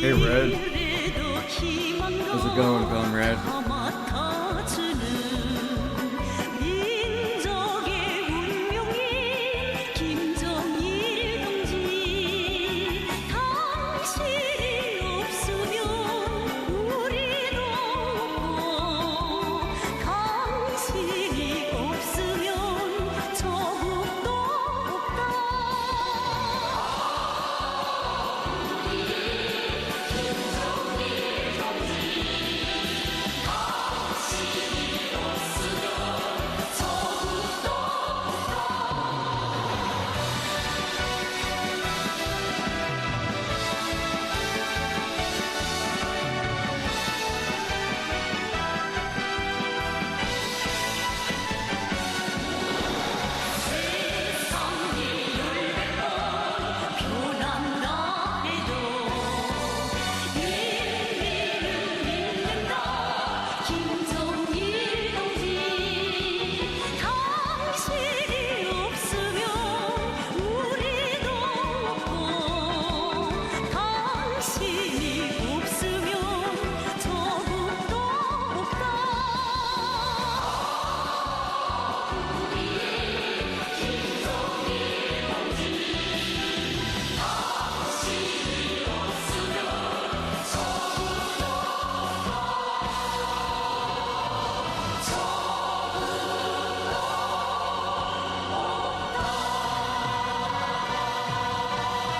Hey, Red. How's it going, comrade?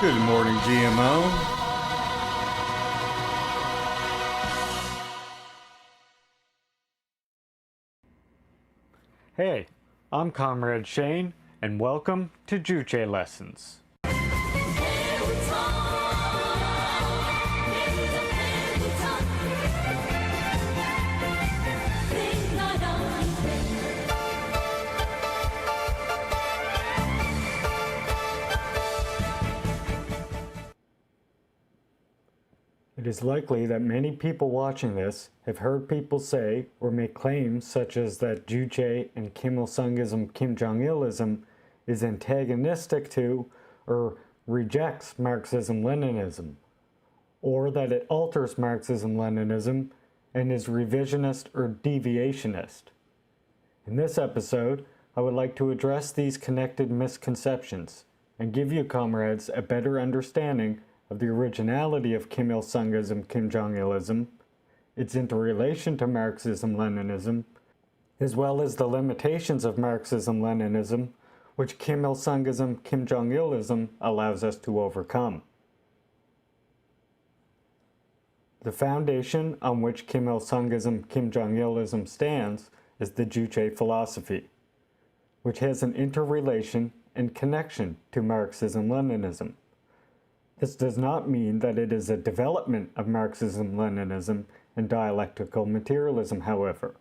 Good morning, GMO. Hey, I'm Comrade Shane, and welcome to Juche Lessons. It is likely that many people watching this have heard people say or make claims such as that Juche and Kim Il-sungism, Kim Jong-ilism is antagonistic to or rejects Marxism-Leninism, or that it alters Marxism-Leninism and is revisionist or deviationist. In this episode, I would like to address these connected misconceptions and give you, comrades, a better understanding of the originality of Kim Il-sungism, Kim Jong-ilism, its interrelation to Marxism-Leninism, as well as the limitations of Marxism-Leninism, which Kim Il-sungism, Kim Jong-ilism allows us to overcome. The foundation on which Kim Il-sungism, Kim Jong-ilism stands is the Juche philosophy, which has an interrelation and connection to Marxism-Leninism. This does not mean that it is a development of Marxism-Leninism and dialectical materialism, however,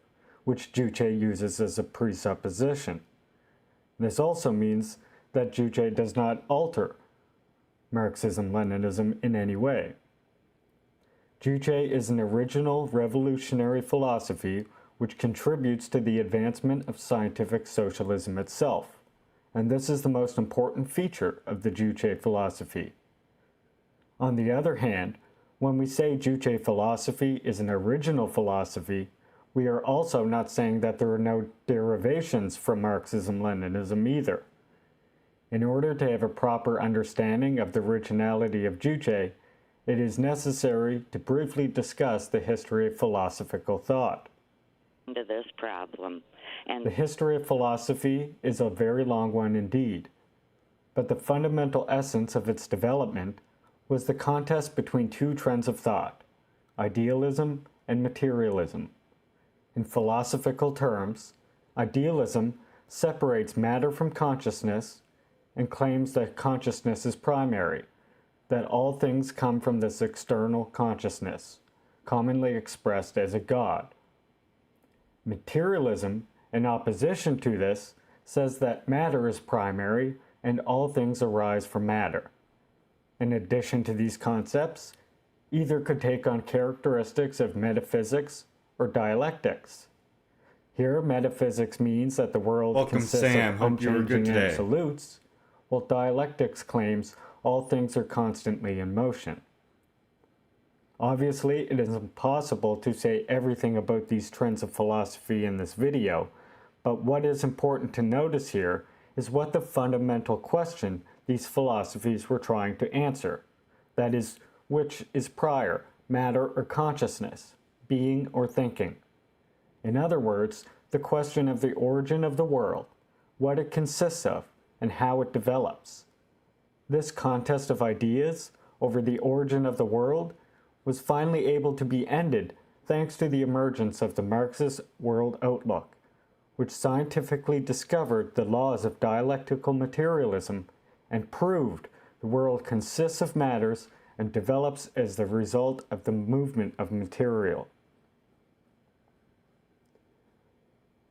which Juche uses as a presupposition. This also means that Juche does not alter Marxism-Leninism in any way. Juche is an original revolutionary philosophy which contributes to the advancement of scientific socialism itself, and this is the most important feature of the Juche philosophy. On the other hand, when we say Juche philosophy is an original philosophy, we are also not saying that there are no derivations from Marxism-Leninism either. In order to have a proper understanding of the originality of Juche, it is necessary to briefly discuss the history of philosophical thought. To this problem. And the history of philosophy is a very long one indeed, but the fundamental essence of its development was the contest between two trends of thought, idealism and materialism. In philosophical terms, idealism separates matter from consciousness and claims that consciousness is primary, that all things come from this external consciousness, commonly expressed as a God. Materialism, in opposition to this, says that matter is primary and all things arise from matter. In addition to these concepts, either could take on characteristics of metaphysics or dialectics. Here, metaphysics means that the world consists of unchanging absolutes, while dialectics claims all things are constantly in motion. Obviously, it is impossible to say everything about these trends of philosophy in this video, but what is important to notice here is what the fundamental question these philosophies were trying to answer. That is, which is prior, matter or consciousness, being or thinking? In other words, the question of the origin of the world, what it consists of, and how it develops. This contest of ideas over the origin of the world was finally able to be ended thanks to the emergence of the Marxist world outlook, which scientifically discovered the laws of dialectical materialism and proved the world consists of matters and develops as the result of the movement of material.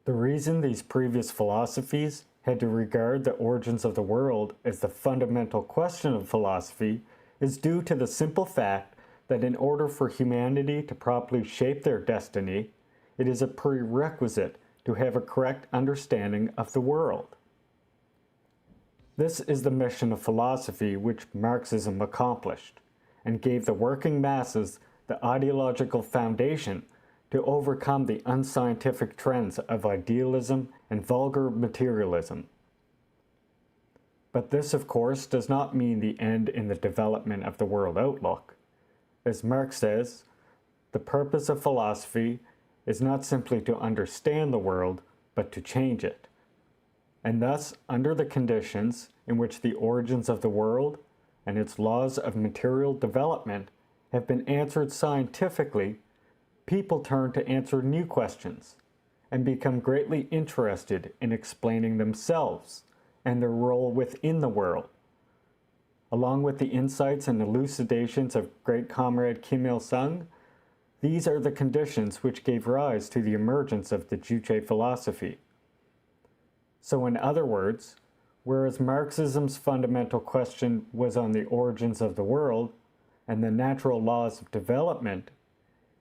The reason these previous philosophies had to regard the origins of the world as the fundamental question of philosophy is due to the simple fact that in order for humanity to properly shape their destiny, it is a prerequisite to have a correct understanding of the world. This is the mission of philosophy which Marxism accomplished, and gave the working masses the ideological foundation to overcome the unscientific trends of idealism and vulgar materialism. But this, of course, does not mean the end in the development of the world outlook. As Marx says, the purpose of philosophy is not simply to understand the world, but to change it. And thus, under the conditions in which the origins of the world and its laws of material development have been answered scientifically, people turn to answer new questions and become greatly interested in explaining themselves and their role within the world. Along with the insights and elucidations of great comrade Kim Il-sung, these are the conditions which gave rise to the emergence of the Juche philosophy. So in other words, whereas Marxism's fundamental question was on the origins of the world and the natural laws of development,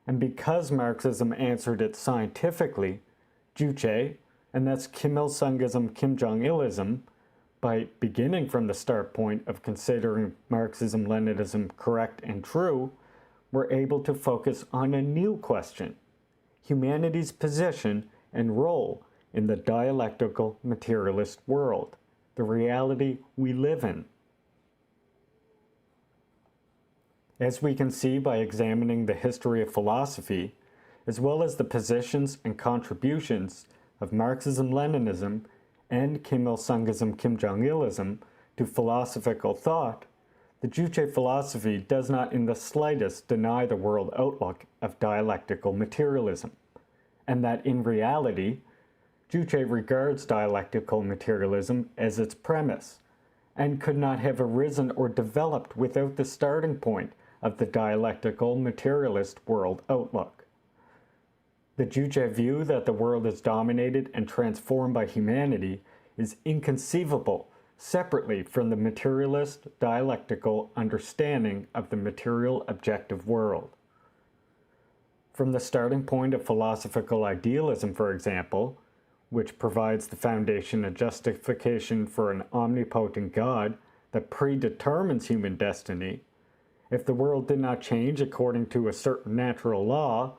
and because Marxism answered it scientifically, Juche, and that's Kim Il-sungism, Kim Jong-ilism, by beginning from the start point of considering Marxism-Leninism correct and true, were able to focus on a new question, humanity's position and role in the dialectical materialist world, the reality we live in. As we can see by examining the history of philosophy, as well as the positions and contributions of Marxism-Leninism and Kim Il-sungism, Kim Jong-ilism to philosophical thought, the Juche philosophy does not in the slightest deny the world outlook of dialectical materialism, and that in reality, Juche regards dialectical materialism as its premise, and could not have arisen or developed without the starting point of the dialectical materialist world outlook. The Juche view that the world is dominated and transformed by humanity is inconceivable separately from the materialist dialectical understanding of the material objective world. From the starting point of philosophical idealism, for example, which provides the foundation and justification for an omnipotent God that predetermines human destiny, if the world did not change according to a certain natural law,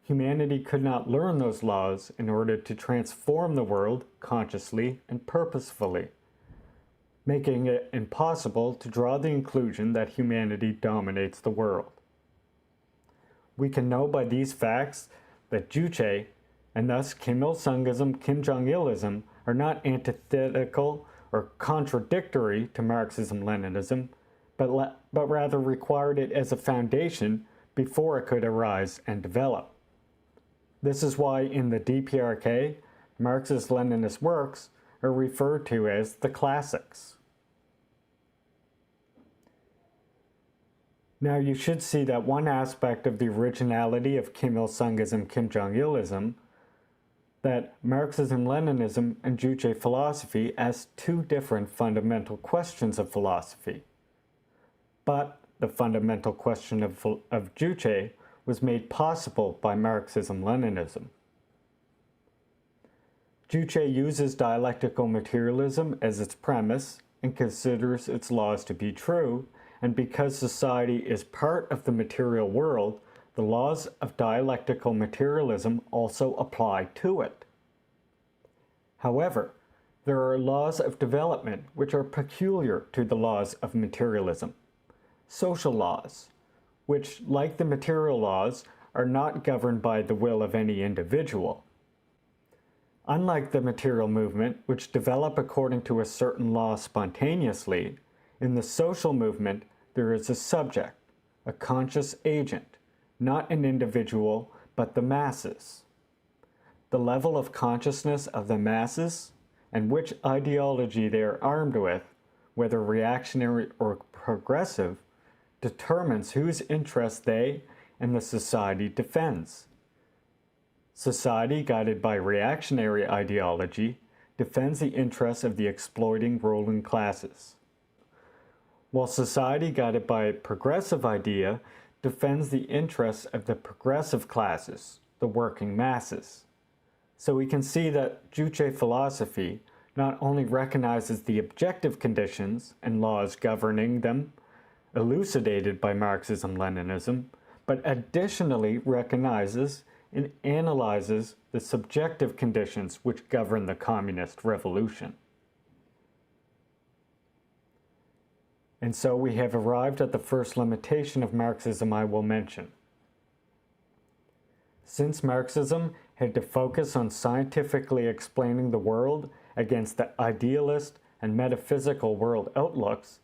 humanity could not learn those laws in order to transform the world consciously and purposefully, making it impossible to draw the conclusion that humanity dominates the world. We can know by these facts that Juche, and thus Kim Il-sungism, Kim Jong-ilism, are not antithetical or contradictory to Marxism-Leninism, but rather required it as a foundation before it could arise and develop. This is why in the DPRK, Marxist-Leninist works are referred to as the classics. Now you should see that one aspect of the originality of Kim Il-sungism, Kim Jong-ilism, that Marxism-Leninism and Juche philosophy as two different fundamental questions of philosophy. But the fundamental question of Juche was made possible by Marxism-Leninism. Juche uses dialectical materialism as its premise and considers its laws to be true, and because society is part of the material world, the laws of dialectical materialism also apply to it. However, there are laws of development which are peculiar to the laws of materialism. Social laws, which, like the material laws, are not governed by the will of any individual. Unlike the material movement, which develop according to a certain law spontaneously, in the social movement there is a subject, a conscious agent, not an individual, but the masses. The level of consciousness of the masses, and which ideology they are armed with, whether reactionary or progressive, determines whose interests they and the society defends. Society guided by reactionary ideology defends the interests of the exploiting ruling classes, while society guided by a progressive idea defends the interests of the progressive classes, the working masses. So we can see that Juche philosophy not only recognizes the objective conditions and laws governing them, elucidated by Marxism-Leninism, but additionally recognizes and analyzes the subjective conditions which govern the communist revolution. And so we have arrived at the first limitation of Marxism I will mention. Since Marxism had to focus on scientifically explaining the world against the idealist and metaphysical world outlooks,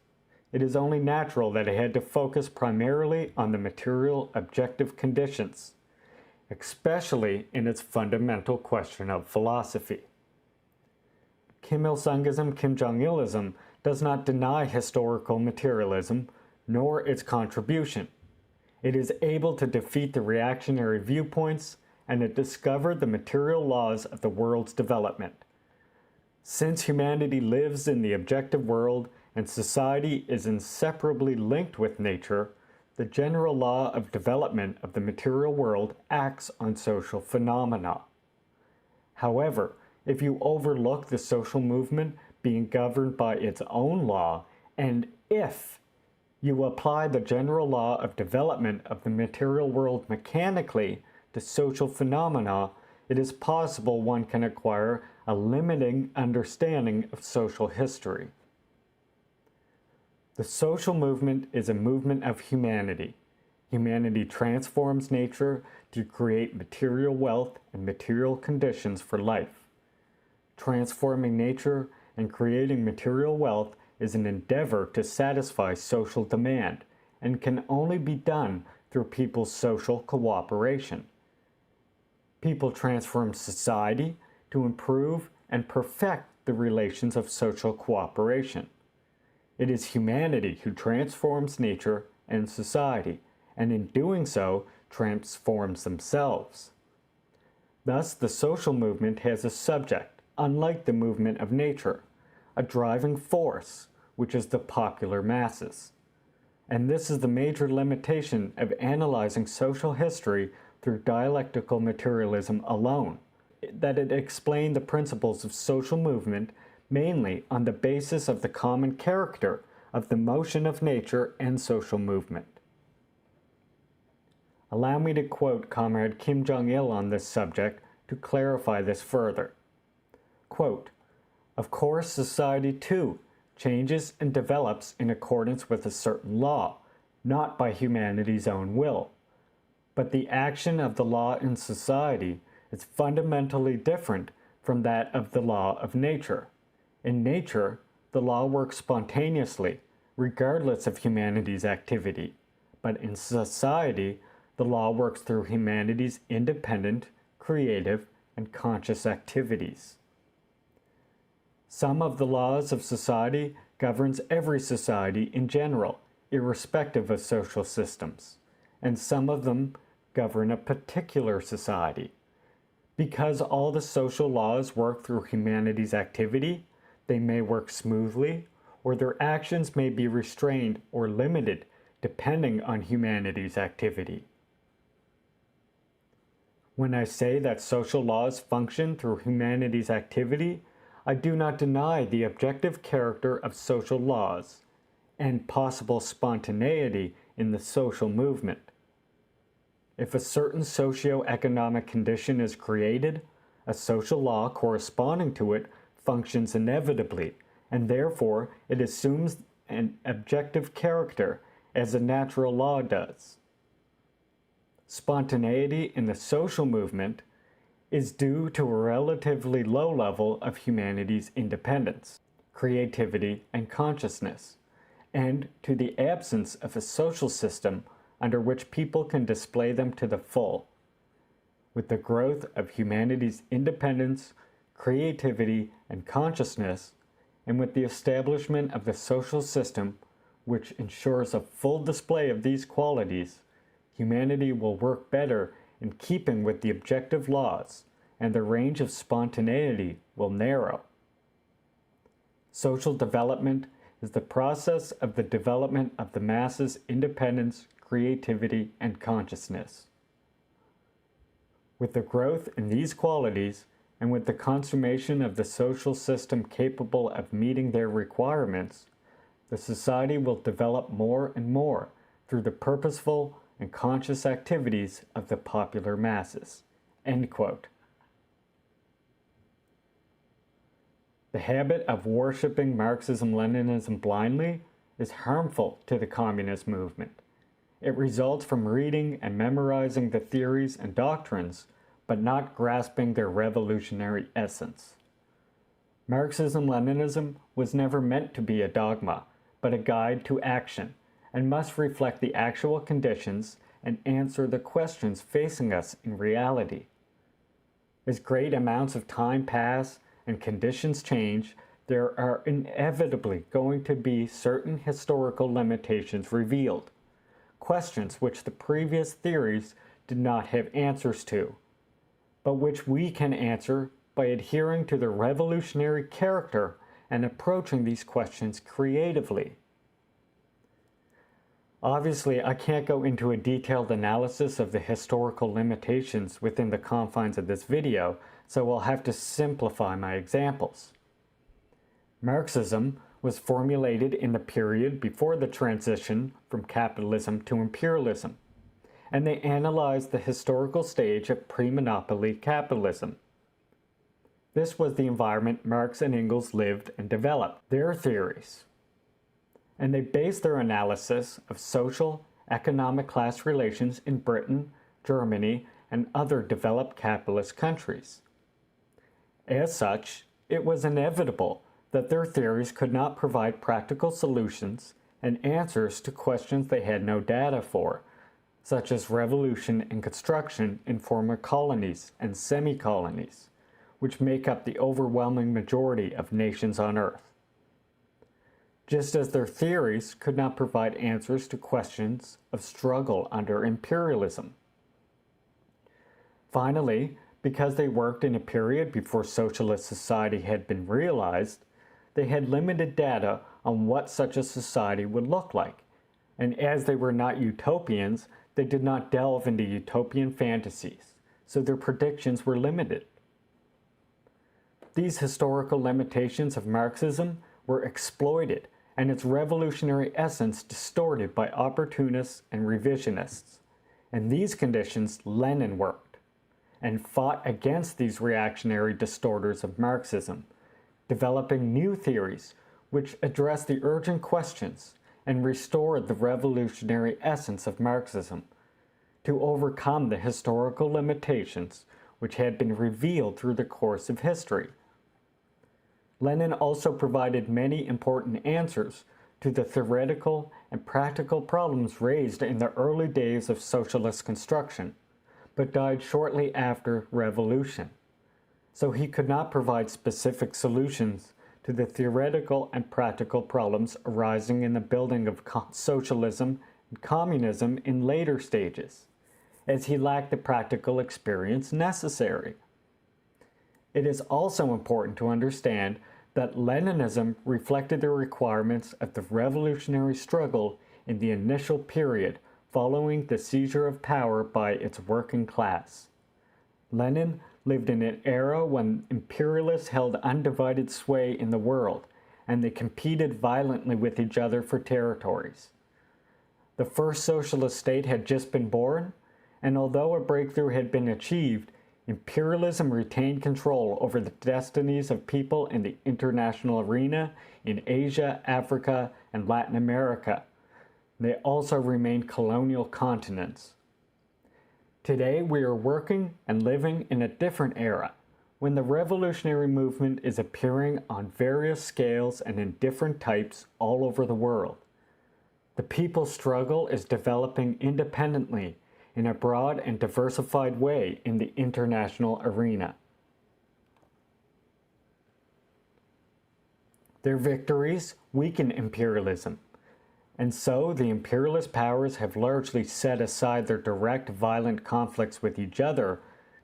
it is only natural that it had to focus primarily on the material objective conditions, especially in its fundamental question of philosophy. Kim Il-sungism, Kim Jong-ilism does not deny historical materialism, nor its contribution. It is able to defeat the reactionary viewpoints, and it discovered the material laws of the world's development. Since humanity lives in the objective world and society is inseparably linked with nature, the general law of development of the material world acts on social phenomena. However, if you overlook the social movement being governed by its own law, and if you apply the general law of development of the material world mechanically to social phenomena, it is possible one can acquire a limiting understanding of social history. The social movement is a movement of humanity. Humanity transforms nature to create material wealth and material conditions for life. Transforming nature and creating material wealth is an endeavor to satisfy social demand and can only be done through people's social cooperation. People transform society to improve and perfect the relations of social cooperation. It is humanity who transforms nature and society, and in doing so, transforms themselves. Thus, the social movement has a subject, unlike the movement of nature, a driving force, which is the popular masses. And this is the major limitation of analyzing social history through dialectical materialism alone, that it explained the principles of social movement mainly on the basis of the common character of the motion of nature and social movement. Allow me to quote Comrade Kim Jong-il on this subject to clarify this further. Quote, "Of course, society too changes and develops in accordance with a certain law, not by humanity's own will. But the action of the law in society is fundamentally different from that of the law of nature. In nature, the law works spontaneously, regardless of humanity's activity. But in society, the law works through humanity's independent, creative, and conscious activities. Some of the laws of society governs every society in general, irrespective of social systems, and some of them govern a particular society. Because all the social laws work through humanity's activity, they may work smoothly, or their actions may be restrained or limited depending on humanity's activity. When I say that social laws function through humanity's activity, I do not deny the objective character of social laws. and possible spontaneity in the social movement. If a certain socio-economic condition is created, a social law corresponding to it functions inevitably, and therefore it assumes an objective character as a natural law does. Spontaneity in the social movement is due to a relatively low level of humanity's independence, creativity, and consciousness, and to the absence of a social system under which people can display them to the full. With the growth of humanity's independence, creativity, and consciousness, and with the establishment of the social system which ensures a full display of these qualities, humanity will work better in keeping with the objective laws, and the range of spontaneity will narrow. Social development is the process of the development of the masses' independence, creativity, and consciousness. With the growth in these qualities, and with the consummation of the social system capable of meeting their requirements, the society will develop more and more through the purposeful and conscious activities of the popular masses." End quote. The habit of worshiping Marxism-Leninism blindly is harmful to the communist movement. It results from reading and memorizing the theories and doctrines, but not grasping their revolutionary essence. Marxism-Leninism was never meant to be a dogma, but a guide to action, and must reflect the actual conditions and answer the questions facing us in reality. As great amounts of time pass and conditions change, there are inevitably going to be certain historical limitations revealed, questions which the previous theories did not have answers to, but which we can answer by adhering to the revolutionary character and approaching these questions creatively. Obviously, I can't go into a detailed analysis of the historical limitations within the confines of this video, so I'll have to simplify my examples. Marxism was formulated in the period before the transition from capitalism to imperialism, and they analyzed the historical stage of pre-monopoly capitalism. This was the environment Marx and Engels lived and developed their theories, and they based their analysis of social, economic class relations in Britain, Germany, and other developed capitalist countries. As such, it was inevitable that their theories could not provide practical solutions and answers to questions they had no data for, such as revolution and construction in former colonies and semi-colonies, which make up the overwhelming majority of nations on Earth. Just as their theories could not provide answers to questions of struggle under imperialism. Finally, because they worked in a period before socialist society had been realized, they had limited data on what such a society would look like, and as they were not utopians, they did not delve into utopian fantasies, so their predictions were limited. These historical limitations of Marxism were exploited, and its revolutionary essence distorted by opportunists and revisionists. In these conditions, Lenin worked, and fought against these reactionary distorters of Marxism, developing new theories which addressed the urgent questions and restored the revolutionary essence of Marxism, to overcome the historical limitations which had been revealed through the course of history. Lenin also provided many important answers to the theoretical and practical problems raised in the early days of socialist construction, but died shortly after revolution. So he could not provide specific solutions to the theoretical and practical problems arising in the building of socialism and communism in later stages, as he lacked the practical experience necessary. It is also important to understand that Leninism reflected the requirements of the revolutionary struggle in the initial period following the seizure of power by its working class. Lenin lived in an era when imperialists held undivided sway in the world, and they competed violently with each other for territories. The first socialist state had just been born, and although a breakthrough had been achieved, imperialism retained control over the destinies of people in the international arena in Asia, Africa, and Latin America. They also remained colonial continents. Today we are working and living in a different era, when the revolutionary movement is appearing on various scales and in different types all over the world. The people's struggle is developing independently in a broad and diversified way in the international arena. Their victories weaken imperialism, and so the imperialist powers have largely set aside their direct violent conflicts with each other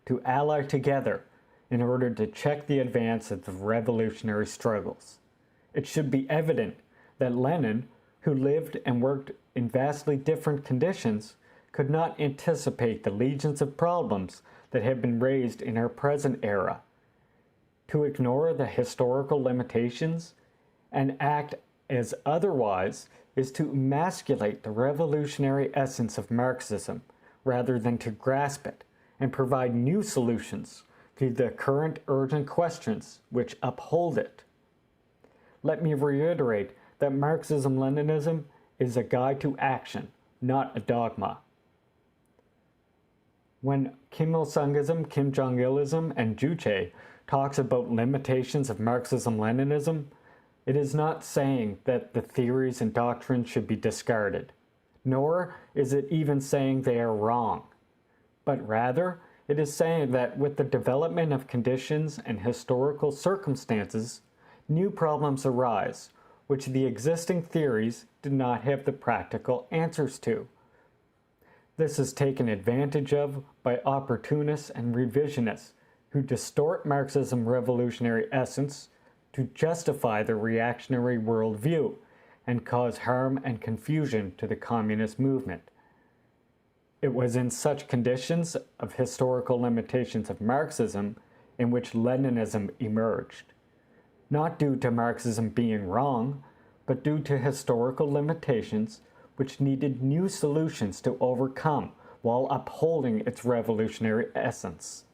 to ally together in order to check the advance of the revolutionary struggles. It should be evident that Lenin, who lived and worked in vastly different conditions, could not anticipate the legions of problems that have been raised in our present era. To ignore the historical limitations and act as otherwise is to emasculate the revolutionary essence of Marxism rather than to grasp it and provide new solutions to the current urgent questions which uphold it. Let me reiterate that Marxism-Leninism is a guide to action, not a dogma. When Kim Il-sungism, Kim Jong-ilism, and Juche talks about limitations of Marxism-Leninism, it is not saying that the theories and doctrines should be discarded, nor is it even saying they are wrong, but rather it is saying that with the development of conditions and historical circumstances, new problems arise, which the existing theories did not have the practical answers to. This is taken advantage of by opportunists and revisionists who distort Marxism's revolutionary essence to justify the reactionary worldview and cause harm and confusion to the communist movement. It was in such conditions of historical limitations of Marxism in which Leninism emerged, not due to Marxism being wrong, but due to historical limitations which needed new solutions to overcome while upholding its revolutionary essence.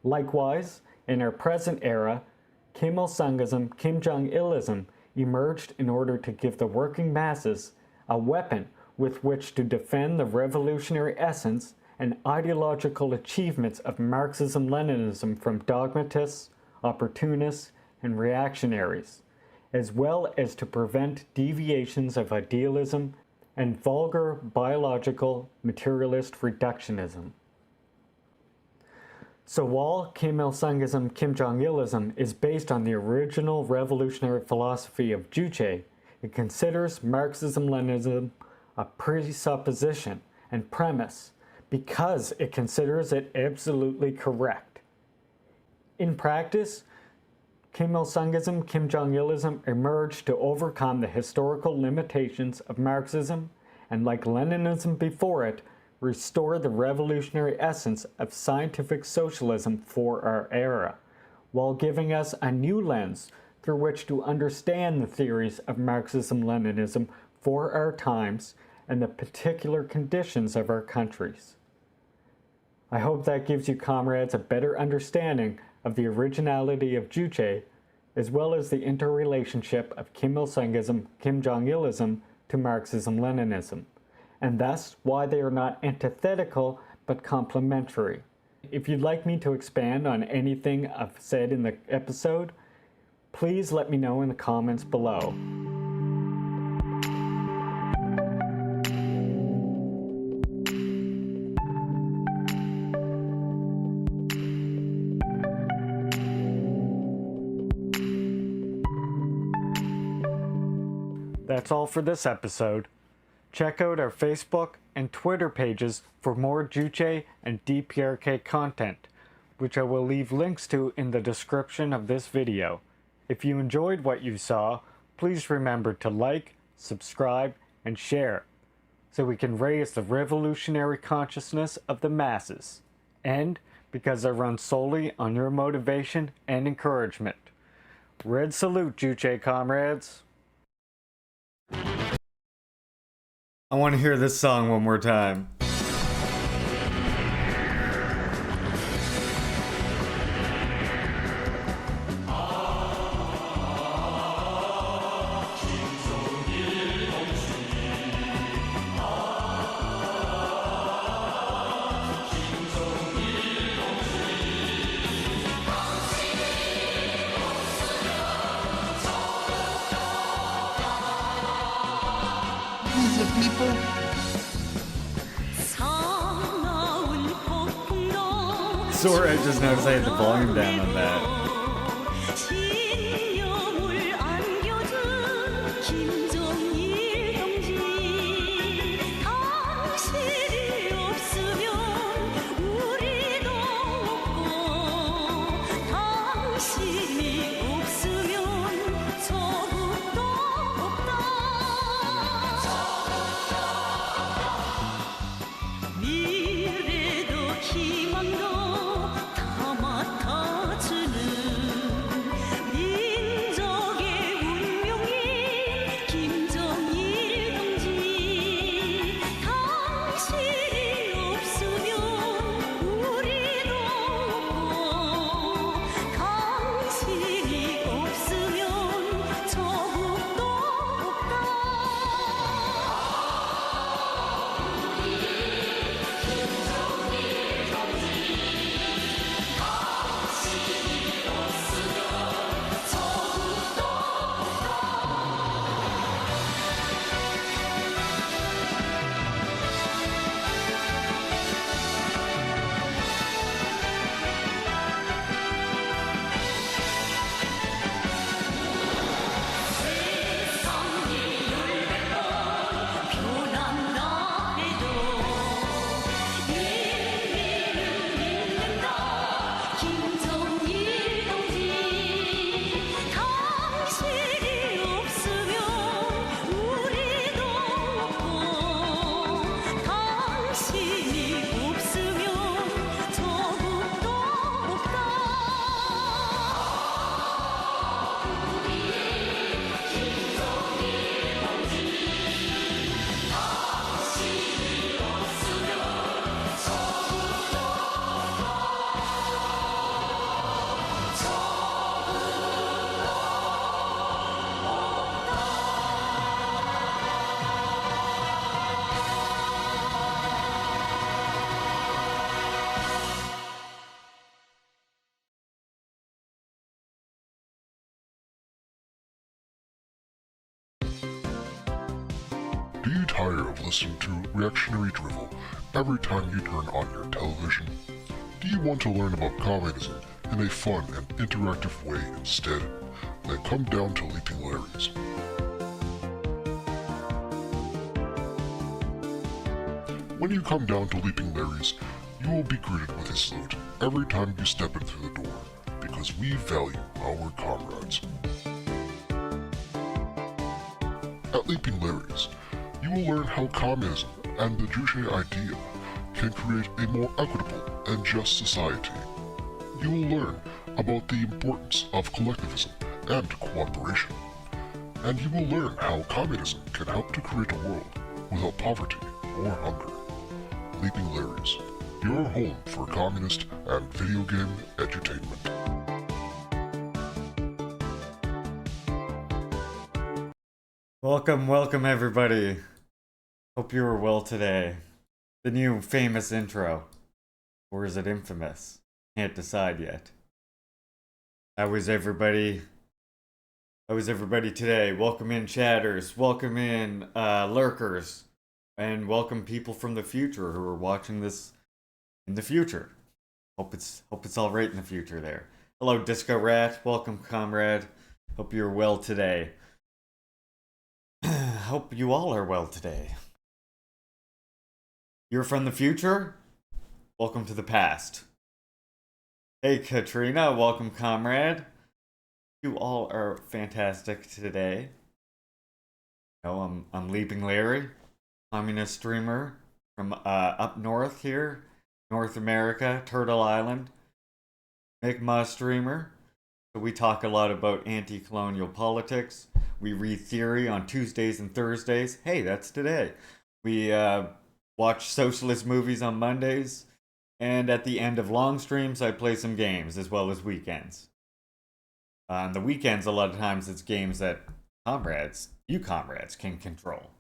Likewise, in our present era, Kim Il-sungism, Kim Jong-ilism emerged in order to give the working masses a weapon with which to defend the revolutionary essence and ideological achievements of Marxism-Leninism from dogmatists, opportunists, and reactionaries, as well as to prevent deviations of idealism and vulgar biological materialist reductionism. So while Kim Il-sungism, Kim Jong-ilism is based on the original revolutionary philosophy of Juche, it considers Marxism-Leninism a presupposition and premise because it considers it absolutely correct. In practice, Kim Il-sungism, Kim Jong-ilism emerged to overcome the historical limitations of Marxism and, like Leninism before it, restore the revolutionary essence of scientific socialism for our era, while giving us a new lens through which to understand the theories of Marxism-Leninism for our times and the particular conditions of our countries. I hope that gives you, comrades, a better understanding of the originality of Juche, as well as the interrelationship of Kim Il-sungism, Kim Jong-ilism to Marxism-Leninism, and thus why they are not antithetical but complementary. If you'd like me to expand on anything I've said in the episode, please let me know in the comments below. That's all for this episode. Check out our Facebook and Twitter pages for more Juche and DPRK content, which I will leave links to in the description of this video. If you enjoyed what you saw, please remember to like, subscribe, and share, so we can raise the revolutionary consciousness of the masses, and because I run solely on your motivation and encouragement. Red salute, Juche comrades. I want to hear this song one more time. People. Sorry, I just noticed I had the volume down on that. Are you tired of listening to reactionary drivel every time you turn on your television? Do you want to learn about communism in a fun and interactive way instead? Then come down to Leaping Larry's. When you come down to Leaping Larry's, you will be greeted with a salute every time you step in through the door, because we value our comrades. At Leaping Larry's, you will learn how communism and the Juche idea can create a more equitable and just society. You will learn about the importance of collectivism and cooperation. And you will learn how communism can help to create a world without poverty or hunger. Leaping Larry's, your home for communist and video game edutainment. Welcome everybody. Hope you are well today. The new famous intro. Or is it infamous? Can't decide yet. How is everybody today? Welcome in chatters, welcome in lurkers, and welcome people from the future who are watching this in the future. Hope it's all right in the future there. Hello Disco Rat, welcome comrade. Hope you're well today. Hope you all are well today. You're from the future? Welcome to the past. Hey Katrina, welcome comrade. You all are fantastic today. Oh, I'm Leaping Larry, communist streamer from up north here, North America, Turtle Island. Mi'kmaq streamer. we talk a lot about anti-colonial politics. We read theory on Tuesdays and Thursdays. Hey, that's today. We watch socialist movies on Mondays. And at the end of long streams, I play some games as well as weekends. On the weekends, a lot of times it's games that you comrades, can control.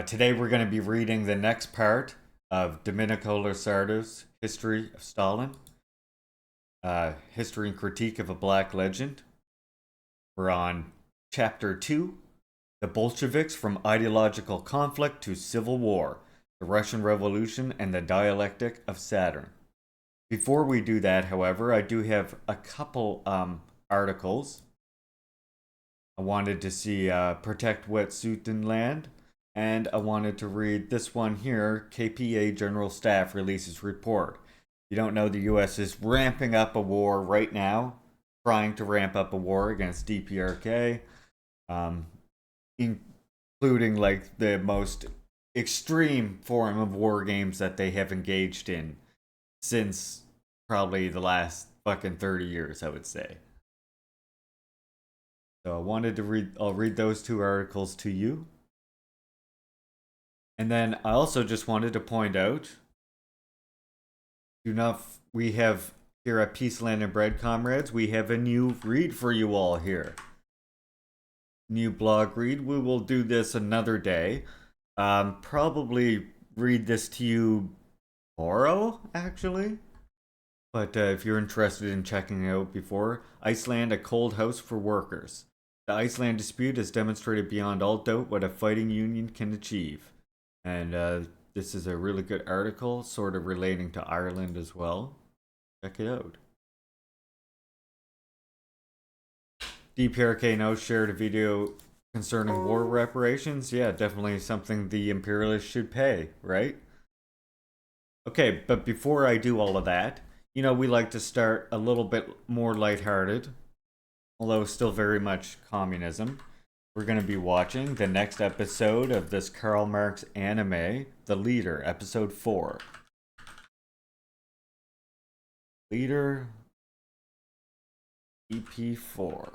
Today we're going to be reading the next part of Domenico Lasardo's History of Stalin. History and Critique of a Black Legend. We're on Chapter 2, The Bolsheviks from Ideological Conflict to Civil War, the Russian Revolution and the Dialectic of Saturn. Before we do that, however, I do have a couple articles. I wanted to see Protect Wet'suitenland, and I wanted to read this one here, KPA General Staff releases report. You don't know, the US is ramping up a war right now, trying to ramp up a war against DPRK, including like the most extreme form of war games that they have engaged in since probably the last fucking 30 years, I would say. So I wanted to I'll read those two articles to you. And then I also just wanted to point out, we have here at Peace, Land, and Bread, comrades, we have a new read for you all here. New blog read. We will do this another day. Probably read this to you tomorrow, actually. But if you're interested in checking it out before, Iceland, a cold house for workers. The Iceland dispute has demonstrated beyond all doubt what a fighting union can achieve. And this is a really good article, sort of relating to Ireland as well. Check it out. DPRK now shared a video concerning war reparations. Yeah, definitely something the imperialists should pay, right? Okay, but before I do all of that, you know, we like to start a little bit more lighthearted, although still very much communism. We're going to be watching the next episode of this Karl Marx anime, The Leader, episode 4. Leader, EP4.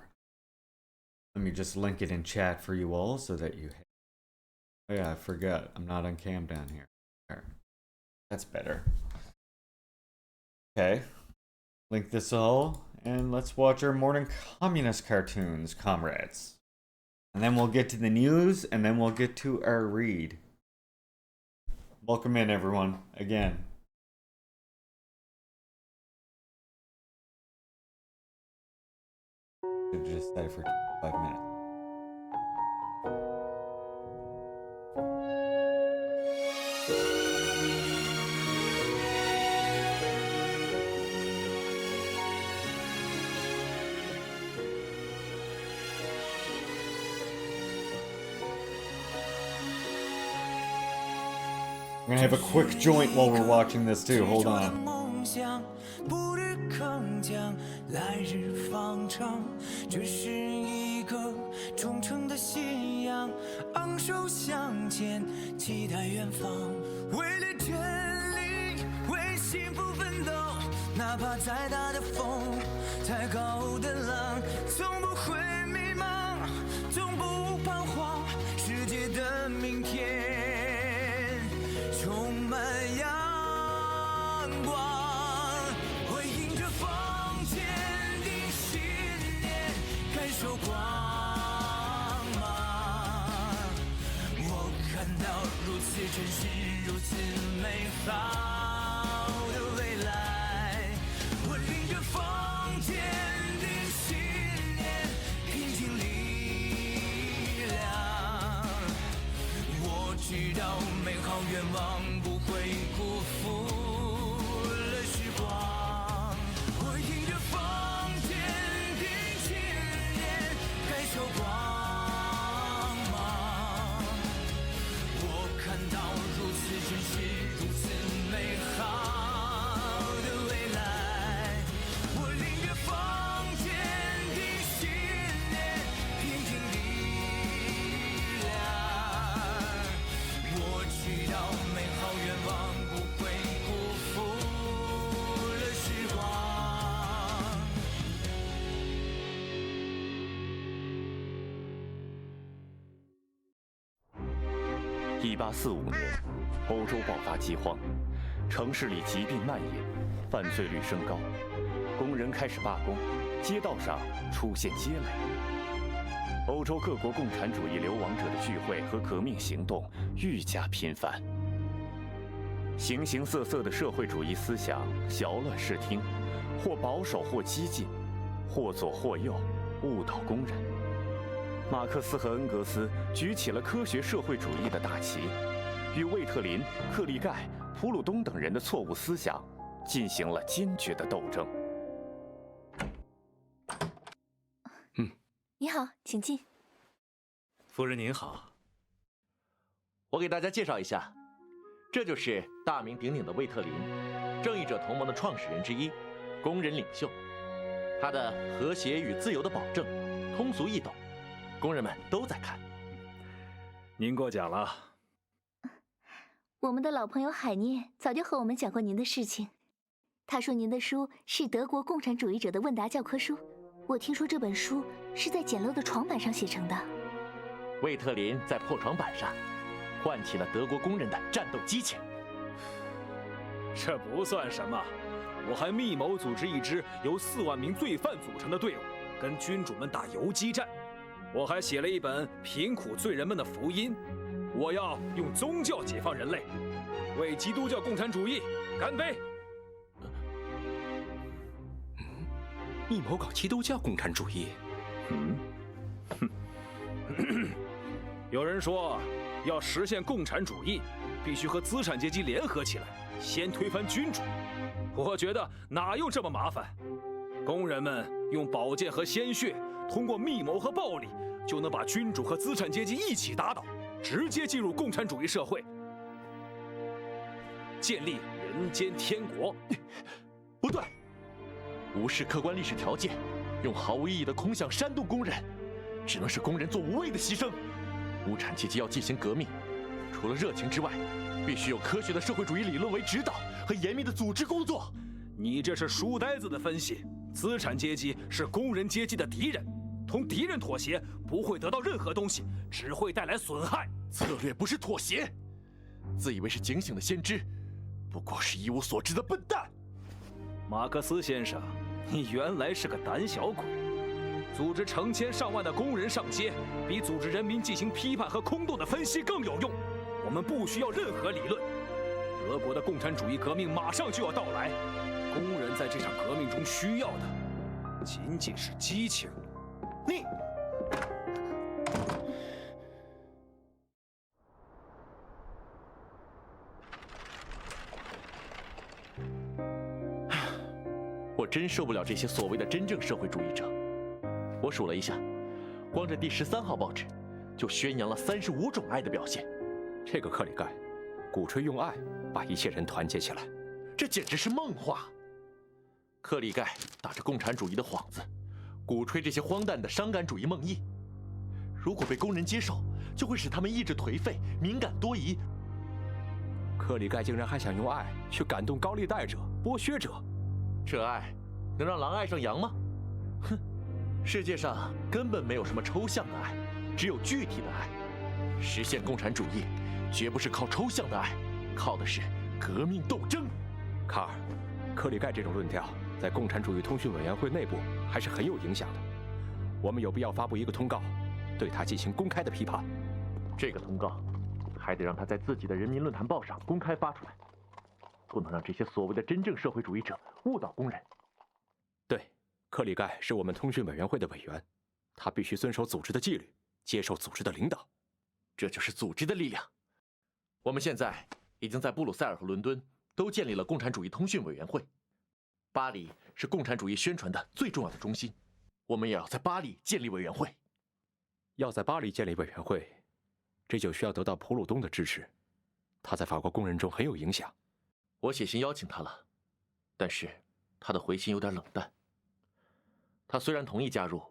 Let me just link it in chat for you all so that you... Oh yeah, I forgot. I'm not on cam down here. There. That's better. Okay. Link this all, and let's watch our morning communist cartoons, comrades. And then we'll get to the news, and then we'll get to our read. Welcome in, everyone, again. Should just stay for 5 minutes. We're gonna have a quick joint while we're watching this too. Hold on. 不日铿锵，来日方长，这是一个忠诚的信仰，昂首向前，期待远方，为了真理，为幸福奋斗，哪怕再大的风，再高的浪，从不会迷茫，从不彷徨，世界的明天充满阳光。 有光芒，我看到如此真实、如此美好的未来。我领着风，坚定信念，拼尽力量。我知道美好愿望不会辜负了时光。我迎着风。 有光芒，我看到如此真实、如此美好的未来。我领着风，坚定信念，拼尽力量。我知道美好愿望。1845年，欧洲爆发饥荒，城市里疾病蔓延，犯罪率升高，工人开始罢工，街道上出现街垒。欧洲各国共产主义流亡者的聚会和革命行动愈加频繁，形形色色的社会主义思想淆乱视听，或保守或激进，或左或右，误导工人。马克思和恩格斯举起了科学社会主义的大旗，与魏特林、克利盖、普鲁东等人的错误思想进行了坚决的斗争。你好，请进。夫人您好。我给大家介绍一下，这就是大名鼎鼎的魏特林，正义者同盟的创始人之一，工人领袖。他的和谐与自由的保证，通俗易懂，工人们都在看。您过奖了。我们的老朋友海涅早就和我们讲过您的事情，他说您的书是德国共产主义者的问答教科书。我听说这本书是在简陋的床板上写成的。魏特林在破床板上唤起了德国工人的战斗激情。这不算什么，我还密谋组织一支由4万名罪犯组成的队伍，跟君主们打游击战。我还写了一本贫苦罪人们的福音。我要用宗教解放人类，为基督教共产主义干杯！密谋搞基督教共产主义？有人说，要实现共产主义，必须和资产阶级联合起来，先推翻君主。我觉得哪有这么麻烦？工人们用宝剑和鲜血，通过密谋和暴力，就能把君主和资产阶级一起打倒，直接进入共产主义社会，建立人间天国。不对，无视客观历史条件，用毫无意义的空想煽动工人，只能使工人做无谓的牺牲。无产阶级要进行革命，除了热情之外，必须有科学的社会主义理论为指导和严密的组织工作。你这是书呆子的分析。资产阶级是工人阶级的敌人，同敌人妥协不会得到任何东西，只会带来损害。策略不是妥协，自以为是警醒的先知，不过是一无所知的笨蛋。马克思先生，你原来是个胆小鬼。组织成千上万的工人上街，比组织人民进行批判和空洞的分析更有用。我们不需要任何理论。德国的共产主义革命马上就要到来，工人在这场革命中需要的仅仅是激情。你。我真受不了这些所谓的真正社会主义者。我数了一下，光这第13号报纸就宣扬了35种爱的表现。这个克里盖鼓吹用爱把一切人团结起来，这简直是梦话。克里盖打着共产主义的幌子，鼓吹这些荒诞的伤感主义梦呓。如果被工人接受，就会使他们意志颓废、敏感多疑。克里盖竟然还想用爱去感动高利贷者、剥削者。这爱能让狼爱上羊吗？哼！世界上根本没有什么抽象的爱，只有具体的爱。实现共产主义，绝不是靠抽象的爱，靠的是革命斗争。卡尔，克里盖这种论调在共产主义通讯委员会内部还是很有影响的。我们有必要发布一个通告，对他进行公开的批判。这个通告还得让他在自己的人民论坛报上公开发出来，不能让这些所谓的真正社会主义者误导工人。对，克里盖是我们通讯委员会的委员，他必须遵守组织的纪律，接受组织的领导。这就是组织的力量。我们现在已经在布鲁塞尔和伦敦都建立了共产主义通讯委员会。巴黎是共产主义宣传的最重要的中心，我们也要在巴黎建立委员会。要在巴黎建立委员会，这就需要得到普鲁东的支持，他在法国工人中很有影响。我写信邀请他了，但是他的回信有点冷淡。他虽然同意加入，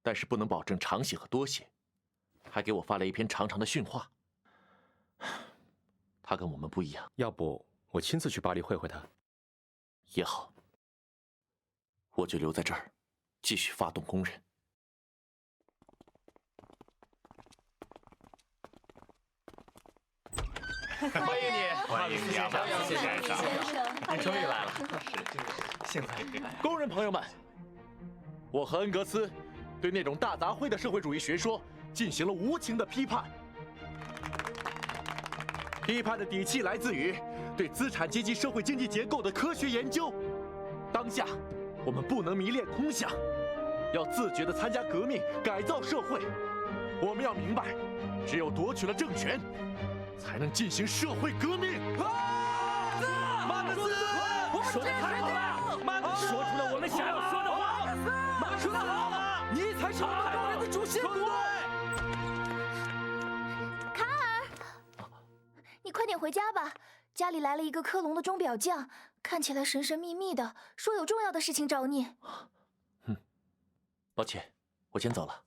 但是不能保证常写和多写，还给我发了一篇长长的训话。他跟我们不一样。要不我亲自去巴黎会会他？也好，我就留在这儿，继续发动工人。欢迎你，欢迎你，马斯先生，你终于来了。幸会。工人朋友们，我和恩格斯对那种大杂烩的社会主义学说进行了无情的批判。批判的底气来自于对资产阶级社会经济结构的科学研究。当下，我们不能迷恋空想，要自觉地参加革命，改造社会。我们要明白，只有夺取了政权，才能进行社会革命。马克思，我说的太好了，马克思说出了我们想要说的话。马克思，说得好，你才是我们工人的主心骨。卡尔，你快点回家吧，家里来了一个科隆的钟表匠，看起来神神秘秘的，说有重要的事情找你。抱歉，我先走了。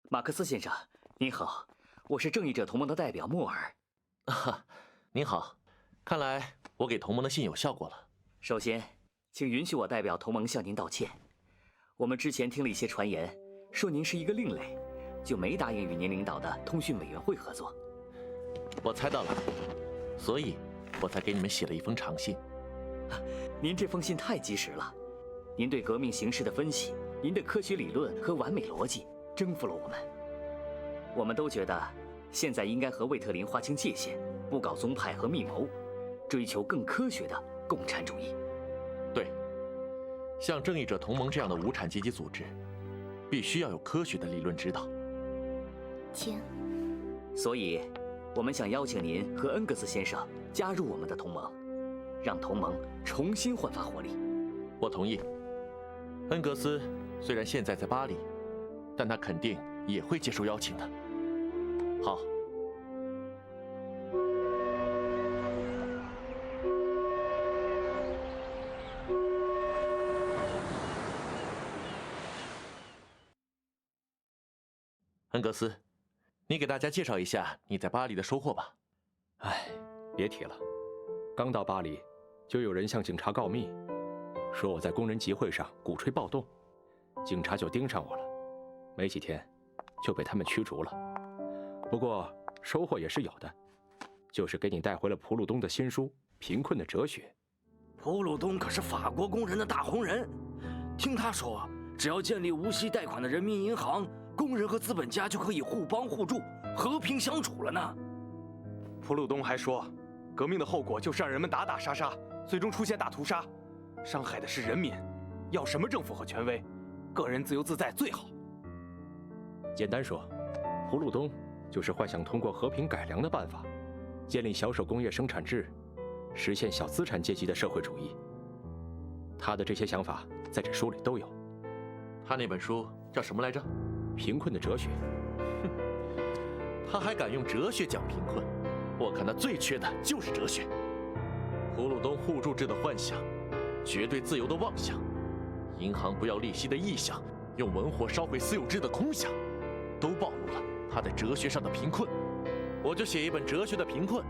马克思先生，您好，我是正义者同盟的代表莫尔。您好，看来我给同盟的信有效果了。首先，请允许我代表同盟向您道歉。我们之前听了一些传言，说您是一个另类，就没答应与您领导的通讯委员会合作。我猜到了，所以我才给你们写了一封长信。您这封信太及时了，您对革命形势的分析，您的科学理论和完美逻辑征服了我们。我们都觉得，现在应该和魏特林划清界限，不搞宗派和密谋，追求更科学的共产主义。对，像正义者同盟这样的无产阶级组织，必须要有科学的理论指导。请。所以，我们想邀请您和恩格斯先生加入我们的同盟，让同盟重新焕发活力。我同意。恩格斯虽然现在在巴黎，但他肯定也会接受邀请的。好。恩格斯，你给大家介绍一下你在巴黎的收获吧。哎，别提了，刚到巴黎，就有人向警察告密，说我在工人集会上鼓吹暴动，警察就盯上我了，没几天就被他们驱逐了。不过收获也是有的，就是给你带回了普鲁东的新书《贫困的哲学》。普鲁东可是法国工人的大红人，听他说，只要建立无息贷款的人民银行，工人和资本家就可以互帮互助，和平相处了呢。普鲁东还说，革命的后果就是让人们打打杀杀，最终出现大屠杀，伤害的是人民。要什么政府和权威？个人自由自在最好。简单说，普鲁东就是幻想通过和平改良的办法，建立小手工业生产制，实现小资产阶级的社会主义。他的这些想法在这书里都有。他那本书叫什么来着？贫困的哲学。哼，他还敢用哲学讲贫困？我看他最缺的就是哲学。普鲁东互助制的幻想，绝对自由的妄想，银行不要利息的臆想，用文火烧毁私有制的空想，都暴露了他在哲学上的贫困。我就写一本哲学的贫困，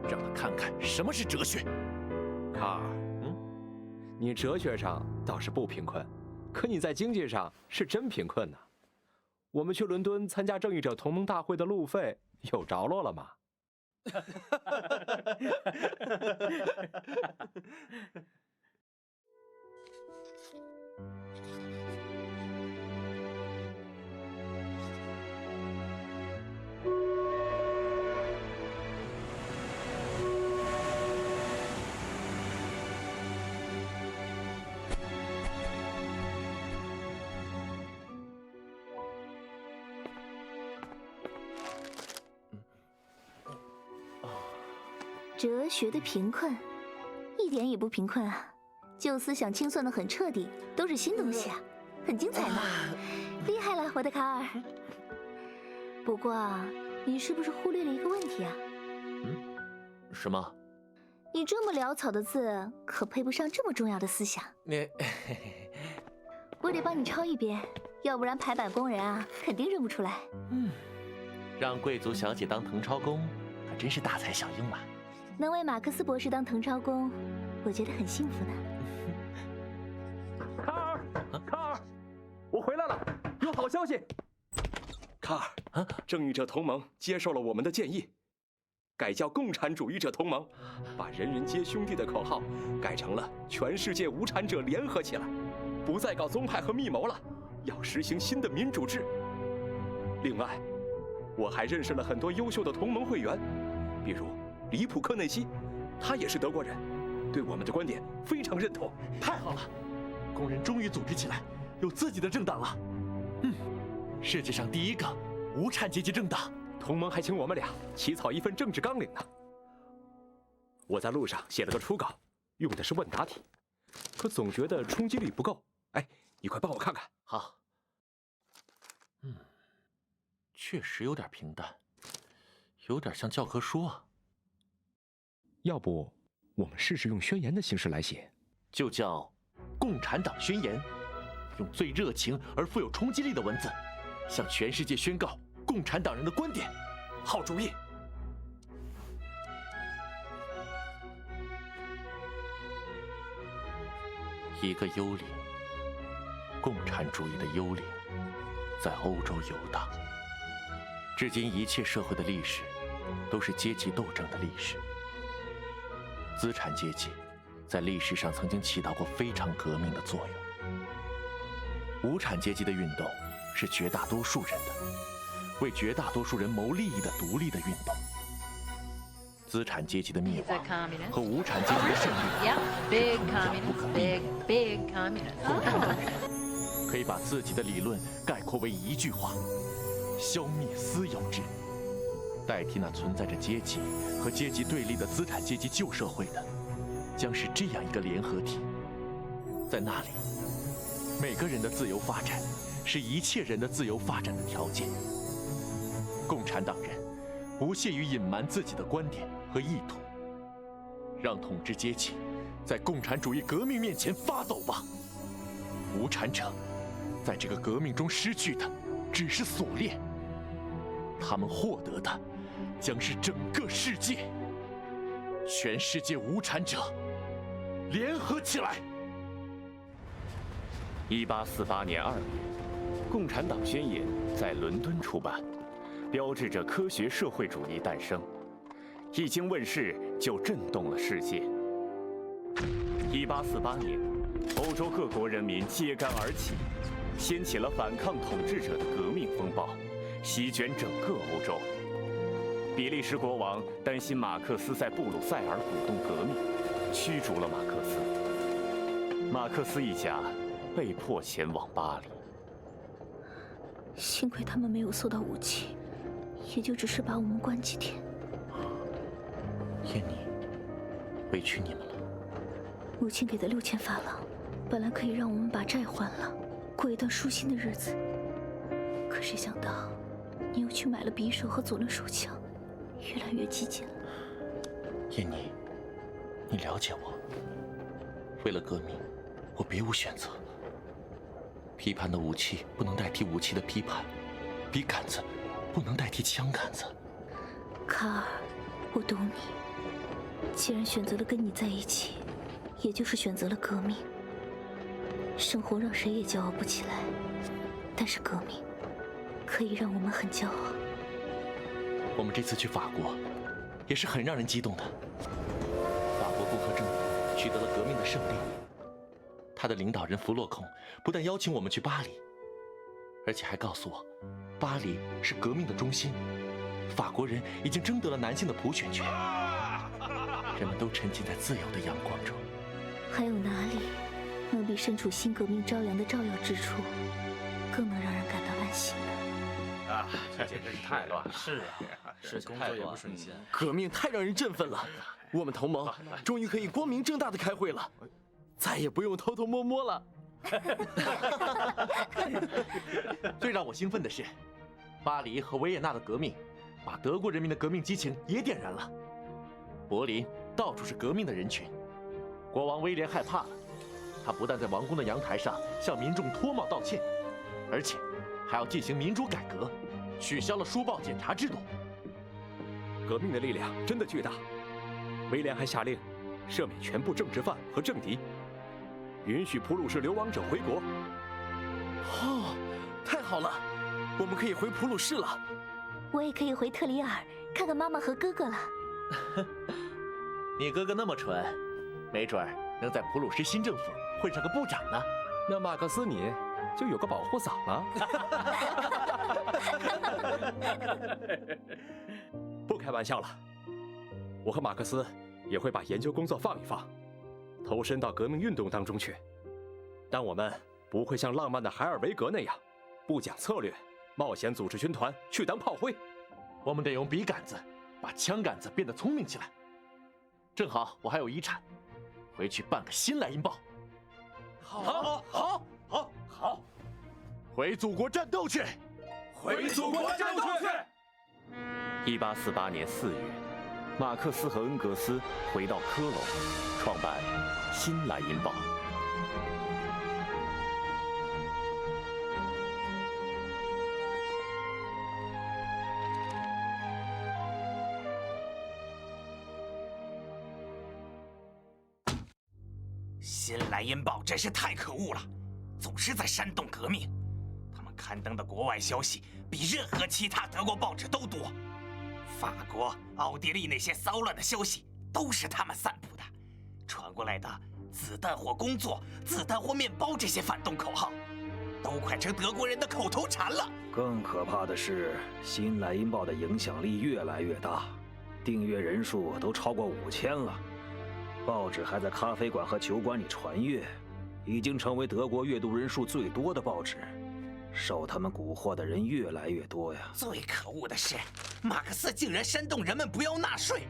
让他看看什么是哲学。卡尔，你哲学上倒是不贫困，可你在经济上是真贫困呐。我们去伦敦参加正义者同盟大会的路费有着落了吗？哲学的贫困，一点也不贫困啊！旧思想清算的很彻底，都是新东西啊，很精彩呢，厉害了，我的卡尔。不过，你是不是忽略了一个问题啊？什么？你这么潦草的字，可配不上这么重要的思想。我得帮你抄一遍，要不然排版工人啊，肯定认不出来。让贵族小姐当誊抄工，可真是大材小用啊！能为马克思博士当誊抄工，我觉得很幸福呢。卡尔，卡尔，我回来了，有好消息。卡尔，正义者同盟接受了我们的建议，改叫共产主义者同盟，把人人皆兄弟的口号改成了全世界无产者联合起来，不再搞宗派和密谋了，要实行新的民主制。另外，我还认识了很多优秀的同盟会员，比如里普克内西，他也是德国人，对我们的观点非常认同。太好了，工人终于组织起来，有自己的政党了。世界上第一个无产阶级政党。同盟还请我们俩起草一份政治纲领呢。我在路上写了个初稿，用的是问答题，可总觉得冲击力不够。哎，你快帮我看看。好。确实有点平淡，有点像教科书啊。要不我们试试用宣言的形式来写，就叫《共产党宣言》，用最热情而富有冲击力的文字，向全世界宣告共产党人的观点。好主意。一个幽灵，共产主义的幽灵，在欧洲游荡。至今一切社会的历史，都是阶级斗争的历史。资产阶级在历史上曾经起到过非常革命的作用。无产阶级的运动是绝大多数人的，为绝大多数人谋利益的独立的运动。资产阶级的灭亡和无产阶级的胜利不可避免。共产党人可以把自己的理论概括为一句话：消灭私有制。代替那存在着阶级和阶级对立的资产阶级旧社会的，将是这样一个联合体。在那里，每个人的自由发展是一切人的自由发展的条件。共产党人不屑于隐瞒自己的观点和意图，让统治阶级在共产主义革命面前发走吧。无产者在这个革命中失去的只是锁链，他们获得的将是整个世界。全世界无产者联合起来。1848年2月，《共产党宣言》在伦敦出版，标志着科学社会主义诞生。一经问世，就震动了世界。1848年，欧洲各国人民揭竿而起，掀起了反抗统治者的革命风暴，席卷整个欧洲。比利时国王担心马克思在布鲁塞尔鼓动革命，驱逐了马克思。马克思一家被迫前往巴黎。幸亏他们没有搜到武器，也就只是把我们关几天。燕妮，委屈你们了。母亲给的6000法郎，本来可以让我们把债还了，过一段舒心的日子。可谁想到，你又去买了匕首和左轮手枪，越来越激进了。燕妮，你了解我。为了革命，我别无选择。批判的武器不能代替武器的批判，笔杆子不能代替枪杆子。卡尔，我懂你。既然选择了跟你在一起，也就是选择了革命。生活让谁也骄傲不起来，但是革命可以让我们很骄傲。我们这次去法国，也是很让人激动的。法国共和政府取得了革命的胜利。他的领导人弗洛孔不但邀请我们去巴黎，而且还告诉我，巴黎是革命的中心，法国人已经争得了男性的普选权，人们都沉浸在自由的阳光中。还有哪里能比身处新革命朝阳的照耀之处，更能让人感到安心呢？啊，这简直是太乱了！是啊，是工作也不顺心。革命太让人振奋了，我们同盟终于可以光明正大的开会了，再也不用偷偷摸摸了。最让我兴奋的是，巴黎和维也纳的革命，把德国人民的革命激情也点燃了。柏林到处是革命的人群，国王威廉害怕了，他不但在王宫的阳台上向民众脱帽道歉，而且还要进行民主改革，取消了书报检查制度。革命的力量真的巨大。威廉还下令赦免全部政治犯和政敌，允许普鲁士流亡者回国。哦，太好了，我们可以回普鲁士了。我也可以回特里尔看看妈妈和哥哥了。你哥哥那么蠢，没准儿能在普鲁士新政府混上个部长呢。那马克思你就有个保护伞了。不开玩笑了，我和马克思也会把研究工作放一放，投身到革命运动当中去。但我们不会像浪漫的海尔维格那样，不讲策略，冒险组织军团去当炮灰。我们得用笔杆子把枪杆子变得聪明起来。正好我还有遗产，回去办个新莱茵报。好，回祖国战斗去！回祖国战斗去！1848年4月，马克思和恩格斯回到科隆，创办《新莱茵报》。新莱茵报真是太可恶了，总是在煽动革命。他们刊登的国外消息比任何其他德国报纸都多。法国、奥地利那些骚乱的消息都是他们散布的，传过来的子弹或工作、子弹或面包这些反动口号，都快成德国人的口头禅了。更可怕的是，新莱茵报的影响力越来越大，订阅人数都超过5000了。报纸还在咖啡馆和酒馆里传阅，已经成为德国阅读人数最多的报纸。受他们蛊惑的人越来越多呀！最可恶的是，马克思竟然煽动人们不要纳税，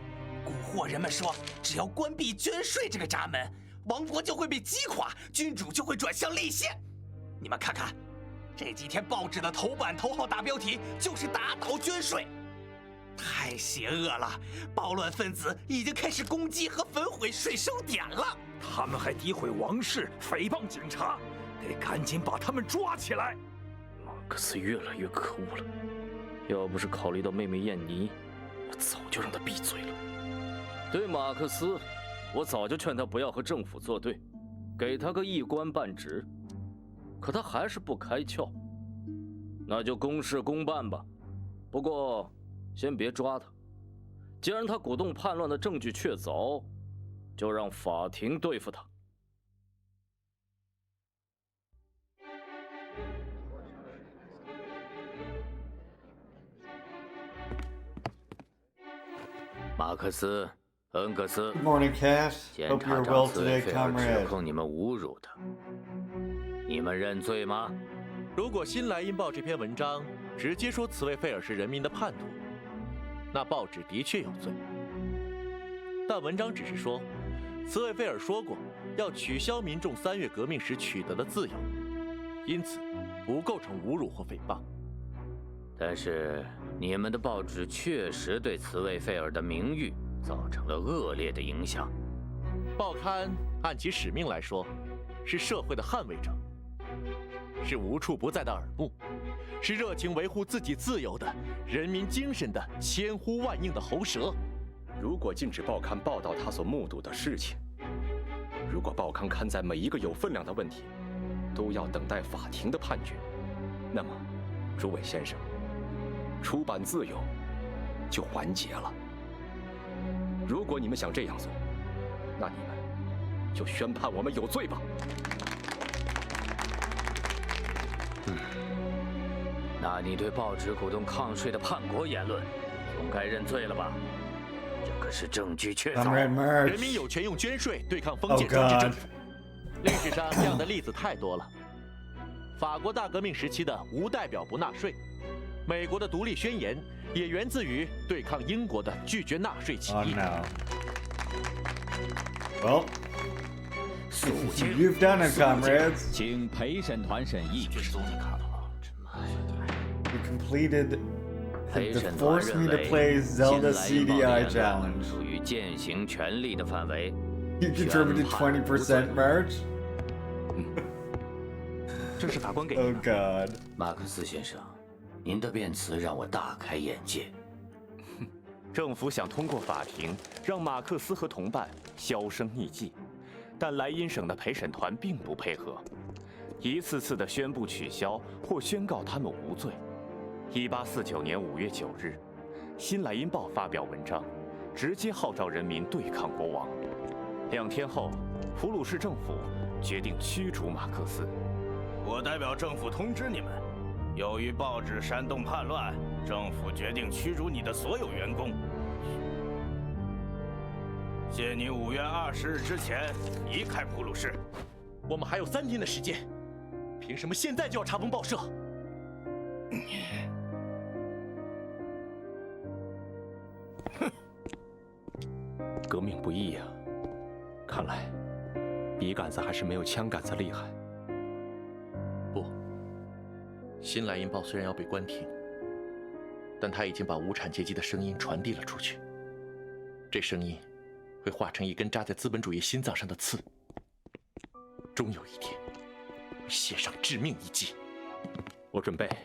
蛊惑人们说，只要关闭捐税这个闸门，王国就会被击垮，君主就会转向立宪。你们看看，这几天报纸的头版头号大标题就是打倒捐税。太邪恶了！暴乱分子已经开始攻击和焚毁税收点了。他们还诋毁王室，诽谤警察，得赶紧把他们抓起来。马克思越来越可恶了，要不是考虑到妹妹燕妮，我早就让他闭嘴了。对马克思，我早就劝他不要和政府作对，给他个一官半职，可他还是不开窍。那就公事公办吧，不过先别抓他。既然他鼓动叛乱的证据确凿，就让法庭对付他。马克思、恩格斯 Good morning, Cass. 检 Hope 察 you're 长 well 茨 today, 威菲尔指 comrade. 控你们侮辱他，你们认罪吗？如果《新莱茵报》这篇文章直接说茨威菲尔是人民的叛徒，那报纸的确有罪。但文章只是说，茨威菲尔说过要取消民众3月革命时取得的自由，因此不构成侮辱或诽谤。但是你们的报纸确实对茨威菲尔的名誉造成了恶劣的影响。报刊按其使命来说，是社会的捍卫者，是无处不在的耳目，是热情维护自己自由的人民精神的千呼万应的喉舌。如果禁止报刊报道他所目睹的事情，如果报刊刊载每一个有分量的问题都要等待法庭的判决，那么，诸位先生，出版自由就完结了。如果你们想这样做，那你们就宣判我们有罪吧。那你对报纸鼓动抗税的叛国言论，总该认罪了吧？这可是证据确凿。人民有权用捐税对抗封建专制政府。历史上这样的例子太多了。法国大革命时期的无代表不纳税，美国的独立宣言也源自于对抗英国的拒绝纳税起义。Well, you've done it, comrades. 经陪审团审议。You completed the Force Me to Play Zelda CDI challenge. 属于践行权力的范围。You contributed 20% merch? 这是法官给 Oh God. 马克思先生，您的辩词让我大开眼界。政府想通过法庭让马克思和同伴销声匿迹，但莱茵省的陪审团并不配合，一次次的宣布取消或宣告他们无罪。1849年5月9日，《新莱茵报》发表文章，直接号召人民对抗国王。2天后，普鲁士政府决定驱逐马克思。我代表政府通知你们，由于报纸煽动叛乱，政府决定驱逐你的所有员工。限你5月20日之前离开普鲁士。我们还有3天的时间，凭什么现在就要查封报社？革命不易呀，看来笔杆子还是没有枪杆子厉害。不，新莱茵报虽然要被关停，但它已经把无产阶级的声音传递了出去。这声音会化成一根扎在资本主义心脏上的刺，终有一天会写上致命一击。我准备把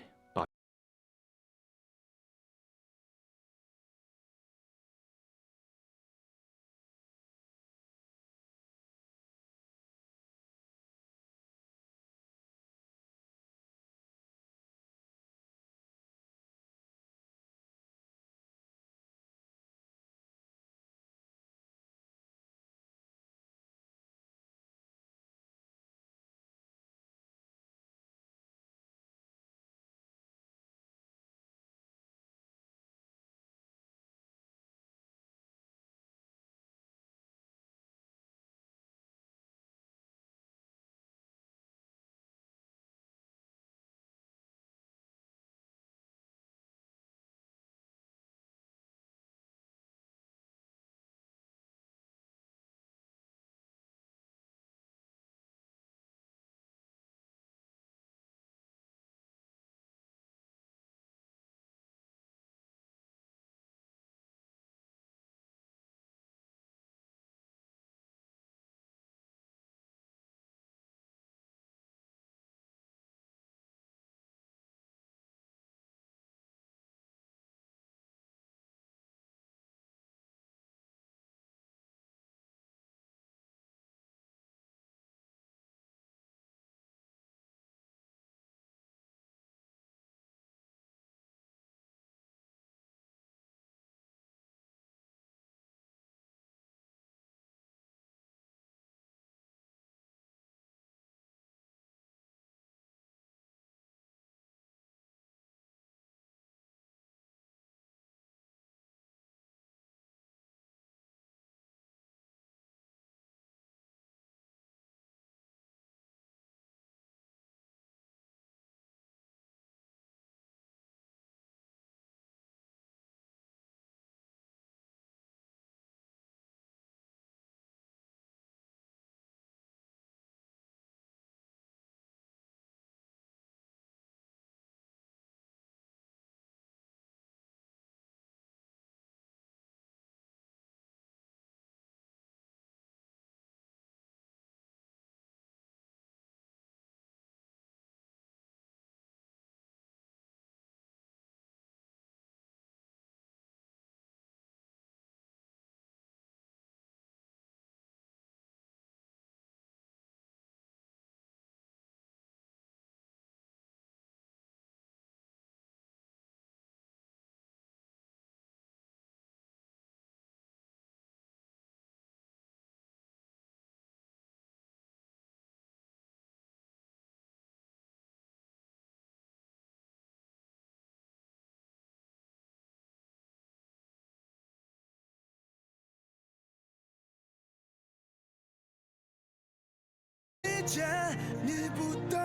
你不懂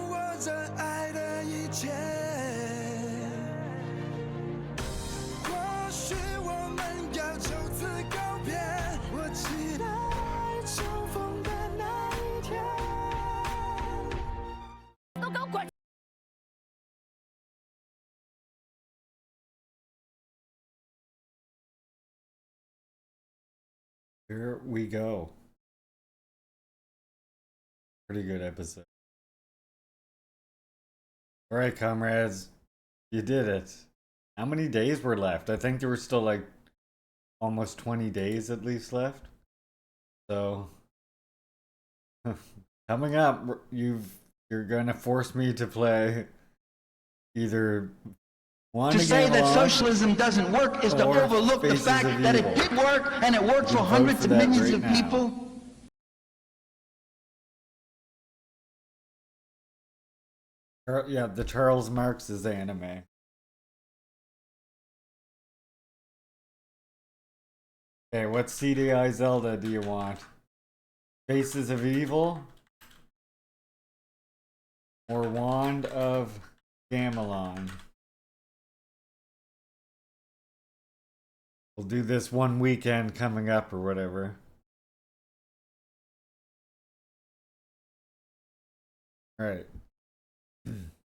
我热爱的一切，或许我们要就此告别，我期待重逢的那一天。都给我滚！Here we go. Pretty good episode. All right, comrades, you did it. How many days were left? I think there were still like almost 20 days at least left. So coming up, you're gonna force me to play Either one To say that socialism doesn't work is to overlook the fact that it did work, and it worked for hundreds of millions of people. Yeah, the Charles Marx's anime. Okay, what CDI Zelda do you want? Faces of Evil? Or Wand of Gamelon? We'll do this one weekend coming up or whatever. Alright.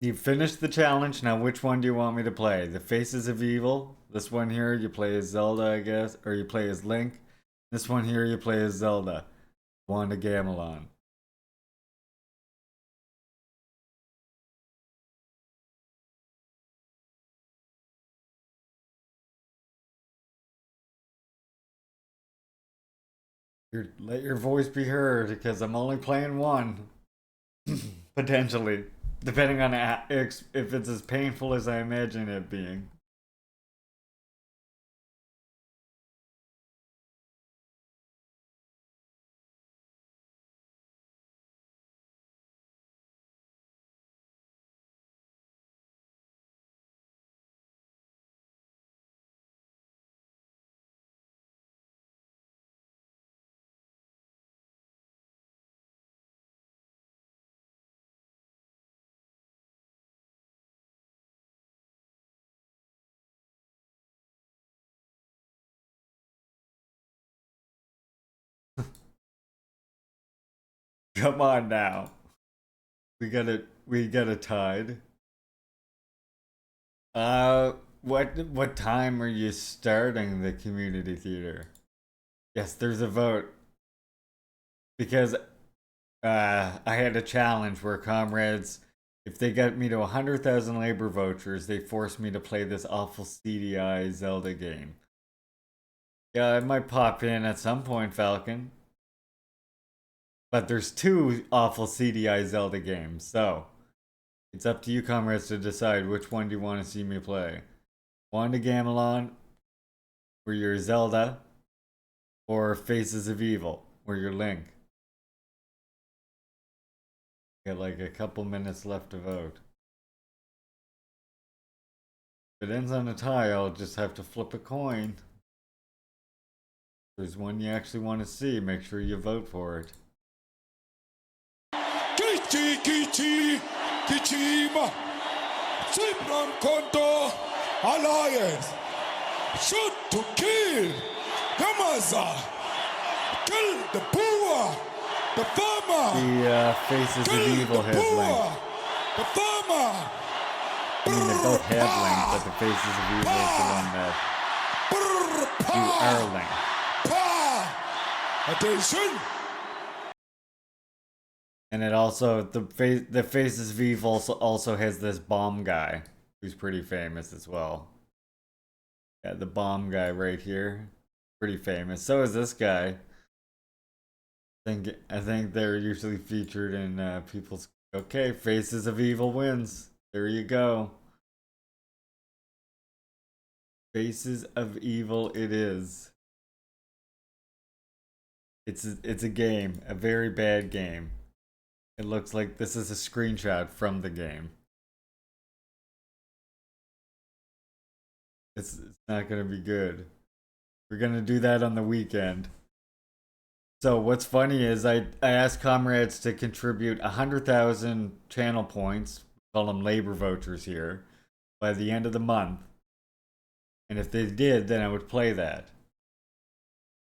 You've finished the challenge. Now which one do you want me to play? The Faces of Evil? This one here you play as Zelda, I guess. Or you play as Link. This one here you play as Zelda. Wand of Gamelon. Let your voice be heard, because I'm only playing one. Potentially. Depending on if it's as painful as I imagine it being. Come on now. We got it tied. What time are you starting the community theater? Yes, there's a vote. Because I had a challenge where comrades, if they got me to 100,000 labor vouchers, they forced me to play this awful CDI Zelda game. Yeah, it might pop in at some point, Falcon. But there's 2 awful CDI Zelda games, so it's up to you, comrades, to decide which one do you want to see me play. Wand of Gamelon, where you're Zelda, or Faces of Evil, where you're Link. Got like a couple minutes left to vote. If it ends on a tie, I'll just have to flip a coin. If there's one you actually want to see, make sure you vote for it. Kichima, Cyprian Konto Alliance, shoot to kill, Gamaza, kill the poor, the farmer. The Faces of Evil has Link. The farmer. I mean, they both have Link, but the Faces of Evil is the one that you are Link. Attention. And it also, the Faces of Evil also has this bomb guy, who's pretty famous as well. Yeah, the bomb guy right here, pretty famous. So is this guy. I think they're usually featured in people's. Okay, Faces of Evil wins. There you go. Faces of Evil it is. It's a game, a very bad game. It looks like this is a screenshot from the game. It's not gonna be good. We're gonna do that on the weekend. So what's funny is I asked comrades to contribute 100,000 channel points, call them labor vouchers here, by the end of the month. And if they did, then I would play that.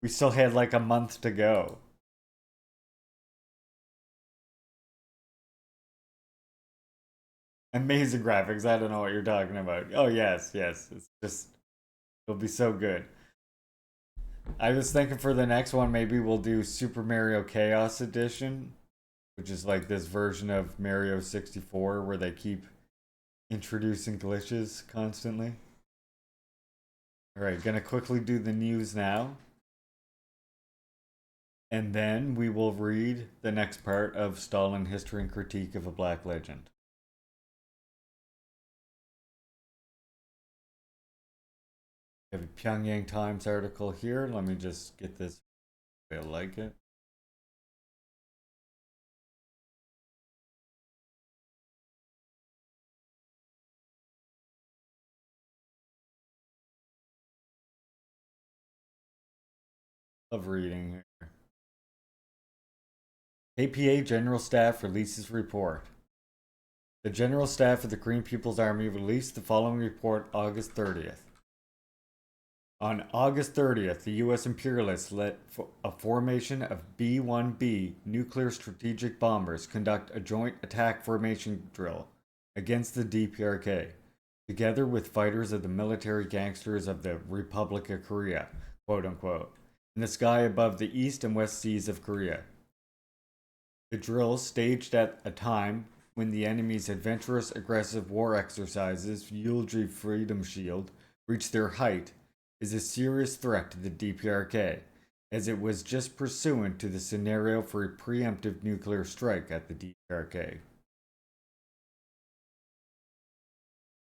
We still had like a month to go. Amazing graphics. I don't know what you're talking about. Oh, yes. It's just, it'll be so good. I was thinking for the next one, maybe we'll do Super Mario Chaos Edition, which is like this version of Mario 64 where they keep introducing glitches constantly. Alright, gonna quickly do the news now. And then we will read the next part of Stalin History and Critique of a Black Legend. We have a Pyongyang Times article here. Let me just get this. I like it. Love reading here. KPA General Staff releases report. The General Staff of the Korean People's Army released the following report August 30th. On August 30th, the U.S. imperialists let a formation of B-1B nuclear strategic bombers conduct a joint attack formation drill against the DPRK, together with fighters of the military gangsters of the Republic of Korea, quote unquote, in the sky above the east and west seas of Korea. The drill, staged at a time when the enemy's adventurous, aggressive war exercises, Eulogy Freedom Shield, reached their height, is a serious threat to the DPRK, as it was just pursuant to the scenario for a preemptive nuclear strike at the DPRK.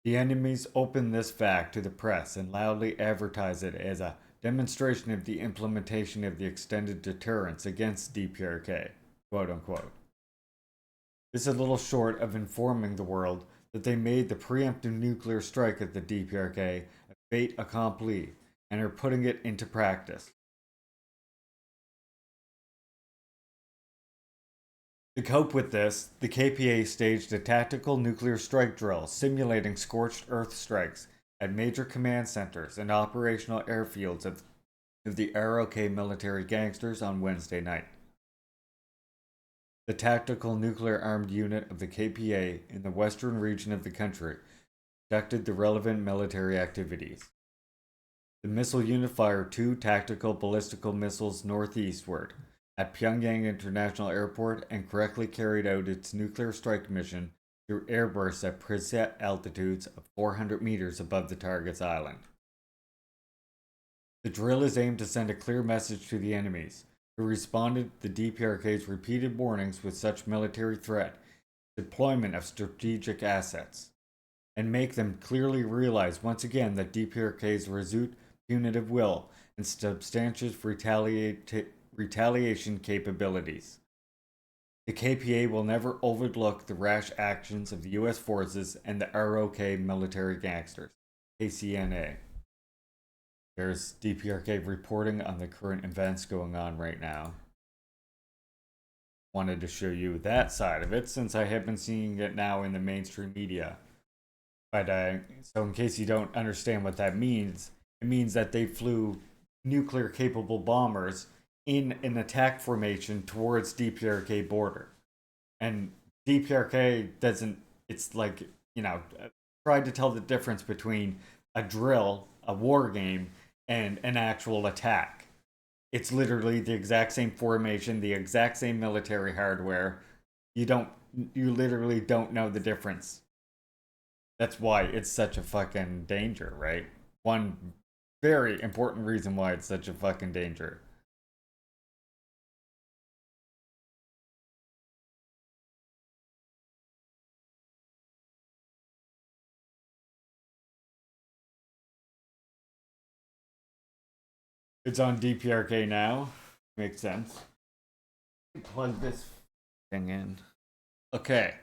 The enemies opened this fact to the press and loudly advertised it as a demonstration of the implementation of the extended deterrence against DPRK, quote unquote. This is a little short of informing the world that they made the preemptive nuclear strike at the DPRK a fait accompli and are putting it into practice. To cope with this, the KPA staged a tactical nuclear strike drill simulating scorched earth strikes at major command centers and operational airfields of the ROK military gangsters on Wednesday night. The tactical nuclear armed unit of the KPA in the western region of the country conducted the relevant military activities. The missile unit fired 2 tactical ballistical missiles northeastward at Pyongyang International Airport and correctly carried out its nuclear strike mission through airbursts at preset altitudes of 400 meters above the target's island. The drill is aimed to send a clear message to the enemies, who responded to the DPRK's repeated warnings with such military threat, deployment of strategic assets, and make them clearly realize once again that DPRK's resolute punitive will and substantious retaliation capabilities. The KPA will never overlook the rash actions of the U.S. forces and the ROK military gangsters, KCNA. There's DPRK reporting on the current events going on right now. Wanted to show you that side of it since I have been seeing it now in the mainstream media. But so in case you don't understand what that means, it means that they flew nuclear capable bombers in an attack formation towards DPRK border. And DPRK doesn't, it's like, you know, tried to tell the difference between a drill, a war game, and an actual attack. It's literally the exact same formation, the exact same military hardware. You literally don't know the difference. That's why it's such a fucking danger, right? One very important reason why it's such a fucking danger. It's on DPRK now. Makes sense. Plug this thing in. Okay.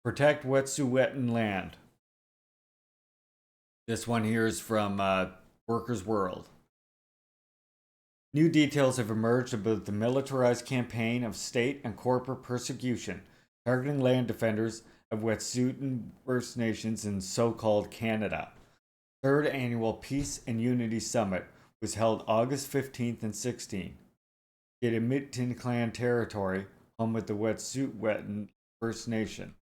Protect Wet'suwet'en land. This one here is from Workers' World. New details have emerged about the militarized campaign of state and corporate persecution targeting land defenders of Wet'suwet'en First Nations in so-called Canada. Third annual Peace and Unity Summit was held August 15th and 16th. In Edmonton Clan territory, home of the Wet'suwet'en First Nation.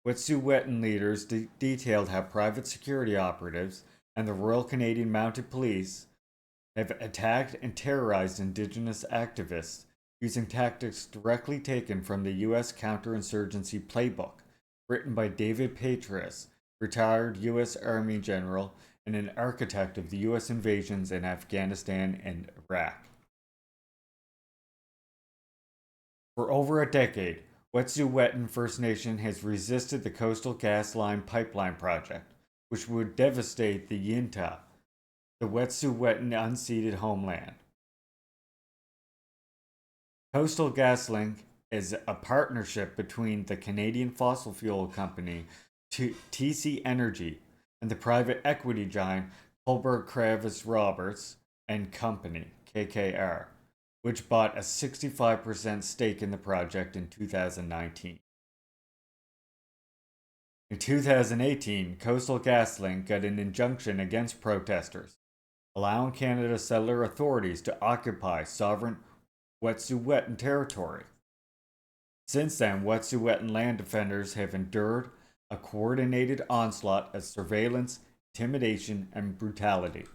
Wet'suwet'en leaders detailed how private security operatives and the Royal Canadian Mounted Police have attacked and terrorized Indigenous activists using tactics directly taken from the U.S. counterinsurgency playbook, written by David Petraeus, retired U.S. Army general and an architect of the U.S. invasions in Afghanistan and Iraq. For over a decade, Wet'suwet'en First Nation has resisted the Coastal GasLine pipeline project, which would devastate the Yinta, the Wet'suwet'en unceded homeland. Coastal GasLink is a partnership between the Canadian fossil fuel company TC Energy and the private equity giant Kohlberg Kravis Roberts and Company, KKR, which bought a 65% stake in the project in 2019. In 2018, Coastal GasLink got an injunction against protesters, allowing Canada's settler authorities to occupy sovereign Wet'suwet'en territory. Since then, Wet'suwet'en land defenders have endured a coordinated onslaught of surveillance, intimidation, and brutality.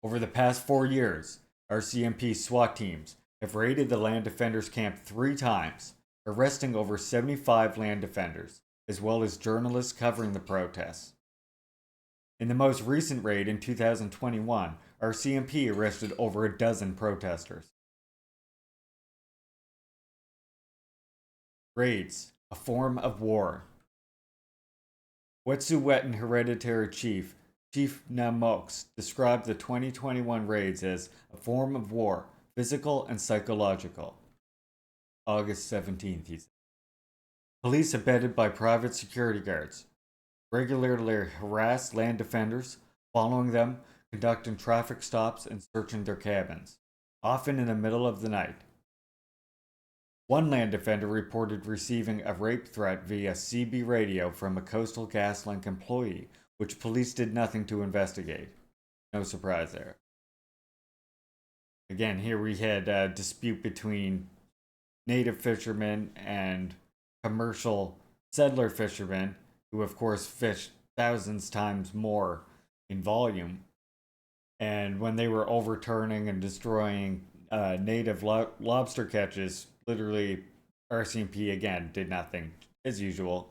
Over the past 4 years, RCMP SWAT teams have raided the land defenders camp 3 times, arresting over 75 land defenders, as well as journalists covering the protests. In the most recent raid in 2021, RCMP arrested over a dozen protesters. Raids, a form of war. Wet'suwet'en Hereditary Chief Namox described the 2021 raids as a form of war, physical and psychological. August 17th, he said. Police abetted by private security guards regularly harass land defenders, following them, conducting traffic stops, and searching their cabins, often in the middle of the night. One land defender reported receiving a rape threat via CB radio from a Coastal GasLink employee, which police did nothing to investigate. No surprise there. Again, here we had a dispute between native fishermen and commercial settler fishermen, who of course fished thousands times more in volume. And when they were overturning and destroying native lobster catches, literally RCMP again did nothing, as usual.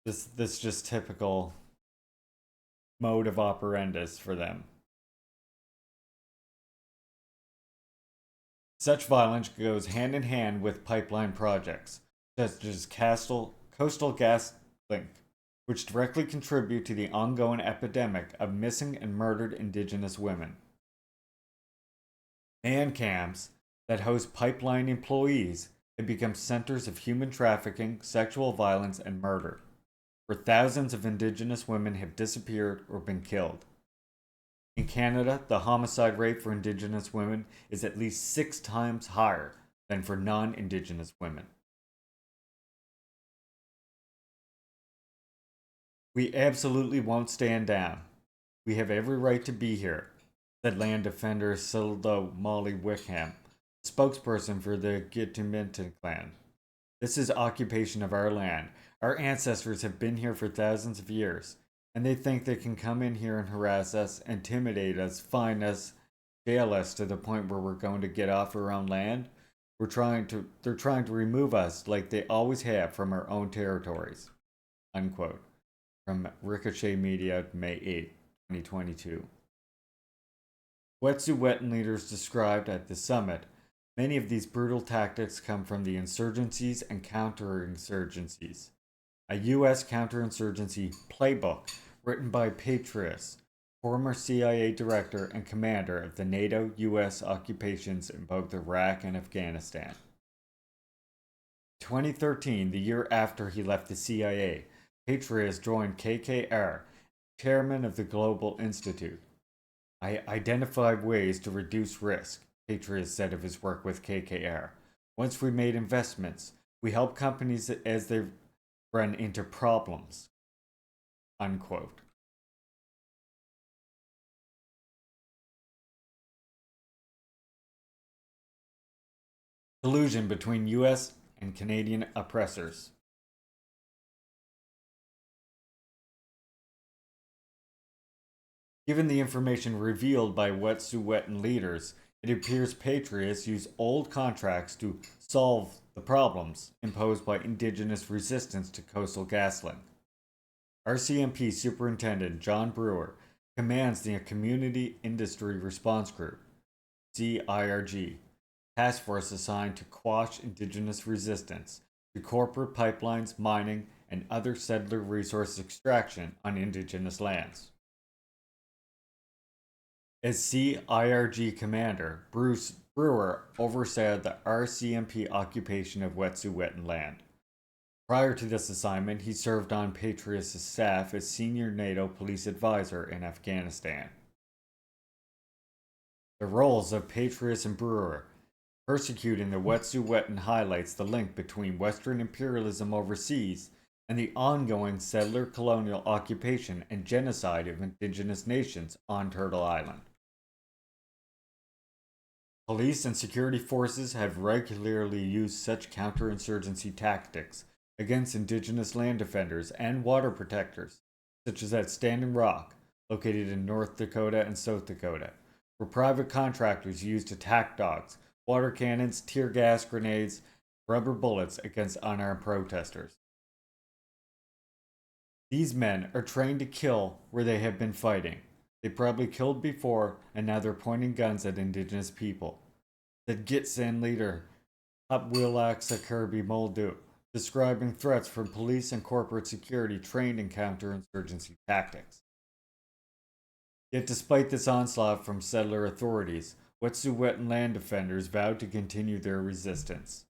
This just typical mode of operandus for them. Such violence goes hand in hand with pipeline projects, such as Coastal GasLink, which directly contribute to the ongoing epidemic of missing and murdered Indigenous women. Man camps that host pipeline employees have become centers of human trafficking, sexual violence, and murder, where thousands of Indigenous women have disappeared or been killed. In Canada, the homicide rate for Indigenous women is at least 6 times higher than for non-Indigenous women. We absolutely won't stand down. We have every right to be here, said land defender Sildo Molly Wickham, spokesperson for the Gittimintan clan. This is occupation of our land. Our ancestors have been here for thousands of years, and they think they can come in here and harass us, intimidate us, fine us, jail us to the point where we're going to get off our own land. They're trying to remove us like they always have from our own territories. Unquote. From Ricochet Media, May 8, 2022. Wet'suwet'en leaders described at the summit, many of these brutal tactics come from the insurgencies and counterinsurgencies, a U.S. counterinsurgency playbook written by Petraeus, former CIA director and commander of the NATO-U.S. occupations in both Iraq and Afghanistan. In 2013, the year after he left the CIA, Petraeus joined KKR, chairman of the Global Institute. I identified ways to reduce risk, Petraeus said of his work with KKR. Once we made investments, we help companies as they run into problems. Unquote. Collusion between U.S. and Canadian oppressors. Given the information revealed by Wet'suwet'en leaders, it appears Petraeus used old contracts to solve the problems imposed by Indigenous resistance to Coastal GasLink. RCMP Superintendent John Brewer commands the Community Industry Response Group, CIRG, task force assigned to quash Indigenous resistance to corporate pipelines, mining, and other settler resource extraction on indigenous lands. As CIRG commander, Bruce Brewer oversaw the RCMP occupation of Wet'suwet'en land. Prior to this assignment, he served on Patriot's staff as senior NATO police advisor in Afghanistan. The roles of Patriot and Brewer persecuting the Wet'suwet'en highlights the link between Western imperialism overseas and the ongoing settler colonial occupation and genocide of indigenous nations on Turtle Island. Police and security forces have regularly used such counterinsurgency tactics against indigenous land defenders and water protectors, such as at Standing Rock, located in North Dakota and South Dakota, where private contractors used attack dogs, water cannons, tear gas grenades, rubber bullets against unarmed protesters. These men are trained to kill where they have been fighting. They probably killed before, and now they're pointing guns at indigenous people, said Gitsin leader Hapwilaksa Kirby Moldu, describing threats from police and corporate security trained in counterinsurgency tactics. Yet despite this onslaught from settler authorities, Wet'suwet'en land defenders vowed to continue their resistance.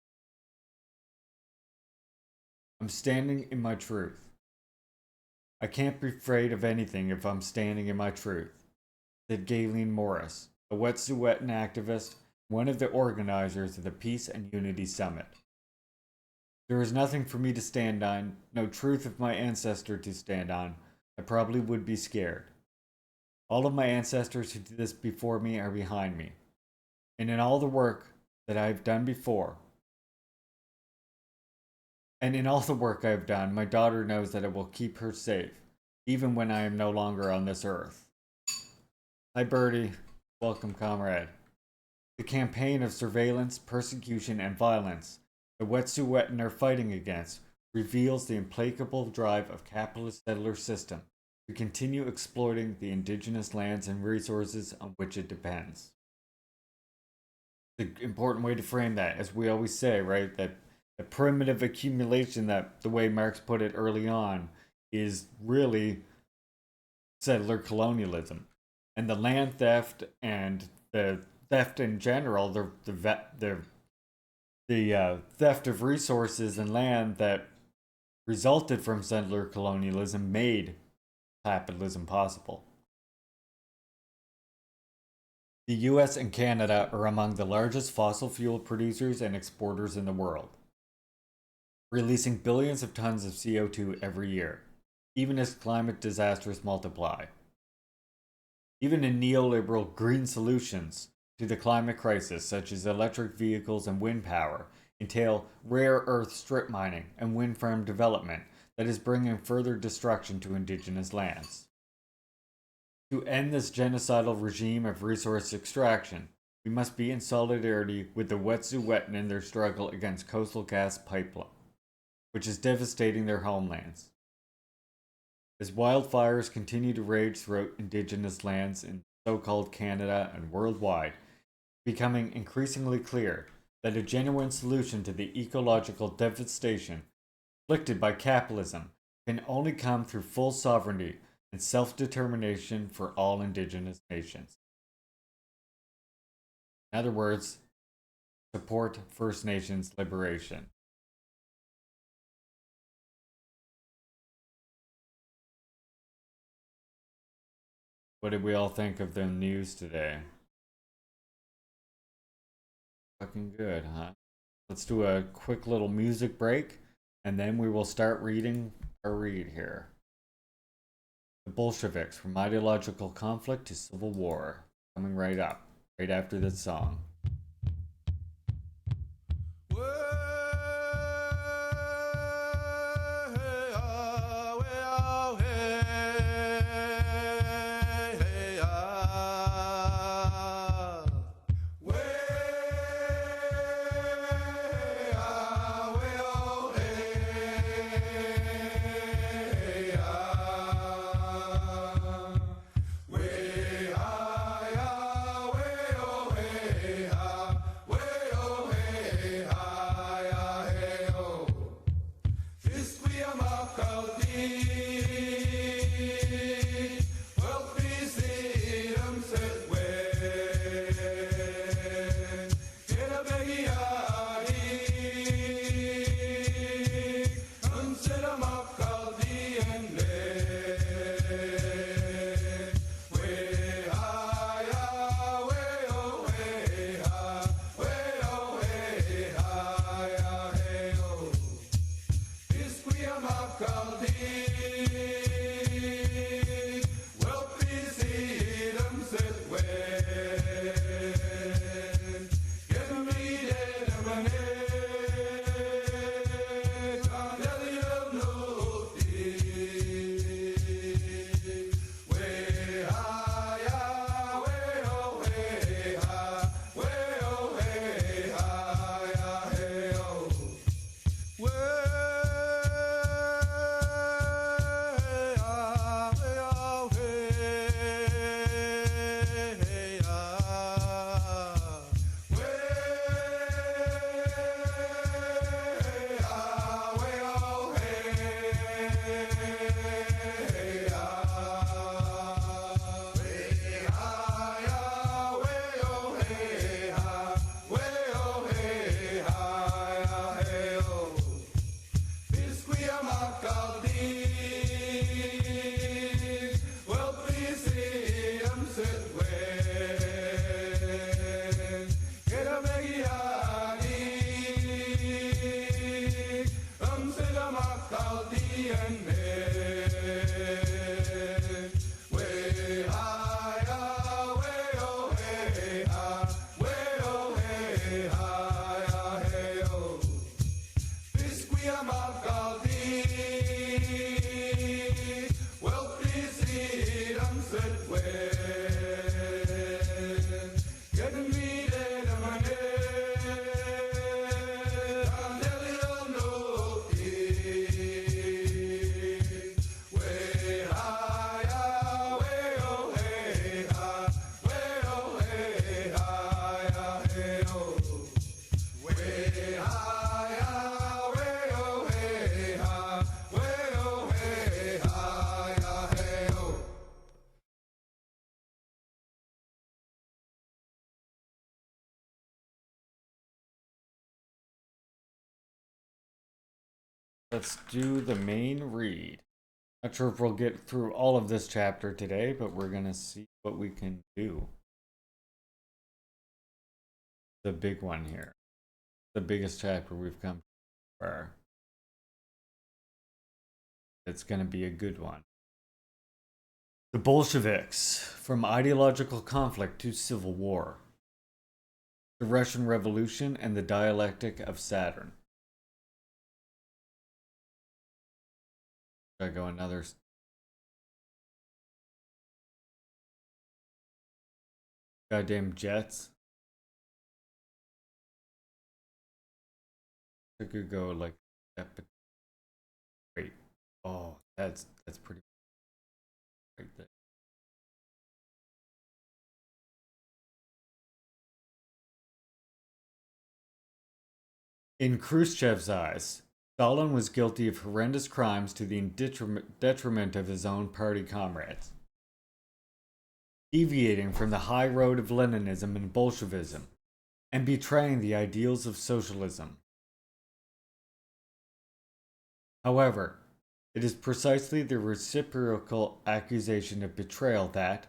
I'm standing in my truth. I can't be afraid of anything if I'm standing in my truth, said Galen Morris, a Wet'suwet'en activist, one of the organizers of the Peace and Unity Summit. There is nothing for me to stand on, no truth of my ancestor to stand on. I probably would be scared. All of my ancestors who did this before me are behind me. And in all the work that I have done before, and in all the work I have done, my daughter knows that it will keep her safe, even when I am no longer on this earth. Hi, Birdie. Welcome, comrade. The campaign of surveillance, persecution, and violence the Wet'suwet'en are fighting against reveals the implacable drive of capitalist settler system to continue exploiting the indigenous lands and resources on which it depends. The important way to frame that, as we always say, right, that the primitive accumulation, that the way Marx put it early on, is really settler colonialism. And the land theft and the theft in general, the theft of resources and land that resulted from settler colonialism made capitalism possible. The US and Canada are among the largest fossil fuel producers and exporters in the world, releasing billions of tons of CO2 every year, even as climate disasters multiply. Even in neoliberal green solutions to the climate crisis, such as electric vehicles and wind power, entail rare earth strip mining and wind farm development that is bringing further destruction to indigenous lands. To end this genocidal regime of resource extraction, we must be in solidarity with the Wet'suwet'en in their struggle against coastal gas pipeline, which is devastating their homelands. As wildfires continue to rage throughout indigenous lands in so-called Canada and worldwide, becoming increasingly clear that a genuine solution to the ecological devastation inflicted by capitalism can only come through full sovereignty and self-determination for all indigenous nations. In other words, support First Nations liberation. What did we all think of the news today? Fucking good, huh? Let's do a quick little music break, and then we will start reading our read here. The Bolsheviks, from ideological conflict to civil war, coming right up, right after this song. Way, ah, yeah, way, oh, way, let's do the main read. Not sure if we'll get through all of this chapter today, but we're gonna see what we can do. The big one here. The biggest chapter we've come to far. It's gonna be a good one. The Bolsheviks, from ideological conflict to civil war. The Russian Revolution and the dialectic of Saturn. Should I go another? Goddamn jets. I could go like epic. Wait. Oh, that's pretty right there. In Khrushchev's eyes, Stalin was guilty of horrendous crimes to the detriment of his own party comrades. Deviating from the high road of Leninism and Bolshevism, and betraying the ideals of socialism. However, it is precisely the reciprocal accusation of betrayal that,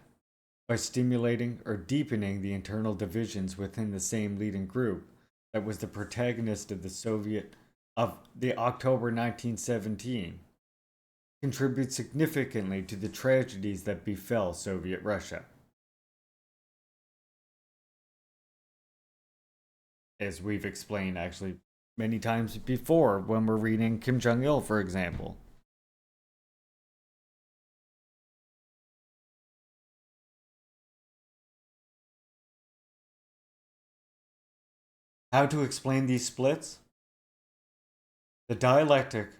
by stimulating or deepening the internal divisions within the same leading group that was the protagonist of the October 1917, contributes significantly to the tragedies that befell Soviet Russia. As we've explained actually many times before when we're reading Kim Jong-il, for example. How to explain these splits? The dialectic,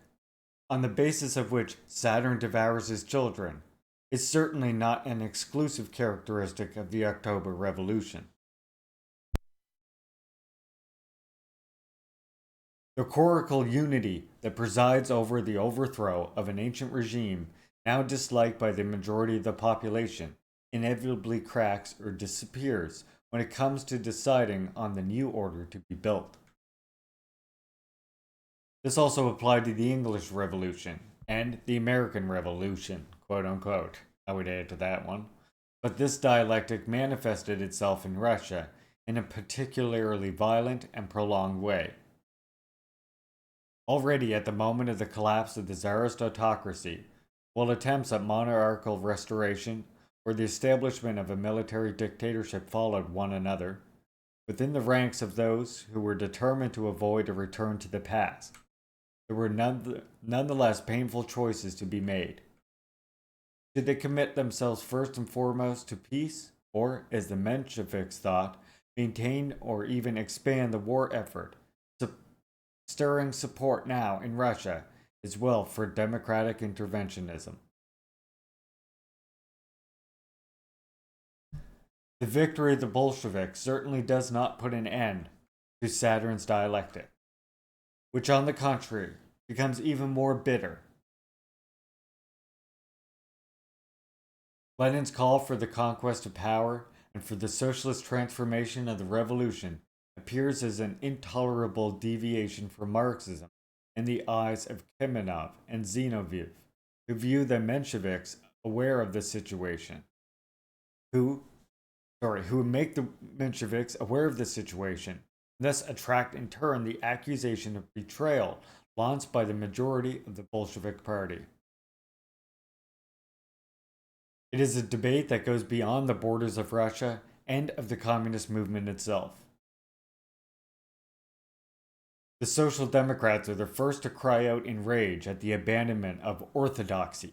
on the basis of which Saturn devours his children, is certainly not an exclusive characteristic of the October Revolution. The chorical unity that presides over the overthrow of an ancient regime now disliked by the majority of the population inevitably cracks or disappears when it comes to deciding on the new order to be built. This also applied to the English Revolution and the American Revolution, quote unquote. I would add to that one. But this dialectic manifested itself in Russia in a particularly violent and prolonged way. Already at the moment of the collapse of the Tsarist autocracy, while attempts at monarchical restoration or the establishment of a military dictatorship followed one another, within the ranks of those who were determined to avoid a return to the past, there were nonetheless painful choices to be made. Did they commit themselves first and foremost to peace, or, as the Mensheviks thought, maintain or even expand the war effort, stirring support now in Russia as well for democratic interventionism? The victory of the Bolsheviks certainly does not put an end to Saturn's dialectic, which on the contrary becomes even more bitter. Lenin's call for the conquest of power and for the socialist transformation of the revolution appears as an intolerable deviation from Marxism in the eyes of Kamenev and Zinoviev, who view the Mensheviks aware of this situation, who make the Mensheviks aware of this situation, thus attract in turn the accusation of betrayal launched by the majority of the Bolshevik Party. It is a debate that goes beyond the borders of Russia and of the communist movement itself. The Social Democrats are the first to cry out in rage at the abandonment of orthodoxy,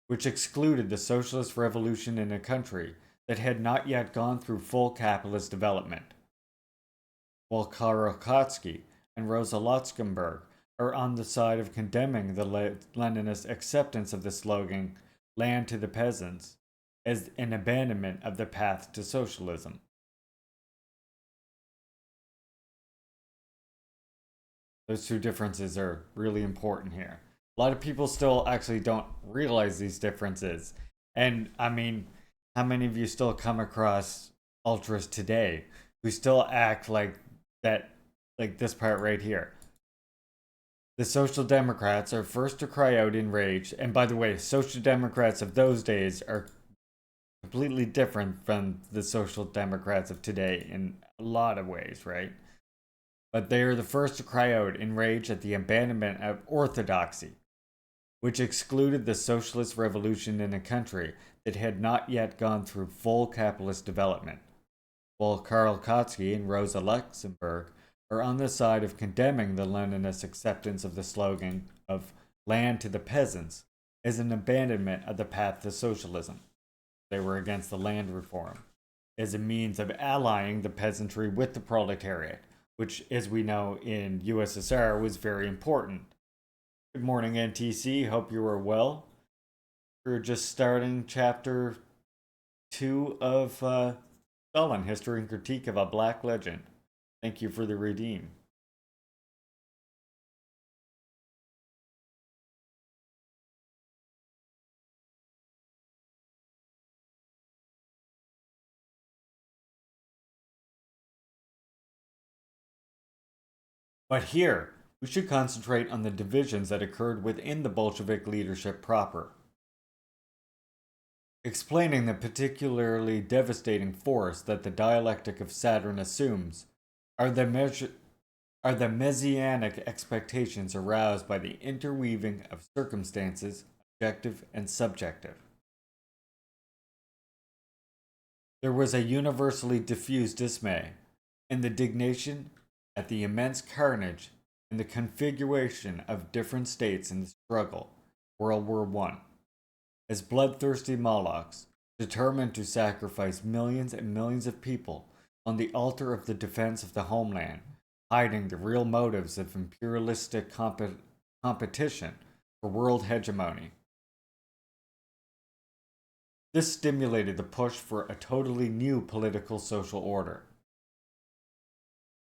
which excluded the socialist revolution in a country that had not yet gone through full capitalist development, while Karakotsky and Rosa Luxemburg are on the side of condemning the Leninist acceptance of the slogan, "Land to the peasants," as an abandonment of the path to socialism. Those two differences are really important here. A lot of people still actually don't realize these differences. And I mean, how many of you still come across ultras today who still act like that, like this part right here? The Social Democrats are first to cry out in rage, and by the way, Social Democrats of those days are completely different from the Social Democrats of today in a lot of ways, right? But they are the first to cry out in rage at the abandonment of orthodoxy, which excluded the socialist revolution in a country that had not yet gone through full capitalist development, while Karl Kautsky and Rosa Luxemburg are on the side of condemning the Leninist acceptance of the slogan of land to the peasants as an abandonment of the path to socialism. They were against the land reform as a means of allying the peasantry with the proletariat, which, as we know in USSR, was very important. Good morning, NTC. Hope you are well. We're just starting chapter 2 of Stalin, History and Critique of a Black Legend. Thank you for the redeem. But here, we should concentrate on the divisions that occurred within the Bolshevik leadership proper. Explaining the particularly devastating force that the dialectic of Saturn assumes are the messianic expectations aroused by the interweaving of circumstances, objective and subjective. There was a universally diffused dismay and indignation at the immense carnage and the configuration of different states in the struggle, World War I, as bloodthirsty Molochs, determined to sacrifice millions and millions of people on the altar of the defense of the homeland, hiding the real motives of imperialistic competition for world hegemony. This stimulated the push for a totally new political social order.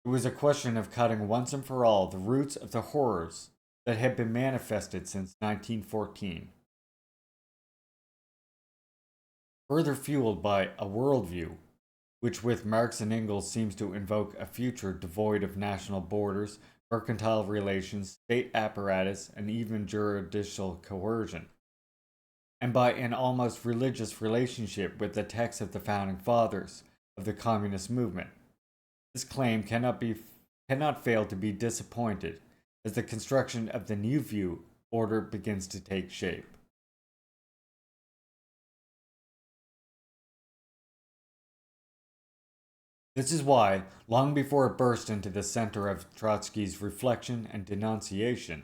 It was a question of cutting once and for all the roots of the horrors that had been manifested since 1914. Further fueled by a worldview, which with Marx and Engels seems to invoke a future devoid of national borders, mercantile relations, state apparatus, and even judicial coercion, and by an almost religious relationship with the texts of the founding fathers of the communist movement. This claim cannot fail to be disappointed as the construction of the new view order begins to take shape. This is why, long before it burst into the center of Trotsky's reflection and denunciation,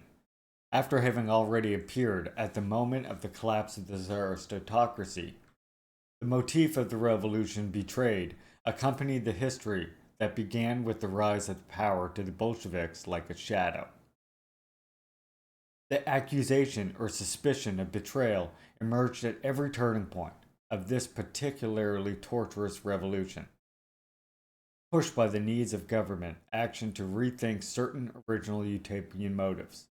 after having already appeared at the moment of the collapse of the Tsarist autocracy, the motif of the revolution betrayed accompanied the history that began with the rise of power to the Bolsheviks like a shadow. The accusation or suspicion of betrayal emerged at every turning point of this particularly torturous revolution, pushed by the needs of government action to rethink certain original utopian motives,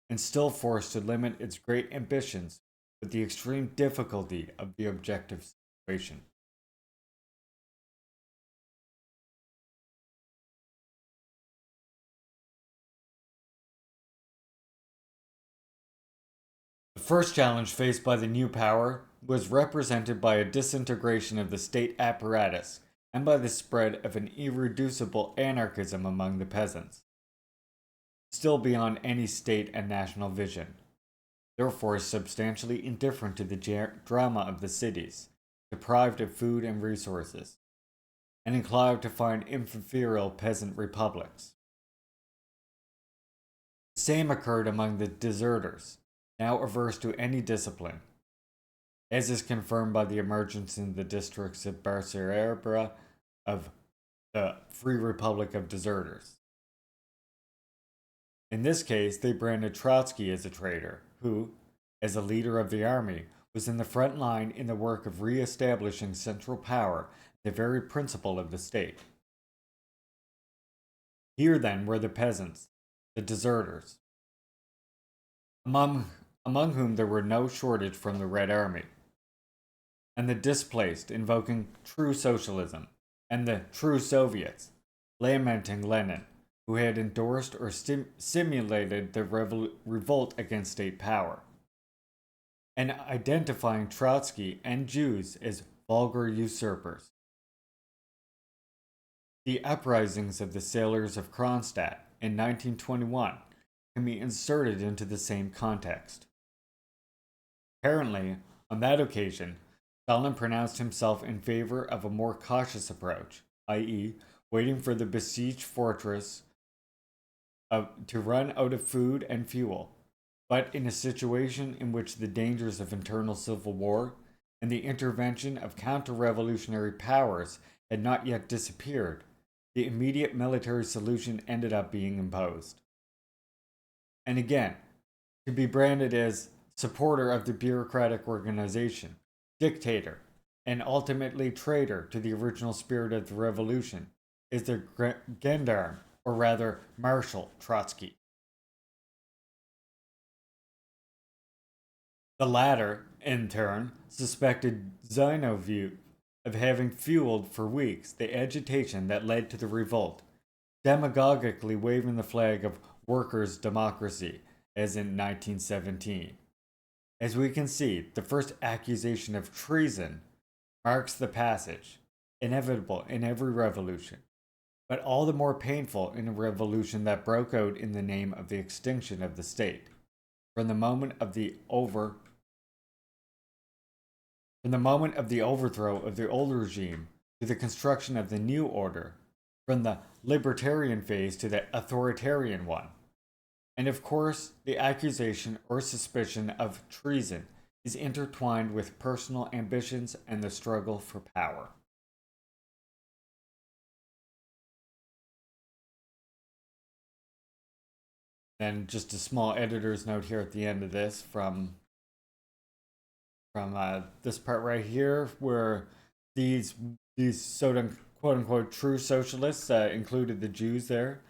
and still forced to limit its great ambitions with the extreme difficulty of the objective situation. The first challenge faced by the new power was represented by a disintegration of the state apparatus and by the spread of an irreducible anarchism among the peasants, still beyond any state and national vision, therefore substantially indifferent to the drama of the cities, deprived of food and resources, and inclined to find inferior peasant republics. The same occurred among the deserters, now averse to any discipline, as is confirmed by the emergence in the districts of Bessarabia of the Free Republic of Deserters. In this case, they branded Trotsky as a traitor, who, as a leader of the army, was in the front line in the work of re-establishing central power, the very principle of the state. Here then were the peasants, the deserters, among whom there were no shortage from the Red Army, and the displaced invoking true socialism, and the true Soviets lamenting Lenin, who had endorsed or simulated the revolt against state power, and identifying Trotsky and Jews as vulgar usurpers. The uprisings of the sailors of Kronstadt in 1921 can be inserted into the same context. Apparently, on that occasion, Stalin pronounced himself in favor of a more cautious approach, i.e., waiting for the besieged fortress to run out of food and fuel. But in a situation in which the dangers of internal civil war and the intervention of counter-revolutionary powers had not yet disappeared, the immediate military solution ended up being imposed. And again, to be branded as supporter of the bureaucratic organization, dictator, and ultimately traitor to the original spirit of the revolution is the gendarme, or rather Marshal Trotsky. The latter, in turn, suspected Zinoviev of having fueled for weeks the agitation that led to the revolt, demagogically waving the flag of workers' democracy, as in 1917. As we can see, the first accusation of treason marks the passage, inevitable in every revolution, but all the more painful in a revolution that broke out in the name of the extinction of the state. From the moment of the overthrow of the old regime to the construction of the new order, from the libertarian phase to the authoritarian one. And of course, the accusation or suspicion of treason is intertwined with personal ambitions and the struggle for power. Then just a small editor's note here at the end of this from this part right here, where these so quote unquote true socialists included the Jews there.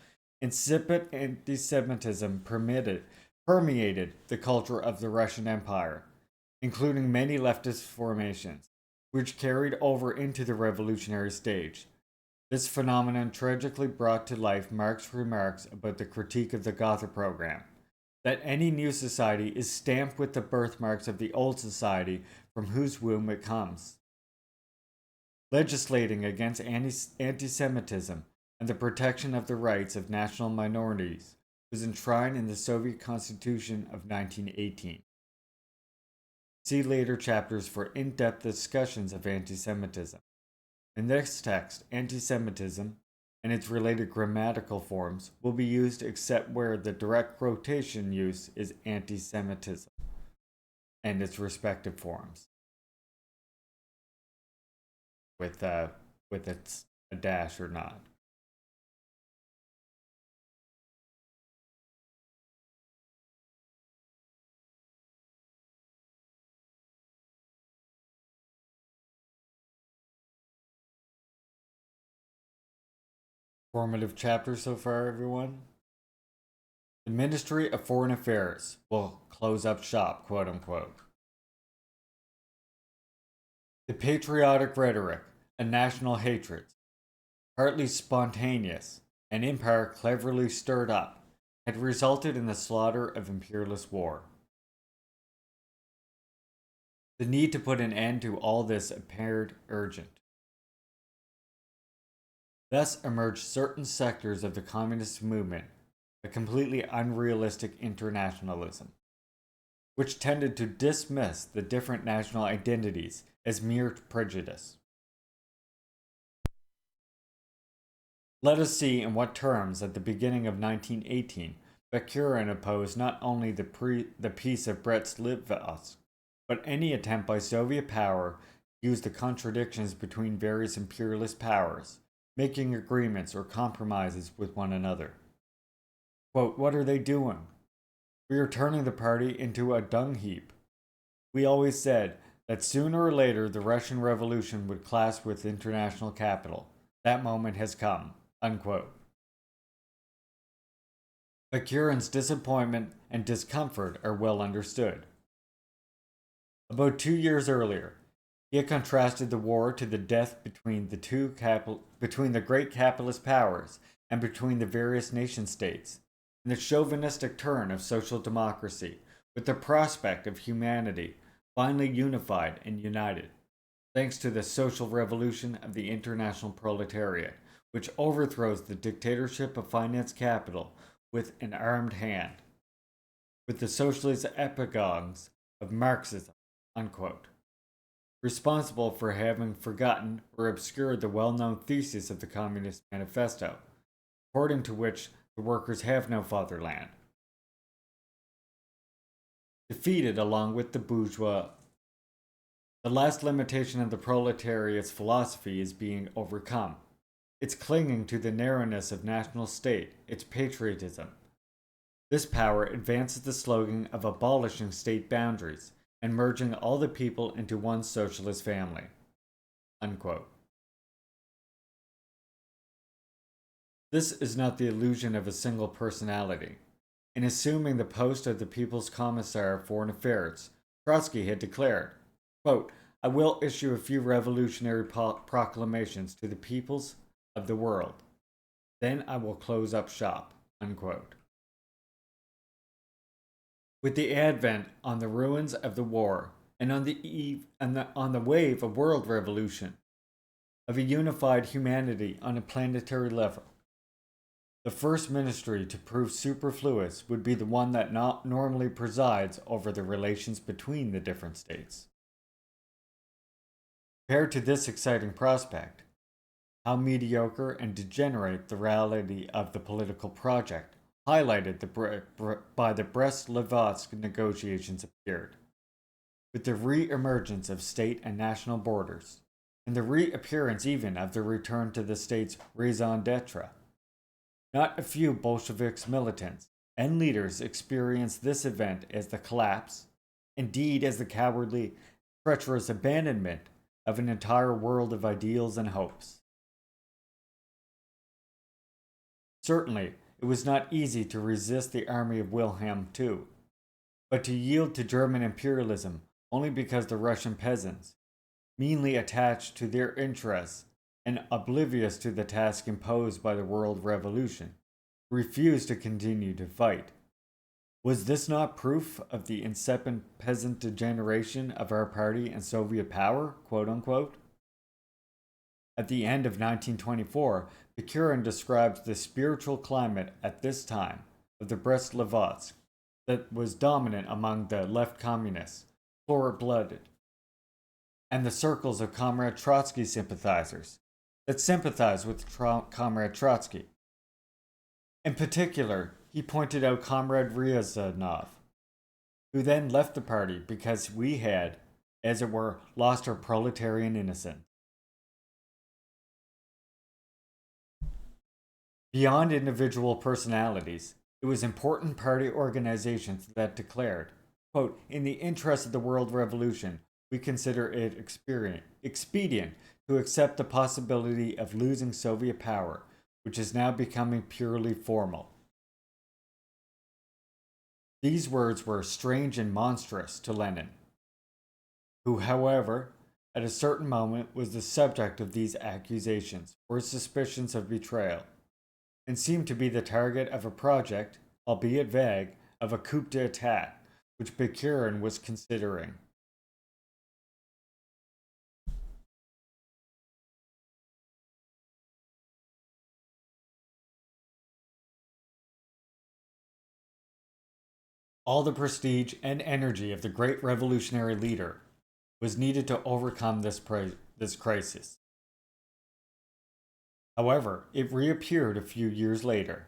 Incipient anti-Semitism permeated the culture of the Russian Empire, including many leftist formations, which carried over into the revolutionary stage. This phenomenon tragically brought to life Marx's remarks about the critique of the Gotha program, that any new society is stamped with the birthmarks of the old society from whose womb it comes. Legislating against anti-Semitism and the protection of the rights of national minorities was enshrined in the Soviet Constitution of 1918. See later chapters for in-depth discussions of anti-Semitism. In this text, anti-Semitism and its related grammatical forms will be used except where the direct quotation use is anti-Semitism and its respective forms, with its a dash or not. Formative chapter so far, everyone. The Ministry of Foreign Affairs will close up shop, quote unquote. The patriotic rhetoric and national hatred, partly spontaneous and in part cleverly stirred up, had resulted in the slaughter of imperialist war. The need to put an end to all this appeared urgent. Thus emerged certain sectors of the communist movement, a completely unrealistic internationalism, which tended to dismiss the different national identities as mere prejudice. Let us see in what terms at the beginning of 1918 Bakunin opposed not only the Peace of Brest-Litovsk, but any attempt by Soviet power to use the contradictions between various imperialist powers, making agreements or compromises with one another. Quote, what are they doing? We are turning the party into a dung heap. We always said that sooner or later the Russian Revolution would clash with international capital. That moment has come. Unquote. Bakunin's disappointment and discomfort are well understood. About 2 years earlier, he had contrasted the war to the death between the great capitalist powers and between the various nation-states, and the chauvinistic turn of social democracy, with the prospect of humanity finally unified and united, thanks to the social revolution of the international proletariat, which overthrows the dictatorship of finance capital with an armed hand, with the socialist epigogues of Marxism, unquote, responsible for having forgotten or obscured the well-known thesis of the Communist Manifesto, according to which the workers have no fatherland. Defeated along with the bourgeois, the last limitation of the proletariat's philosophy is being overcome. It's clinging to the narrowness of national state, its patriotism. This power advances the slogan of abolishing state boundaries and merging all the people into one socialist family. Unquote. This is not the illusion of a single personality. In assuming the post of the People's Commissar of Foreign Affairs, Trotsky had declared, quote, "I will issue a few revolutionary proclamations to the peoples of the world. Then I will close up shop." Unquote. With the advent on the ruins of the war and on the wave of world revolution, of a unified humanity on a planetary level, the first ministry to prove superfluous would be the one that not normally presides over the relations between the different states. Compared to this exciting prospect, how mediocre and degenerate the reality of the political project, highlighted by the Brest-Litovsk negotiations, appeared, with the re-emergence of state and national borders, and the reappearance even of the return to the state's raison d'etre. Not a few Bolsheviks militants and leaders experienced this event as the collapse, indeed as the cowardly, treacherous abandonment of an entire world of ideals and hopes. Certainly, it was not easy to resist the army of Wilhelm II, but to yield to German imperialism only because the Russian peasants, meanly attached to their interests and oblivious to the task imposed by the world revolution, refused to continue to fight. Was this not proof of the incipient peasant degeneration of our party and Soviet power, quote unquote? At the end of 1924, Bekurin describes the spiritual climate at this time of the Brest-Litovsk that was dominant among the left communists, florid-blooded, and the circles of Comrade Trotsky sympathizers that sympathized with Comrade Trotsky. In particular, he pointed out Comrade Ryazanov, who then left the party because we had, as it were, lost our proletarian innocence. Beyond individual personalities, it was important party organizations that declared, quote, "In the interest of the world revolution, we consider it expedient to accept the possibility of losing Soviet power, which is now becoming purely formal." These words were strange and monstrous to Lenin, who, however, at a certain moment was the subject of these accusations or suspicions of betrayal, and seemed to be the target of a project, albeit vague, of a coup d'etat, which Bekurin was considering. All the prestige and energy of the great revolutionary leader was needed to overcome this crisis. However, it reappeared a few years later.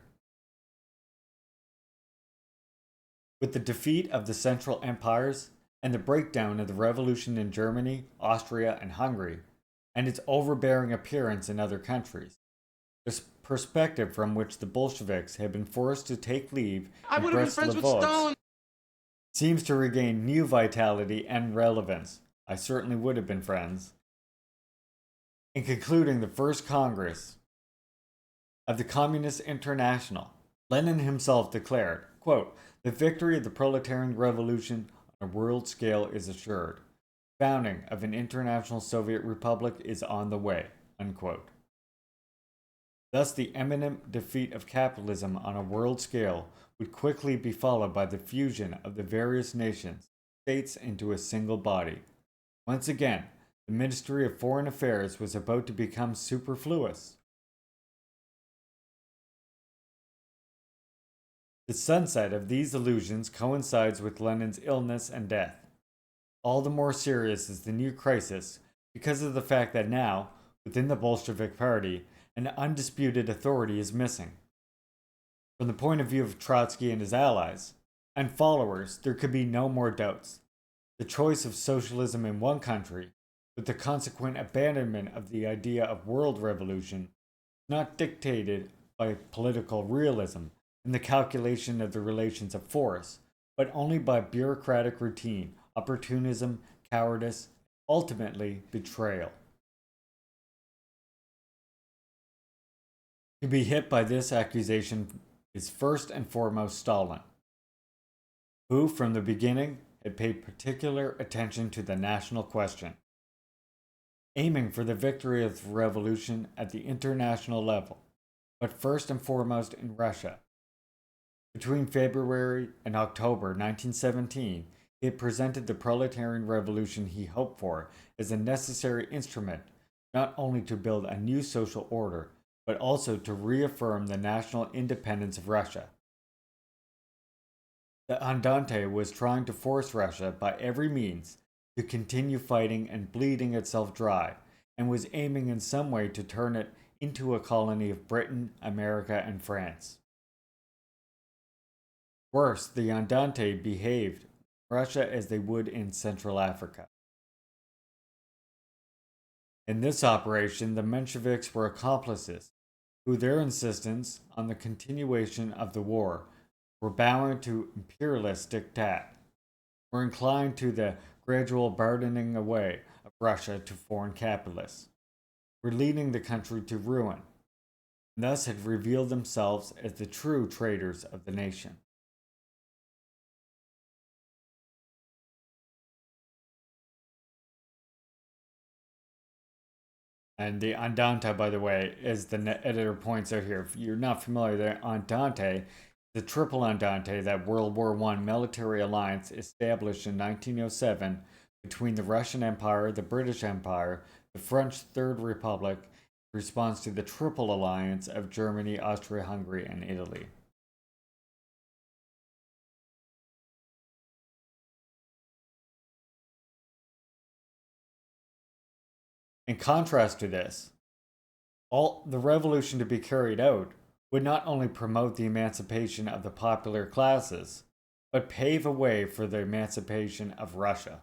With the defeat of the Central Empires and the breakdown of the revolution in Germany, Austria, and Hungary, and its overbearing appearance in other countries, the perspective from which the Bolsheviks had been forced to take leave in Brest-Litovsk seems to regain new vitality and relevance. I certainly would have been friends. In concluding the first Congress of the Communist International, Lenin himself declared, quote, "The victory of the proletarian revolution on a world scale is assured. Founding of an international Soviet republic is on the way," unquote. Thus, the imminent defeat of capitalism on a world scale would quickly be followed by the fusion of the various nations, states into a single body. Once again, the Ministry of Foreign Affairs was about to become superfluous. The sunset of these illusions coincides with Lenin's illness and death. All the more serious is the new crisis because of the fact that now, within the Bolshevik Party, an undisputed authority is missing. From the point of view of Trotsky and his allies and followers, there could be no more doubts. The choice of socialism in one country, with the consequent abandonment of the idea of world revolution, not dictated by political realism and the calculation of the relations of force, but only by bureaucratic routine, opportunism, cowardice, ultimately betrayal. To be hit by this accusation is first and foremost Stalin, who from the beginning had paid particular attention to the national question, aiming for the victory of the revolution at the international level, but first and foremost in Russia. Between February and October 1917, he had presented the proletarian revolution he hoped for as a necessary instrument not only to build a new social order, but also to reaffirm the national independence of Russia. The Entente was trying to force Russia by every means to continue fighting and bleeding itself dry, and was aiming in some way to turn it into a colony of Britain, America, and France. Worse, the Entente behaved Russia as they would in Central Africa. In this operation, the Mensheviks were accomplices, who their insistence on the continuation of the war were bowing to imperialist diktat, were inclined to the gradual bartering away of Russia to foreign capitalists, were leading the country to ruin, and thus had revealed themselves as the true traitors of the nation. And the Entente, by the way, as the editor points out here, if you're not familiar, the Entente, the Triple Entente, that World War I military alliance established in 1907 between the Russian Empire, the British Empire, the French Third Republic, in response to the Triple Alliance of Germany, Austria-Hungary, and Italy. In contrast to this, all the revolution to be carried out would not only promote the emancipation of the popular classes, but pave a way for the emancipation of Russia.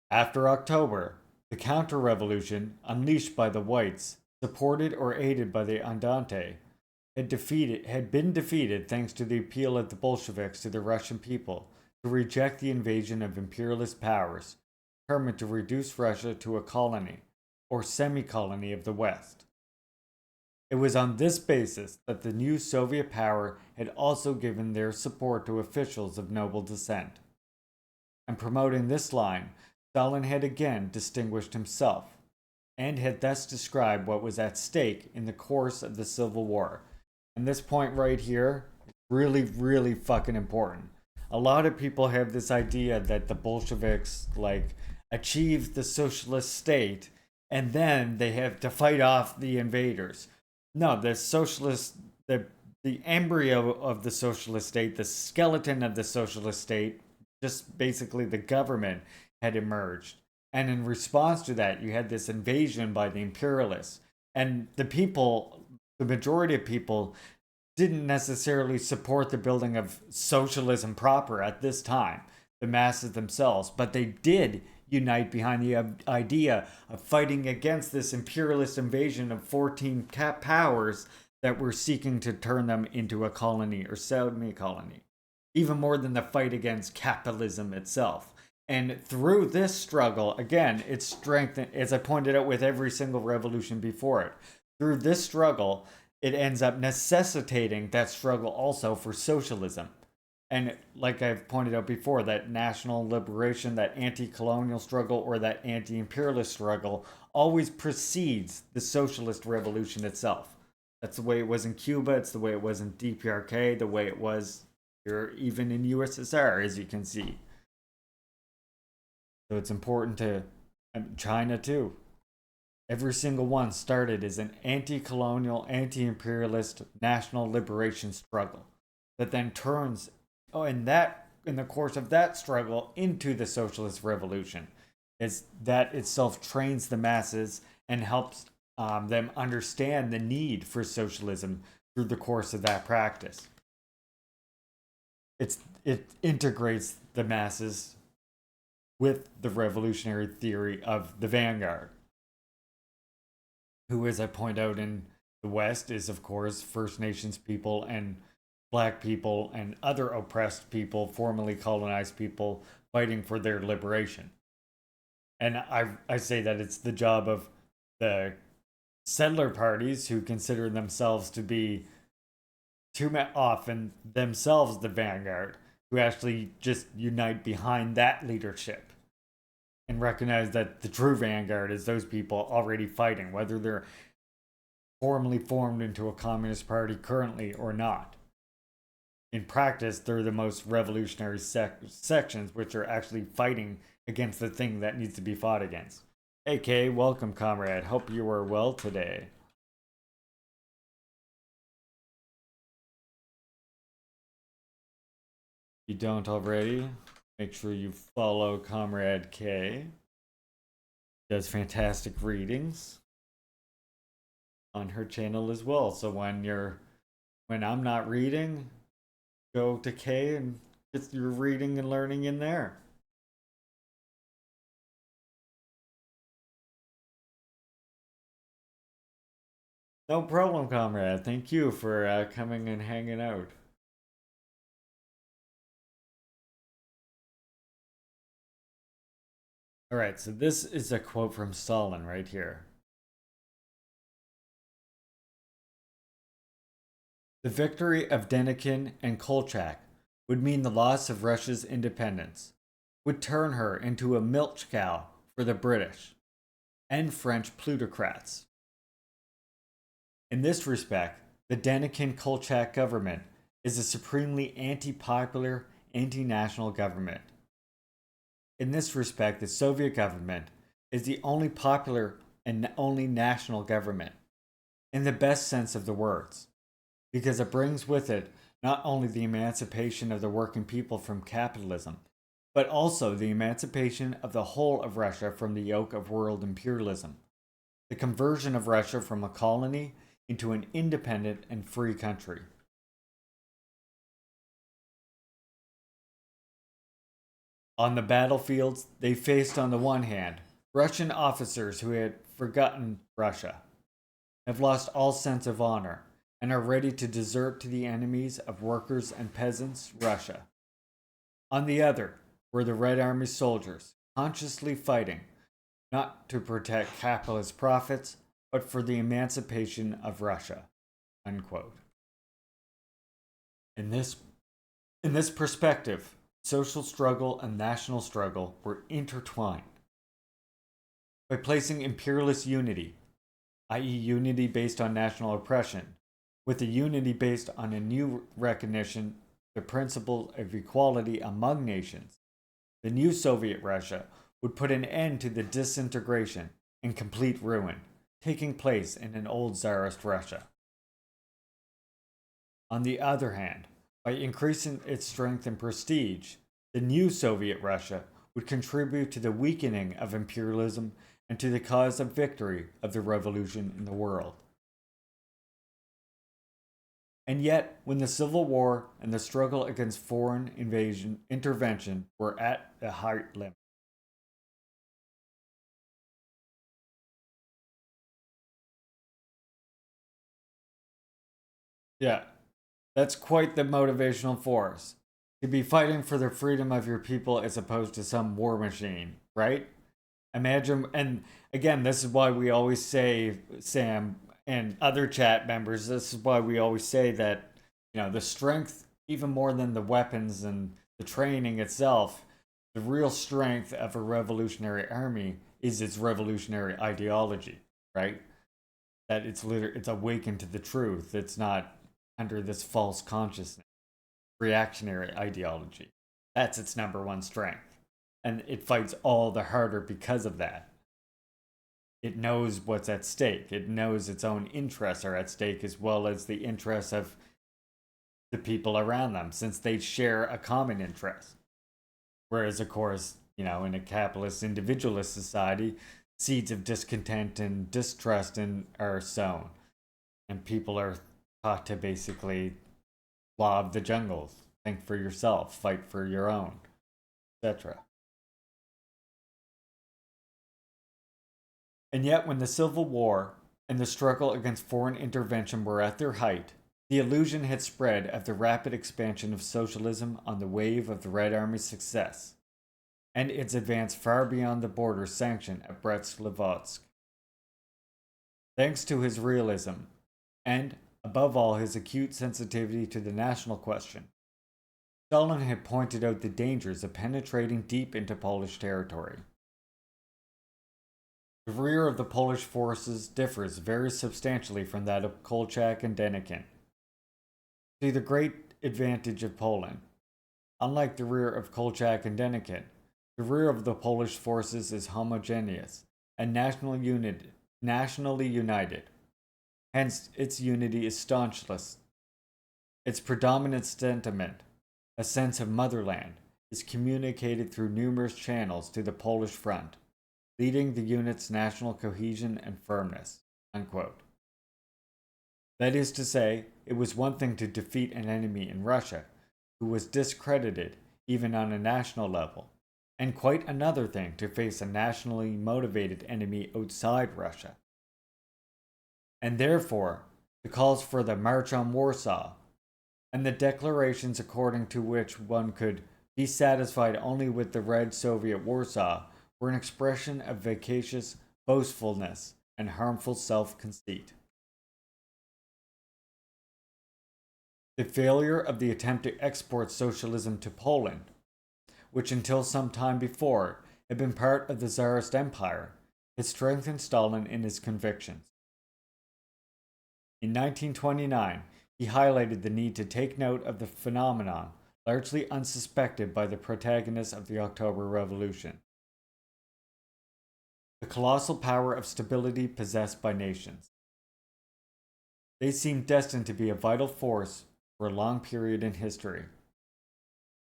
After October, the counter-revolution, unleashed by the whites, supported or aided by the Entente, had been defeated thanks to the appeal of the Bolsheviks to the Russian people to reject the invasion of imperialist powers, determined to reduce Russia to a colony, or semi-colony of the West. It was on this basis that the new Soviet power had also given their support to officials of noble descent. And promoting this line, Stalin had again distinguished himself, and had thus described what was at stake in the course of the Civil War. And this point right here is really, really fucking important. A lot of people have this idea that the Bolsheviks, achieved the socialist state, and then they have to fight off the invaders. No, the socialist, the embryo of the socialist state, the skeleton of the socialist state, just basically the government, had emerged. And in response to that, you had this invasion by the imperialists. And the people, the majority of people, didn't necessarily support the building of socialism proper at this time, the masses themselves, but they did unite behind the idea of fighting against this imperialist invasion of 14 powers that were seeking to turn them into a colony or semi-colony, even more than the fight against capitalism itself. And through this struggle, again, it's strengthened, as I pointed out with every single revolution before it, through this struggle, it ends up necessitating that struggle also for socialism. And like I've pointed out before, that national liberation, that anti-colonial struggle, or that anti-imperialist struggle always precedes the socialist revolution itself. That's the way it was in Cuba, it's the way it was in DPRK, the way it was here even in USSR, as you can see. So it's important to China too. Every single one started as an anti-colonial, anti-imperialist national liberation struggle that then turns in the course of that struggle into the socialist revolution. Is that itself trains the masses and helps them understand the need for socialism through the course of that practice. It integrates the masses with the revolutionary theory of the vanguard, who, as I point out in the West, is of course First Nations people and Black people and other oppressed people, formerly colonized people, fighting for their liberation. And I say that it's the job of the settler parties, who consider themselves to be too often themselves the vanguard, who actually just unite behind that leadership and recognize that the true vanguard is those people already fighting, whether they're formally formed into a communist party currently or not. In practice, they're the most revolutionary sections, which are actually fighting against the thing that needs to be fought against. Hey Kay, welcome comrade. Hope you are well today. If you don't already, make sure you follow Comrade K. He does fantastic readings on her channel as well. So when I'm not reading, go to K and get your reading and learning in there. No problem, comrade. Thank you for coming and hanging out. All right, so this is a quote from Stalin right here. The victory of Denikin and Kolchak would mean the loss of Russia's independence, would turn her into a milch cow for the British and French plutocrats. In this respect, the Denikin-Kolchak government is a supremely anti-popular, anti-national government. In this respect, the Soviet government is the only popular and only national government, in the best sense of the words, because it brings with it not only the emancipation of the working people from capitalism, but also the emancipation of the whole of Russia from the yoke of world imperialism, the conversion of Russia from a colony into an independent and free country. On the battlefields, they faced on the one hand Russian officers who had forgotten Russia, have lost all sense of honor, and are ready to desert to the enemies of workers and peasants, Russia. On the other were the Red Army soldiers, consciously fighting, not to protect capitalist profits, but for the emancipation of Russia. Unquote. In this perspective, social struggle and national struggle were intertwined. By placing imperialist unity, i.e. unity based on national oppression, with a unity based on a new recognition, the principle of equality among nations, the new Soviet Russia would put an end to the disintegration and complete ruin taking place in an old Tsarist Russia. On the other hand, by increasing its strength and prestige, the new Soviet Russia would contribute to the weakening of imperialism and to the cause of victory of the revolution in the world. And yet, when the Civil War and the struggle against foreign intervention were at the height limit, yeah, that's quite the motivational force. To be fighting for the freedom of your people as opposed to some war machine, right? Imagine, and again, this is why we always say, Sam and other chat members, this is why we always say that, you know, the strength, even more than the weapons and the training itself, the real strength of a revolutionary army is its revolutionary ideology, right? That it's awakened to the truth. It's not under this false consciousness, reactionary ideology. That's its number one strength. And it fights all the harder because of that. It knows what's at stake. It knows its own interests are at stake as well as the interests of the people around them, since they share a common interest. Whereas, of course, in a capitalist individualist society, seeds of discontent and distrust are sown. And people are taught to basically law of the jungle, think for yourself, fight for your own, etc. And yet, when the Civil War and the struggle against foreign intervention were at their height, the illusion had spread of the rapid expansion of socialism on the wave of the Red Army's success, and its advance far beyond the border sanctioned at Brest-Litovsk. Thanks to his realism, and, above all, his acute sensitivity to the national question, Stalin had pointed out the dangers of penetrating deep into Polish territory. The rear of the Polish forces differs very substantially from that of Kolchak and Denikin. To the great advantage of Poland, unlike the rear of Kolchak and Denikin, the rear of the Polish forces is homogeneous and nationally united. Hence, its unity is staunchless. Its predominant sentiment, a sense of motherland, is communicated through numerous channels to the Polish front, leading the unit's national cohesion and firmness." Unquote. That is to say, it was one thing to defeat an enemy in Russia, who was discredited even on a national level, and quite another thing to face a nationally motivated enemy outside Russia. And therefore, the calls for the March on Warsaw, and the declarations according to which one could be satisfied only with the Red Soviet Warsaw, were an expression of vexatious boastfulness and harmful self-conceit. The failure of the attempt to export socialism to Poland, which until some time before had been part of the Tsarist Empire, had strengthened Stalin in his convictions. In 1929, he highlighted the need to take note of the phenomenon largely unsuspected by the protagonists of the October Revolution: the colossal power of stability possessed by nations. They seemed destined to be a vital force for a long period in history,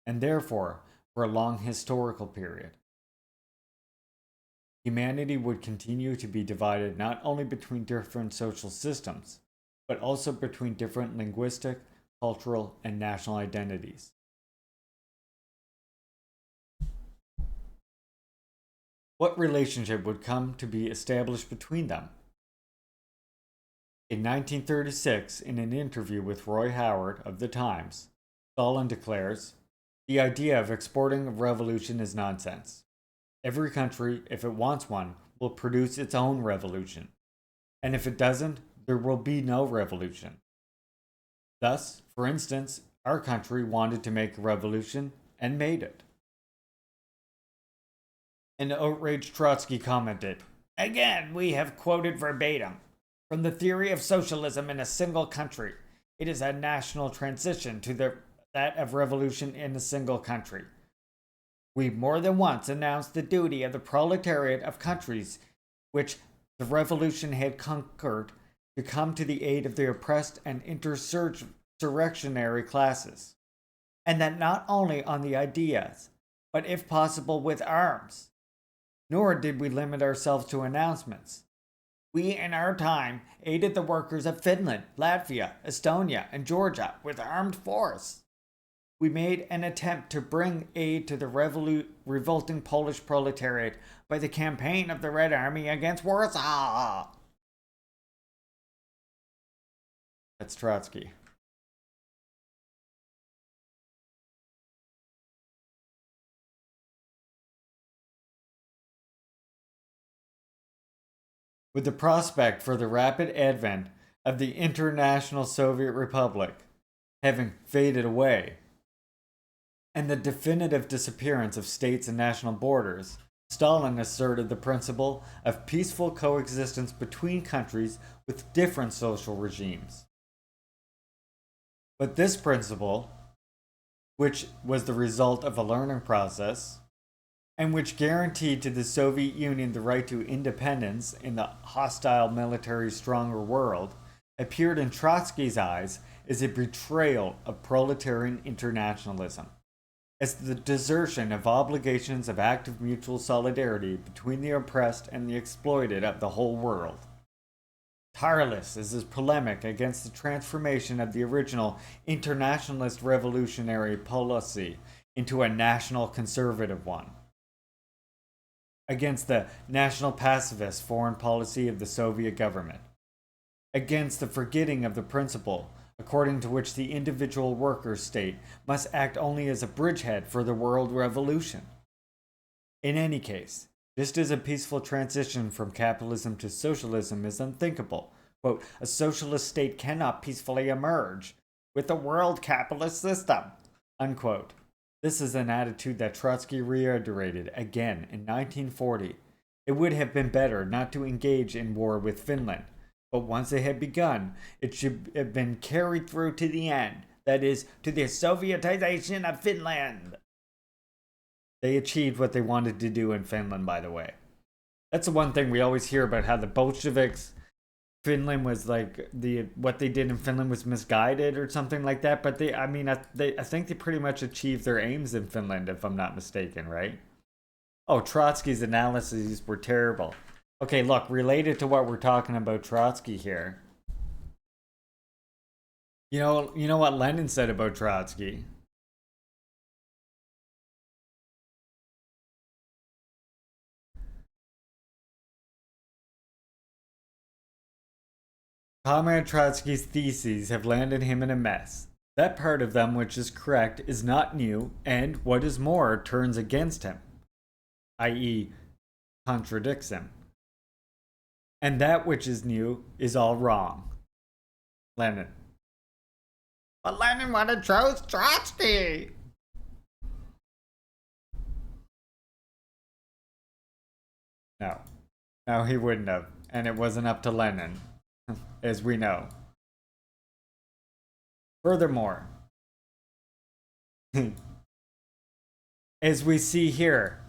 and therefore for a long historical period. Humanity would continue to be divided not only between different social systems, but also between different linguistic, cultural, and national identities. What relationship would come to be established between them? In 1936, in an interview with Roy Howard of The Times, Stalin declares, "The idea of exporting a revolution is nonsense. Every country, if it wants one, will produce its own revolution. And if it doesn't, there will be no revolution. Thus, for instance, our country wanted to make a revolution and made it." An outraged Trotsky commented, "Again, we have quoted verbatim from the theory of socialism in a single country. It is a national transition to that of revolution in a single country. We more than once announced the duty of the proletariat of countries which the revolution had conquered to come to the aid of the oppressed and insurrectionary classes, and that not only on the ideas, but if possible with arms. Nor did we limit ourselves to announcements. We, in our time, aided the workers of Finland, Latvia, Estonia, and Georgia with armed force. We made an attempt to bring aid to the revolting Polish proletariat by the campaign of the Red Army against Warsaw." That's Trotsky. With the prospect for the rapid advent of the International Soviet Republic having faded away, and the definitive disappearance of states and national borders, Stalin asserted the principle of peaceful coexistence between countries with different social regimes. But this principle, which was the result of a learning process, and which guaranteed to the Soviet Union the right to independence in the hostile military stronger world, appeared in Trotsky's eyes as a betrayal of proletarian internationalism, as the desertion of obligations of active mutual solidarity between the oppressed and the exploited of the whole world. Tireless is his polemic against the transformation of the original internationalist revolutionary policy into a national conservative one, against the national pacifist foreign policy of the Soviet government, against the forgetting of the principle according to which the individual worker state must act only as a bridgehead for the world revolution. In any case, just as a peaceful transition from capitalism to socialism is unthinkable, quote, a socialist state cannot peacefully emerge with the world capitalist system, unquote. This is an attitude that Trotsky reiterated again in 1940. It would have been better not to engage in war with Finland, but once it had begun, it should have been carried through to the end, that is, to the Sovietization of Finland. They achieved what they wanted to do in Finland, by the way. That's the one thing we always hear about, how the Bolsheviks, Finland was like, what they did in Finland was misguided or something like that. But I think they pretty much achieved their aims in Finland, if I'm not mistaken, right? Oh, Trotsky's analyses were terrible. Okay, look, related to what we're talking about Trotsky here. You know what Lenin said about Trotsky? Comrade Trotsky's theses have landed him in a mess. That part of them which is correct is not new, and, what is more, turns against him, i.e., contradicts him. And that which is new is all wrong. Lenin. But Lenin would have chose Trotsky! No, he wouldn't have. And it wasn't up to Lenin, as we know. Furthermore, as we see here,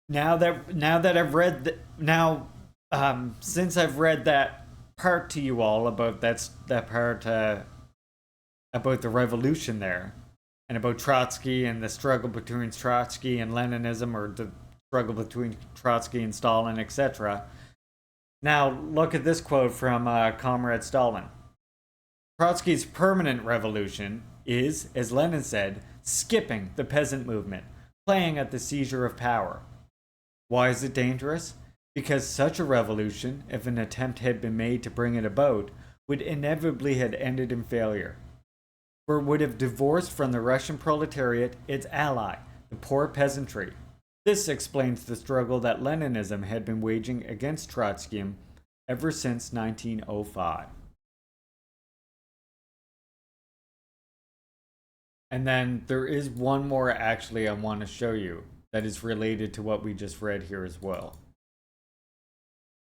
now that I've read since I've read that part to you all about that part about the revolution there, and about Trotsky and the struggle between Trotsky and Leninism, or the struggle between Trotsky and Stalin, etc. Now look at this quote from Comrade Stalin. Trotsky's permanent revolution is, as Lenin said, skipping the peasant movement, playing at the seizure of power. Why is it dangerous? Because such a revolution, if an attempt had been made to bring it about, would inevitably have ended in failure. For it would have divorced from the Russian proletariat its ally, the poor peasantry. This explains the struggle that Leninism had been waging against Trotskyism ever since 1905. And then there is one more actually I want to show you that is related to what we just read here as well.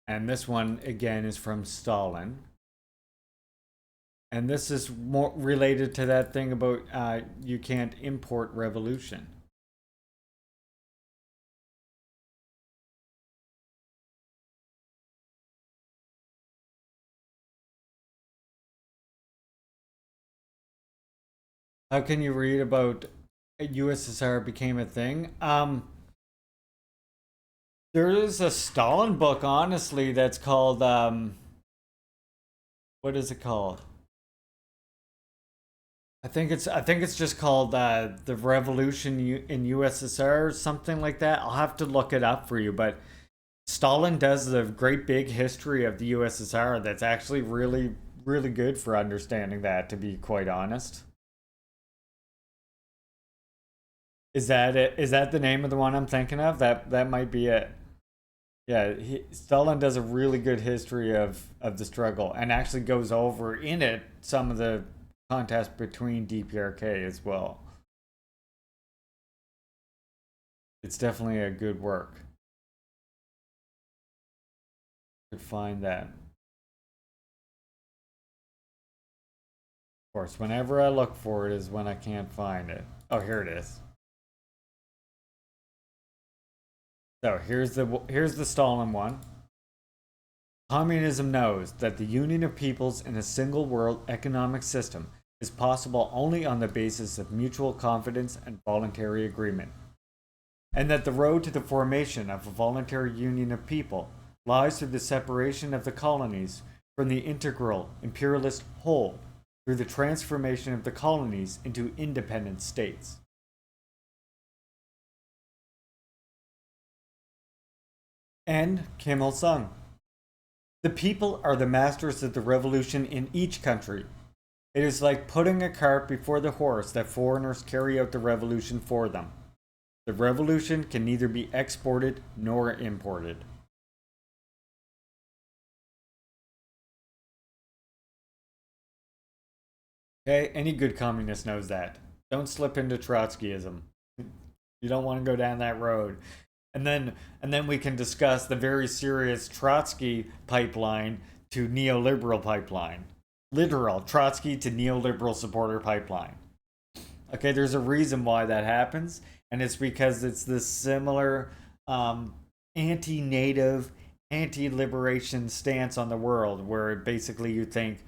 And this one again is from Stalin. And this is more related to that thing about you can't import revolution. How can you read about USSR became a thing? There is a Stalin book, honestly, that's called, what is it called? I think it's just called The Revolution in USSR or something like that. I'll have to look it up for you, but Stalin does a great big history of the USSR that's actually really, really good for understanding that, to be quite honest. Is that it? Is that the name of the one I'm thinking of? That might be it. Yeah, Stalin does a really good history of the struggle, and actually goes over in it some of the contest between DPRK as well. It's definitely a good work. to find that. Of course, whenever I look for it is when I can't find it. Oh, here it is. So here's the Stalin one. Communism knows that the union of peoples in a single world economic system is possible only on the basis of mutual confidence and voluntary agreement, and that the road to the formation of a voluntary union of people lies through the separation of the colonies from the integral imperialist whole, through the transformation of the colonies into independent states. And Kim Il-sung. The people are the masters of the revolution in each country. It is like putting a cart before the horse that foreigners carry out the revolution for them. The revolution can neither be exported nor imported. Okay, any good communist knows that. Don't slip into Trotskyism. You don't want to go down that road. And then we can discuss the very serious Trotsky pipeline to neoliberal pipeline. Literal Trotsky to neoliberal supporter pipeline. Okay, there's a reason why that happens, and it's because it's this similar anti-native, anti-liberation stance on the world, where basically you think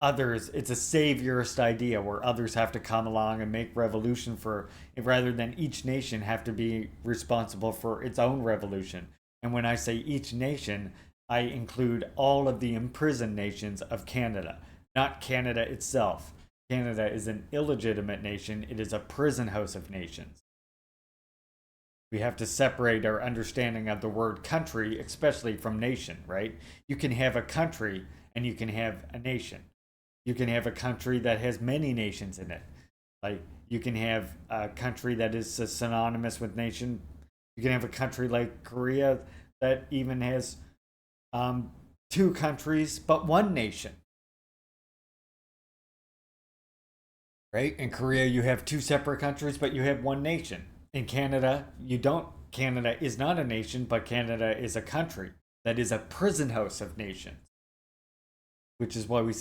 others, it's a saviorist idea where others have to come along and make revolution for, rather than each nation have to be responsible for its own revolution. And when I say each nation, I include all of the imprisoned nations of Canada, not Canada itself. Canada is an illegitimate nation. It is a prison house of nations. We have to separate our understanding of the word country, especially from nation, right? You can have a country and you can have a nation. You can have a country that has many nations in it. Like, you can have a country that is synonymous with nation. You can have a country like Korea that even has 2 countries, but 1 nation. Right? In Korea, you have 2 separate countries, but you have 1 nation. In Canada, you don't. Canada is not a nation, but Canada is a country that is a prison house of nations. Which is why we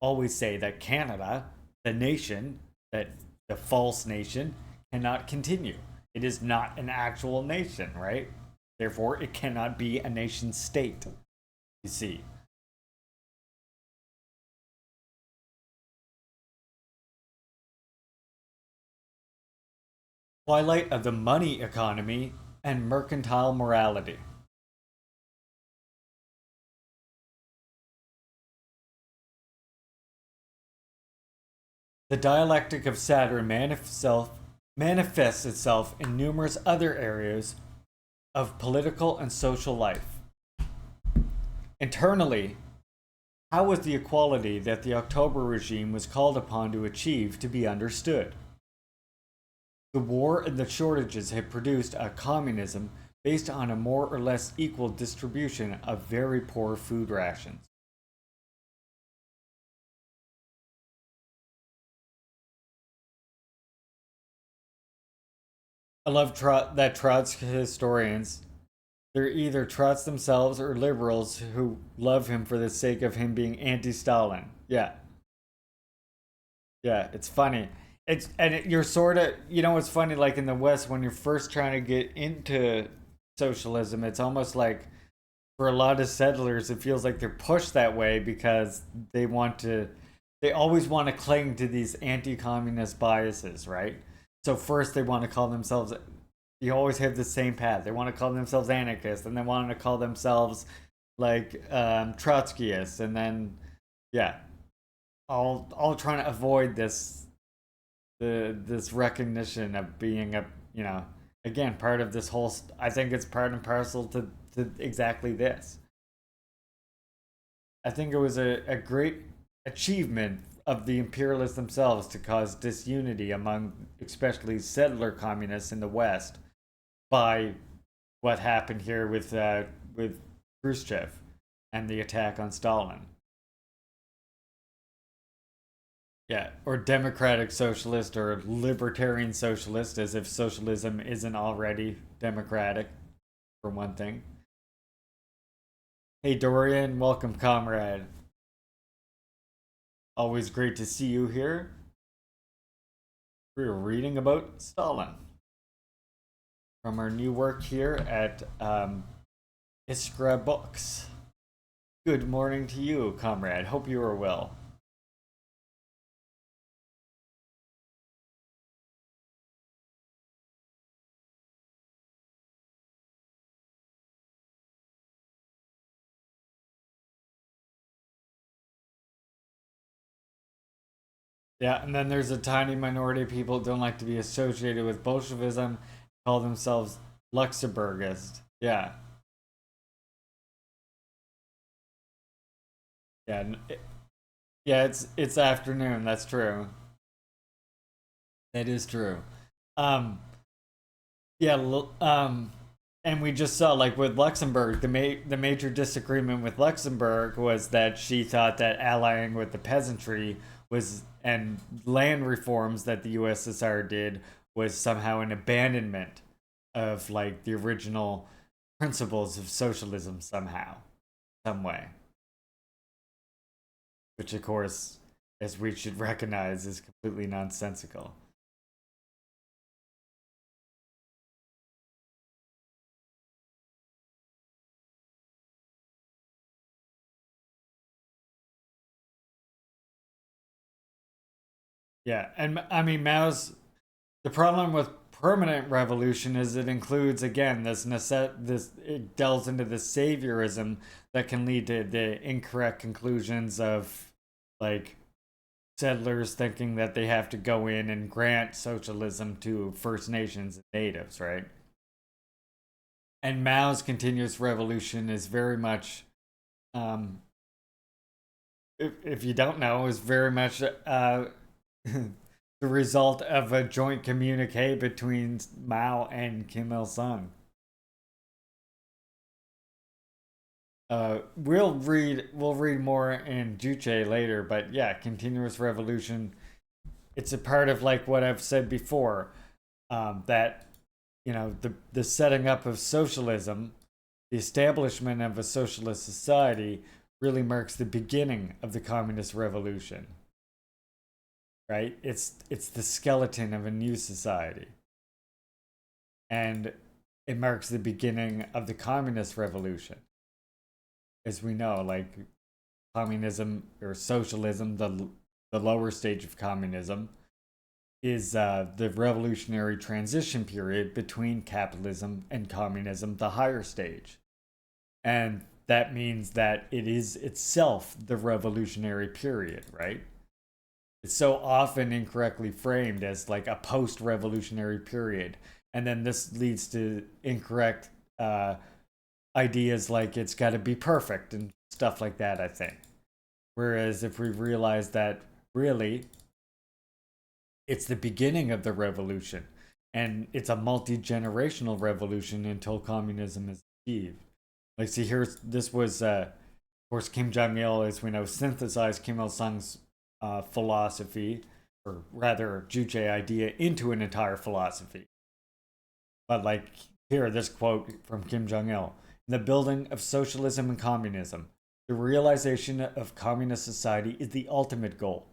always say that Canada, the nation, that the false nation, cannot continue. It is not an actual nation, right? Therefore, it cannot be a nation state. You see. Twilight of the money economy and mercantile morality. The dialectic of Saturn manifests itself in numerous other areas of political and social life. Internally, how was the equality that the October regime was called upon to achieve to be understood? The war and the shortages have produced a communism based on a more or less equal distribution of very poor food rations. I love that Trotsky historians, they're either Trots themselves or liberals who love him for the sake of him being anti-Stalin. Yeah. Yeah, it's funny. You're sort of, it's funny, like in the West, when you're first trying to get into socialism, it's almost like, for a lot of settlers, it feels like they're pushed that way because they always want to cling to these anti-communist biases, right? So first they want to call themselves, you always have the same path. They want to call themselves anarchists, and they want to call themselves like Trotskyists, and then, yeah, all trying to avoid this recognition of being again, part of this whole, I think it's part and parcel to exactly this. I think it was a great achievement of the imperialists themselves to cause disunity among especially settler communists in the West by what happened here with Khrushchev and the attack on Stalin. Yeah, or democratic socialist or libertarian socialist, as if socialism isn't already democratic, for one thing. Hey Dorian, welcome, comrade. Always great to see you here. We're reading about Stalin from our new work here at Iskra Books. Good morning to you, comrade. Hope you are well. Yeah, and then there's a tiny minority of people who don't like to be associated with Bolshevism, call themselves Luxembourgists. Yeah. Yeah, yeah, it's afternoon. That's true. That is true. Um, yeah, and we just saw like with Luxembourg, the major disagreement with Luxembourg was that she thought that allying with the peasantry was and land reforms that the USSR did was somehow an abandonment of like the original principles of socialism somehow, some way. Which of course, as we should recognize, is completely nonsensical. Yeah, and I mean the problem with permanent revolution is it includes again this it delves into the saviorism that can lead to the incorrect conclusions of like settlers thinking that they have to go in and grant socialism to First Nations and natives, right? And Mao's continuous revolution is very much if you don't know, is very much the result of a joint communique between Mao and Kim Il Sung. We'll read more in Juche later, but yeah, continuous revolution. It's a part of like what I've said before, that you know the setting up of socialism, the establishment of a socialist society really marks the beginning of the communist revolution. Right? It's the skeleton of a new society. And it marks the beginning of the communist revolution. As we know, like communism or socialism, the lower stage of communism, is the revolutionary transition period between capitalism and communism, the higher stage. And that means that it is itself the revolutionary period, right? It's so often incorrectly framed as like a post-revolutionary period. And then this leads to incorrect ideas like it's got to be perfect and stuff like that, I think. Whereas if we realize that really it's the beginning of the revolution and it's a multi-generational revolution until communism is achieved. Like, see, this was, of course, Kim Jong-il, as we know, synthesized Kim Il-sung's philosophy, or rather, Juche idea, into an entire philosophy. But like here, this quote from Kim Jong-il: "In the building of socialism and communism, the realization of communist society is the ultimate goal.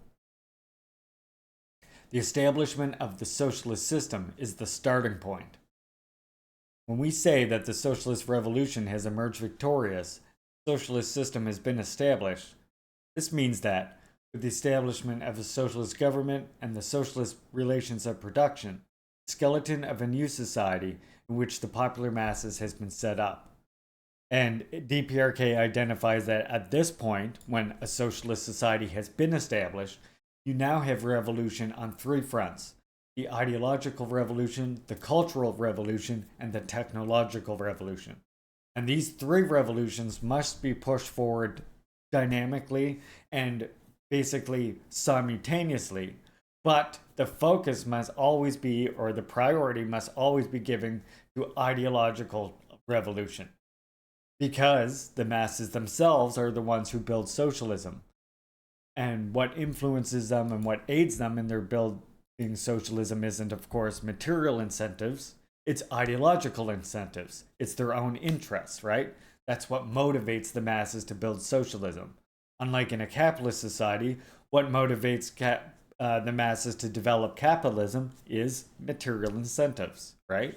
The establishment of the socialist system is the starting point. When we say that the socialist revolution has emerged victorious, the socialist system has been established, this means that, with the establishment of a socialist government and the socialist relations of production, the skeleton of a new society in which the popular masses has been set up." And DPRK identifies that at this point, when a socialist society has been established, you now have revolution on three fronts: the ideological revolution, the cultural revolution, and the technological revolution. And these three revolutions must be pushed forward dynamically and basically simultaneously, but the focus must always be, or the priority must always be given to ideological revolution, because the masses themselves are the ones who build socialism. And what influences them and what aids them in their building socialism isn't, of course, material incentives, it's ideological incentives. It's their own interests, right? That's what motivates the masses to build socialism. Unlike in a capitalist society, what motivates the masses to develop capitalism is material incentives, right?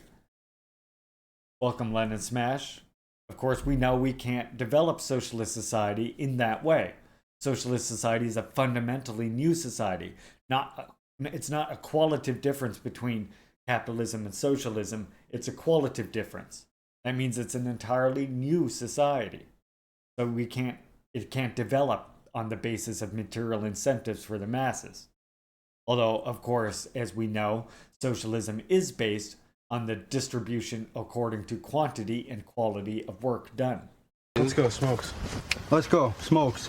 Welcome, Len Smash. Of course, we know we can't develop socialist society in that way. Socialist society is a fundamentally new society. It's not a qualitative difference between capitalism and socialism. It's a qualitative difference. That means it's an entirely new society. So it can't develop on the basis of material incentives for the masses. Although, of course, as we know, socialism is based on the distribution according to quantity and quality of work done. Let's go, Smokes. Let's go, Smokes.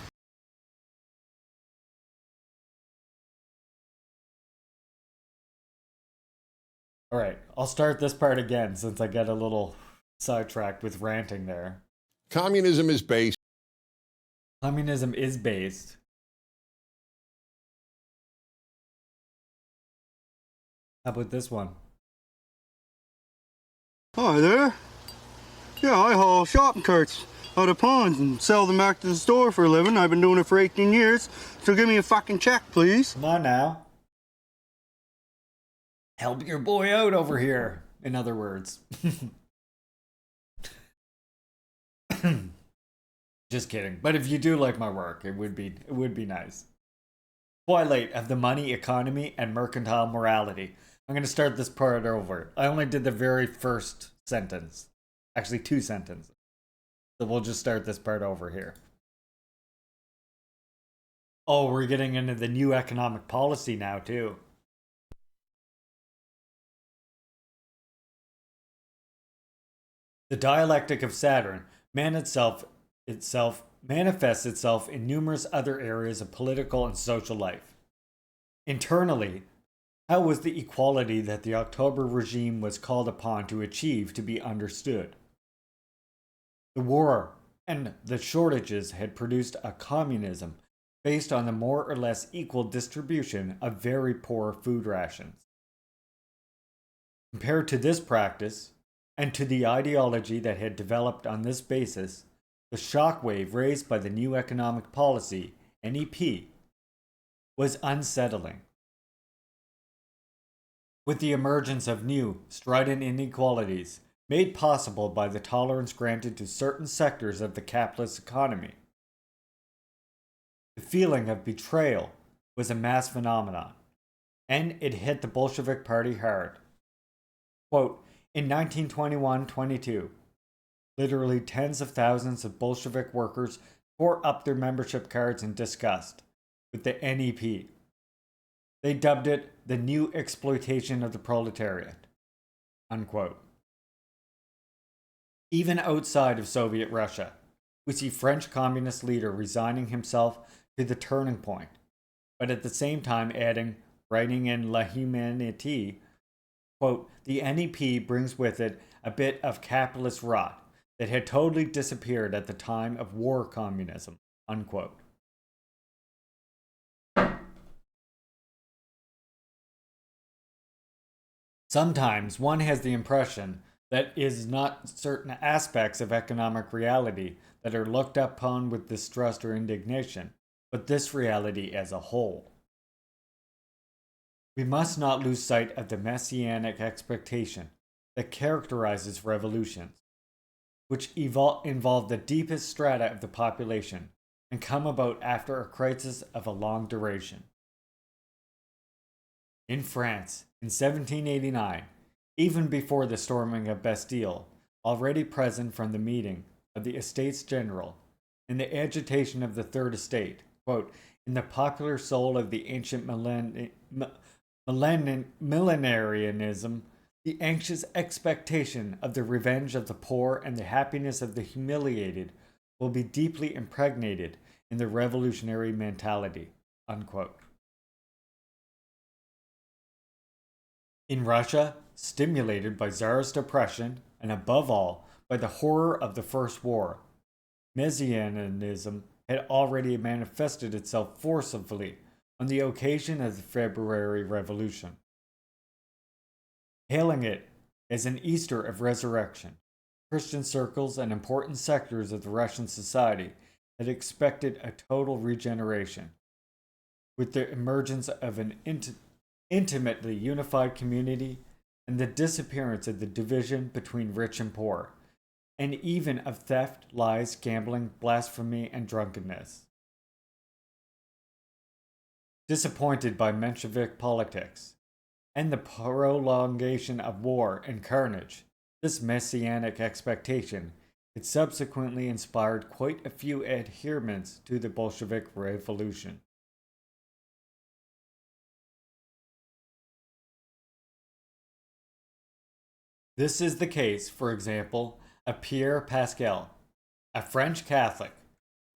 All right, I'll start this part again since I got a little sidetracked with ranting there. Communism is based. Communism is based. How about this one? Hi there. Yeah, I haul shopping carts out of ponds and sell them back to the store for a living. I've been doing it for 18 years, so give me a fucking check, please. Come on now. Help your boy out over here, in other words. Just kidding. But if you do like my work, it would be nice. Twilight of the money economy and mercantile morality. I'm going to start this part over. I only did the very first sentence. Actually, 2 sentences. So we'll just start this part over here. Oh, we're getting into the new economic policy now, too. The dialectic of Saturn, man itself manifests itself in numerous other areas of political and social life. Internally, how was the equality that the October regime was called upon to achieve to be understood? The war and the shortages had produced a communism based on the more or less equal distribution of very poor food rations. Compared to this practice, and to the ideology that had developed on this basis, the shockwave raised by the new economic policy, NEP, was unsettling. With the emergence of new, strident inequalities, made possible by the tolerance granted to certain sectors of the capitalist economy, the feeling of betrayal was a mass phenomenon, and it hit the Bolshevik Party hard. Quote, in 1921-22, literally tens of thousands of Bolshevik workers tore up their membership cards in disgust with the NEP. They dubbed it the new exploitation of the proletariat. Unquote. Even outside of Soviet Russia, we see French communist leader resigning himself to the turning point, but at the same time adding, writing in La Humanité, quote, the NEP brings with it a bit of capitalist rot that had totally disappeared at the time of war communism, unquote. Sometimes one has the impression that it is not certain aspects of economic reality that are looked upon with distrust or indignation, but this reality as a whole. We must not lose sight of the messianic expectation that characterizes revolutions, which involve the deepest strata of the population and come about after a crisis of a long duration. In France, in 1789, even before the storming of Bastille, already present from the meeting of the Estates General, in the agitation of the Third Estate, quote, in the popular soul of the ancient millenarianism, the anxious expectation of the revenge of the poor and the happiness of the humiliated will be deeply impregnated in the revolutionary mentality, unquote. In Russia, stimulated by Tsarist oppression and above all by the horror of the First War, Messianism had already manifested itself forcibly on the occasion of the February Revolution. Hailing it as an Easter of resurrection, Christian circles and important sectors of the Russian society had expected a total regeneration. With the emergence of an intimately unified community and the disappearance of the division between rich and poor, and even of theft, lies, gambling, blasphemy, and drunkenness. Disappointed by Menshevik politics and the prolongation of war and carnage, this messianic expectation had subsequently inspired quite a few adherents to the Bolshevik Revolution. This is the case, for example, of Pierre Pascal, a French Catholic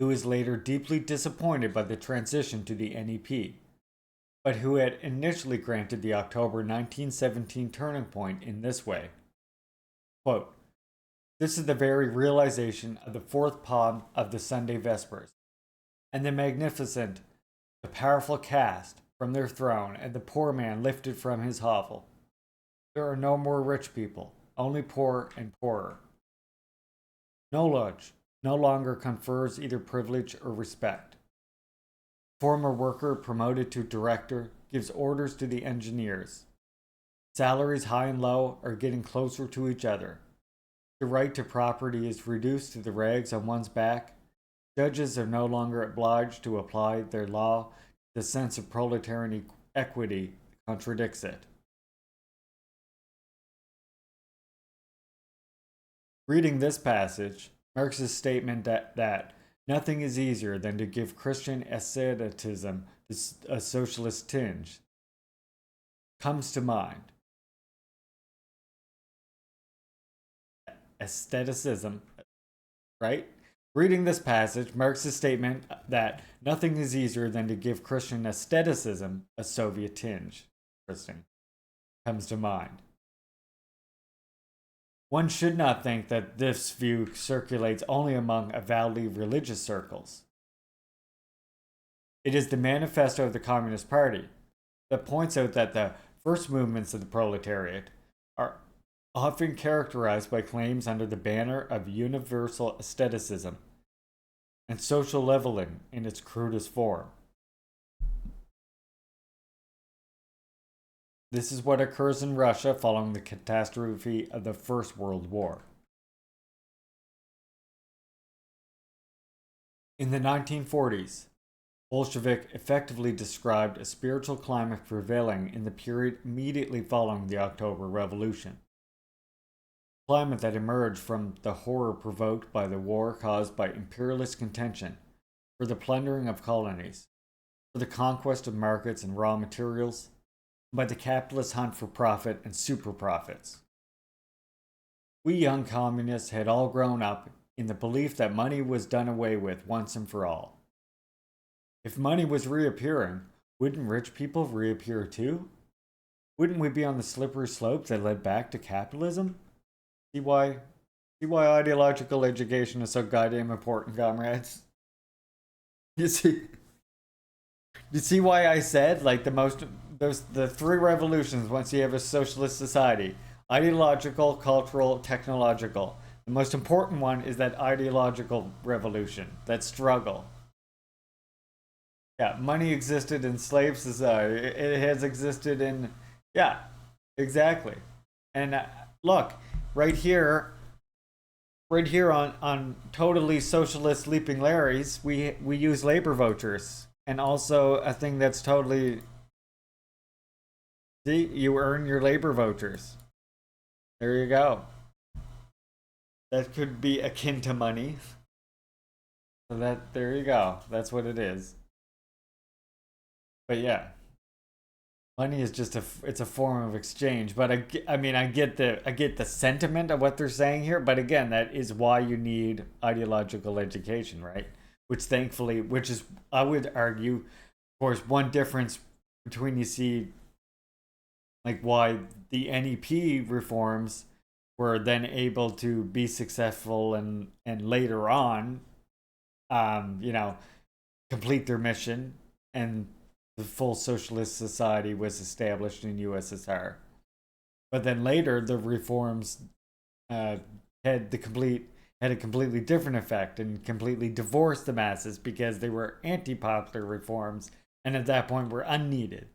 who was later deeply disappointed by the transition to the NEP, but who had initially granted the October 1917 turning point in this way. Quote, "This is the very realization of the fourth palm of the Sunday Vespers, and the magnificent, the powerful cast from their throne, and the poor man lifted from his hovel. There are no more rich people, only poor and poorer. Knowledge no longer confers either privilege or respect. Former worker promoted to director gives orders to the engineers. Salaries high and low are getting closer to each other. The right to property is reduced to the rags on one's back. Judges are no longer obliged to apply their law. The sense of proletarian equity contradicts it." Reading this passage, Marx's statement that nothing is easier than to give Christian asceticism a socialist tinge comes to mind. Aestheticism, right? Reading this passage, Marx's statement that nothing is easier than to give Christian aestheticism a Soviet tinge, interesting, comes to mind. One should not think that this view circulates only among avowedly religious circles. It is the manifesto of the Communist Party that points out that the first movements of the proletariat are often characterized by claims under the banner of universal aestheticism and social leveling in its crudest form. This is what occurs in Russia following the catastrophe of the First World War. In the 1940s, Bolshevik effectively described a spiritual climate prevailing in the period immediately following the October Revolution. A climate that emerged from the horror provoked by the war caused by imperialist contention for the plundering of colonies, for the conquest of markets and raw materials, by the capitalist hunt for profit and super profits. We young communists had all grown up in the belief that money was done away with once and for all. If money was reappearing, wouldn't rich people reappear too? Wouldn't we be on the slippery slope that led back to capitalism? See why ideological education is so goddamn important, comrades? You see why I said, like, the three revolutions once you have a socialist society: ideological, cultural, technological. The most important one is that ideological revolution, that struggle. Yeah, money existed in slave society. It has existed in, yeah, exactly. And look, right here on totally socialist Leaping Larry's, we use labor vouchers. And also a thing that's totally, see, you earn your labor vouchers. There you go. That could be akin to money. So there you go. That's what it is. But yeah, money is just it's a form of exchange. But I mean, I get the sentiment of what they're saying here. But again, that is why you need ideological education, right? Which is, I would argue, of course, one difference between, you see, like, why the NEP reforms were then able to be successful and later on, complete their mission, and the full socialist society was established in USSR. But then later, the reforms had a completely different effect and completely divorced the masses because they were anti-popular reforms and at that point were unneeded.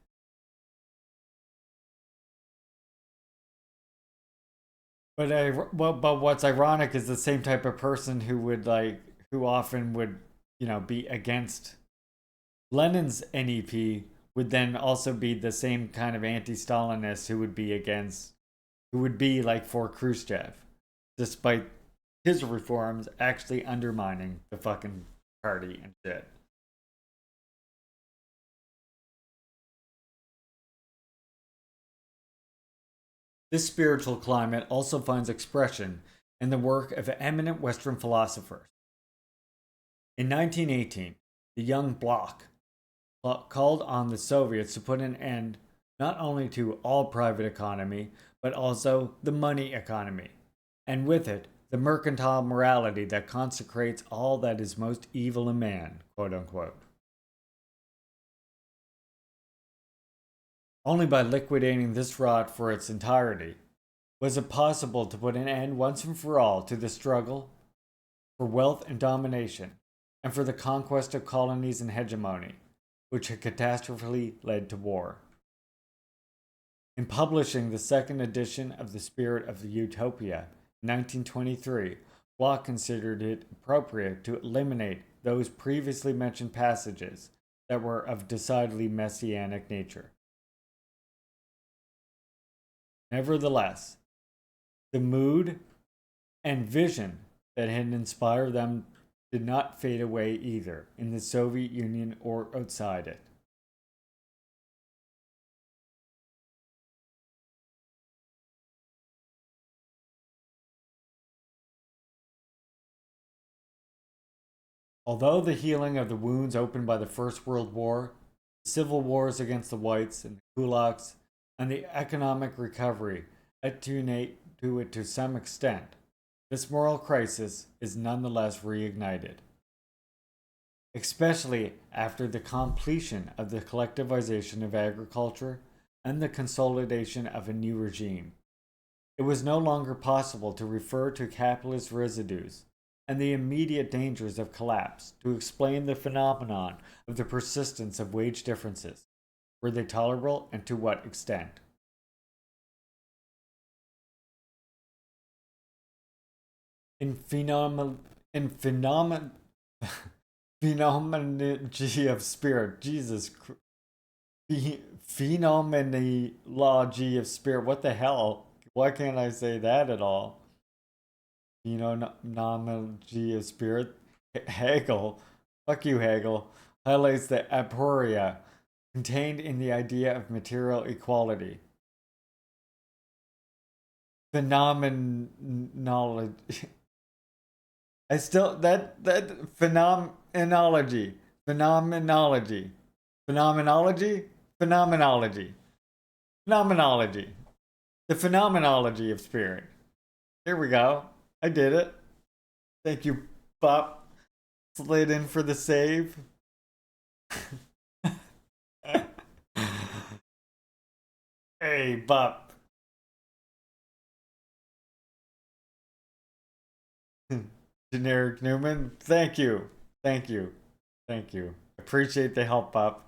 But what's ironic is the same type of person who often would, be against Lenin's NEP would then also be the same kind of anti-Stalinist who would be like for Khrushchev, despite his reforms actually undermining the fucking party and shit. This spiritual climate also finds expression in the work of eminent Western philosophers. In 1918, the young Bloch called on the Soviets to put an end not only to all private economy, but also the money economy, and with it, the mercantile morality that consecrates all that is most evil in man, quote unquote. Only by liquidating this rot for its entirety was it possible to put an end once and for all to the struggle for wealth and domination, and for the conquest of colonies and hegemony, which had catastrophically led to war. In publishing the second edition of The Spirit of the Utopia in 1923, Bloch considered it appropriate to eliminate those previously mentioned passages that were of decidedly messianic nature. Nevertheless, the mood and vision that had inspired them did not fade away either in the Soviet Union or outside it. Although the healing of the wounds opened by the First World War, the civil wars against the whites and the kulaks, and the economic recovery attenuate to it to some extent, this moral crisis is nonetheless reignited. Especially after the completion of the collectivization of agriculture and the consolidation of a new regime. It was no longer possible to refer to capitalist residues and the immediate dangers of collapse to explain the phenomenon of the persistence of wage differences. Were they tolerable, and to what extent? In phenomenology of spirit, Jesus Christ. Phenomenology of spirit, what the hell? Why can't I say that at all? Phenomenology of spirit. Hegel, fuck you Hegel, highlights the aporia contained in the idea of material equality. Phenomenology. Phenomenology. The phenomenology of spirit. There we go. I did it. Thank you, Bop. Slid in for the save. Hey, Bop. Generic Newman. Thank you. Thank you. Thank you. Appreciate the help, Bop.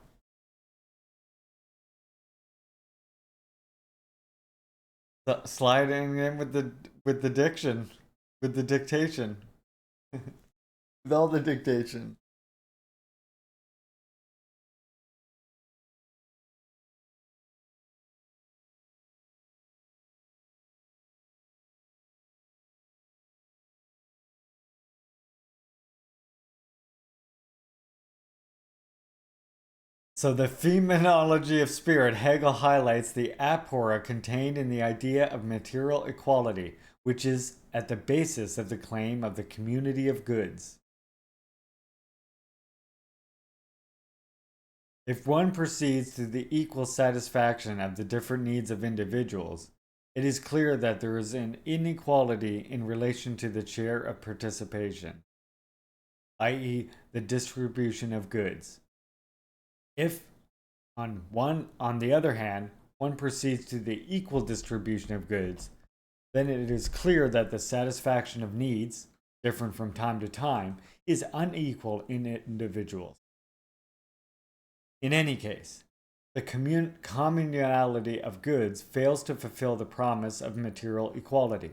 Sliding in with the diction, with the dictation, with all the dictation. So the phenomenology of spirit, Hegel highlights the apora contained in the idea of material equality, which is at the basis of the claim of the community of goods. If one proceeds to the equal satisfaction of the different needs of individuals, it is clear that there is an inequality in relation to the share of participation, i.e., the distribution of goods. If, on the other hand, one proceeds to the equal distribution of goods, then it is clear that the satisfaction of needs, different from time to time, is unequal in individuals. In any case, the communality of goods fails to fulfill the promise of material equality.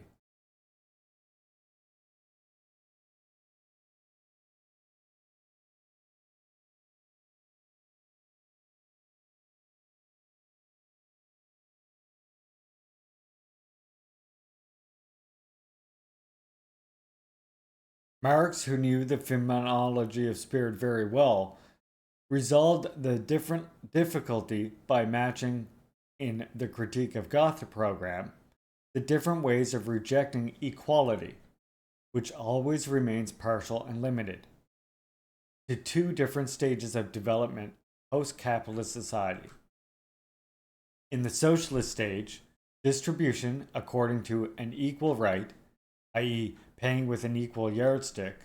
Marx, who knew the phenomenology of spirit very well, resolved the difficulty by matching, in the Critique of Gotha program, the different ways of rejecting equality, which always remains partial and limited, to two different stages of development post-capitalist society. In the socialist stage, distribution according to an equal right, i.e., paying with an equal yardstick,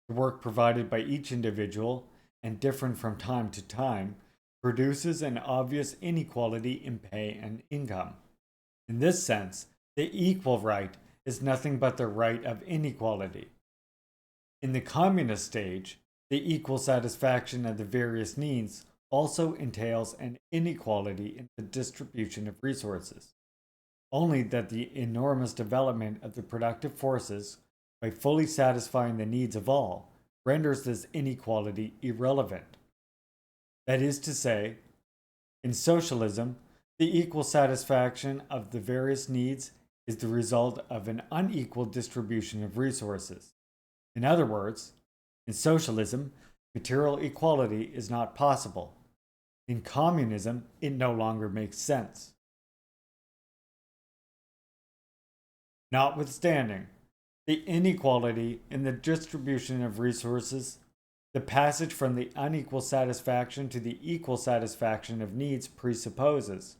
the work provided by each individual and different from time to time, produces an obvious inequality in pay and income. In this sense, the equal right is nothing but the right of inequality. In the communist stage, the equal satisfaction of the various needs also entails an inequality in the distribution of resources, only that the enormous development of the productive forces, by fully satisfying the needs of all, renders this inequality irrelevant. That is to say, in socialism, the equal satisfaction of the various needs is the result of an unequal distribution of resources. In other words, in socialism, material equality is not possible. In communism, it no longer makes sense. Notwithstanding the inequality in the distribution of resources, the passage from the unequal satisfaction to the equal satisfaction of needs presupposes,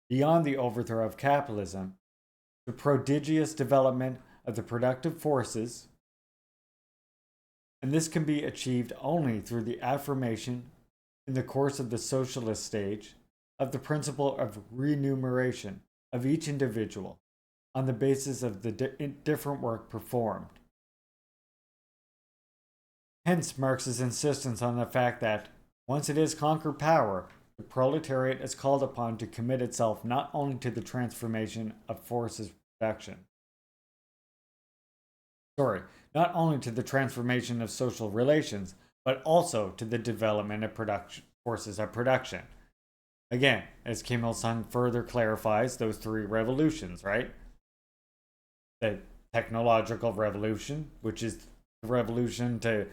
beyond the overthrow of capitalism, the prodigious development of the productive forces, and this can be achieved only through the affirmation, in the course of the socialist stage, of the principle of remuneration of each individual on the basis of the different work performed. Hence Marx's insistence on the fact that, once it has conquered power, the proletariat is called upon to commit itself not only to the transformation of forces production, not only to the transformation of social relations, but also to the development of forces of production. Again, as Kim Il-sung further clarifies those three revolutions, right? The technological revolution, which is the revolution to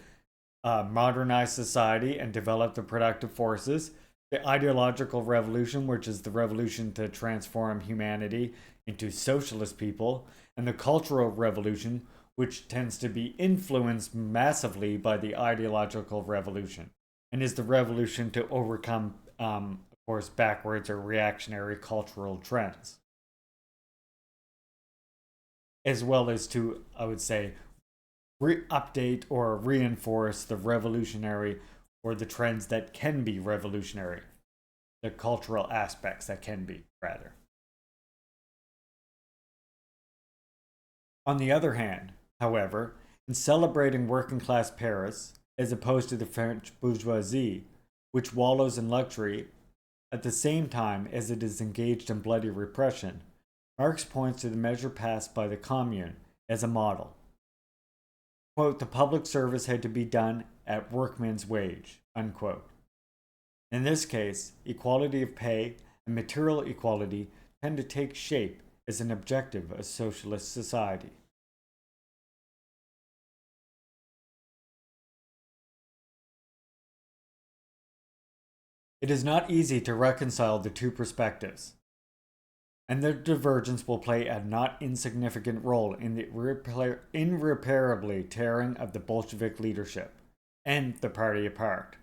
modernize society and develop the productive forces. The ideological revolution, which is the revolution to transform humanity into socialist people. And the cultural revolution, which tends to be influenced massively by the ideological revolution and is the revolution to overcome, of course, backwards or reactionary cultural trends, as well as to, I would say, update or reinforce the revolutionary or the trends that can be revolutionary, the cultural aspects that can be, rather. On the other hand, however, in celebrating working class Paris, as opposed to the French bourgeoisie, which wallows in luxury at the same time as it is engaged in bloody repression, Marx points to the measure passed by the Commune as a model. Quote, the public service had to be done at workman's wage, unquote. In this case, equality of pay and material equality tend to take shape as an objective of socialist society. It is not easy to reconcile the two perspectives, and their divergence will play a not insignificant role in the irreparably tearing of the Bolshevik leadership and the party apart.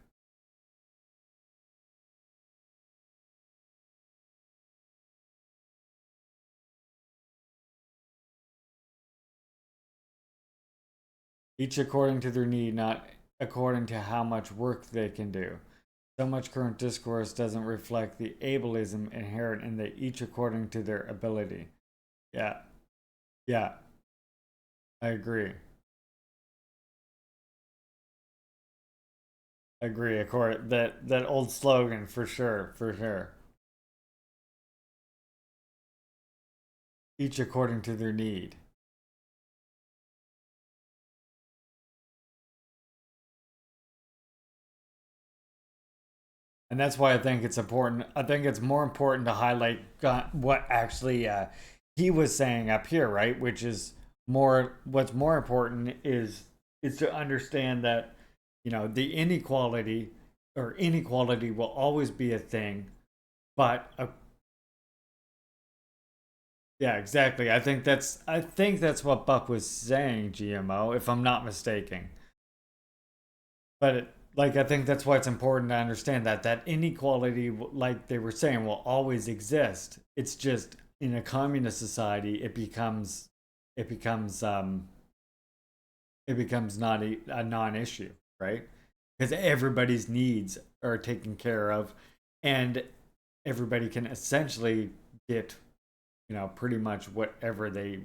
Each according to their need, not according to how much work they can do. So much current discourse doesn't reflect the ableism inherent in the each according to their ability. Yeah. Yeah, I agree. I agree. Of course, that old slogan for sure, for sure. Each according to their need. And that's why I think it's important. I think it's more important to highlight what actually he was saying up here, right? Which is more. What's more important is to understand that, you know, the inequality or inequality will always be a thing, but yeah, exactly. I think that's what Buck was saying, GMO, if I'm not mistaken. But like, I think that's why it's important to understand that inequality, like they were saying, will always exist. It's just in a communist society, it becomes it becomes not a non-issue, right? Because everybody's needs are taken care of, and everybody can essentially get, you know, pretty much whatever they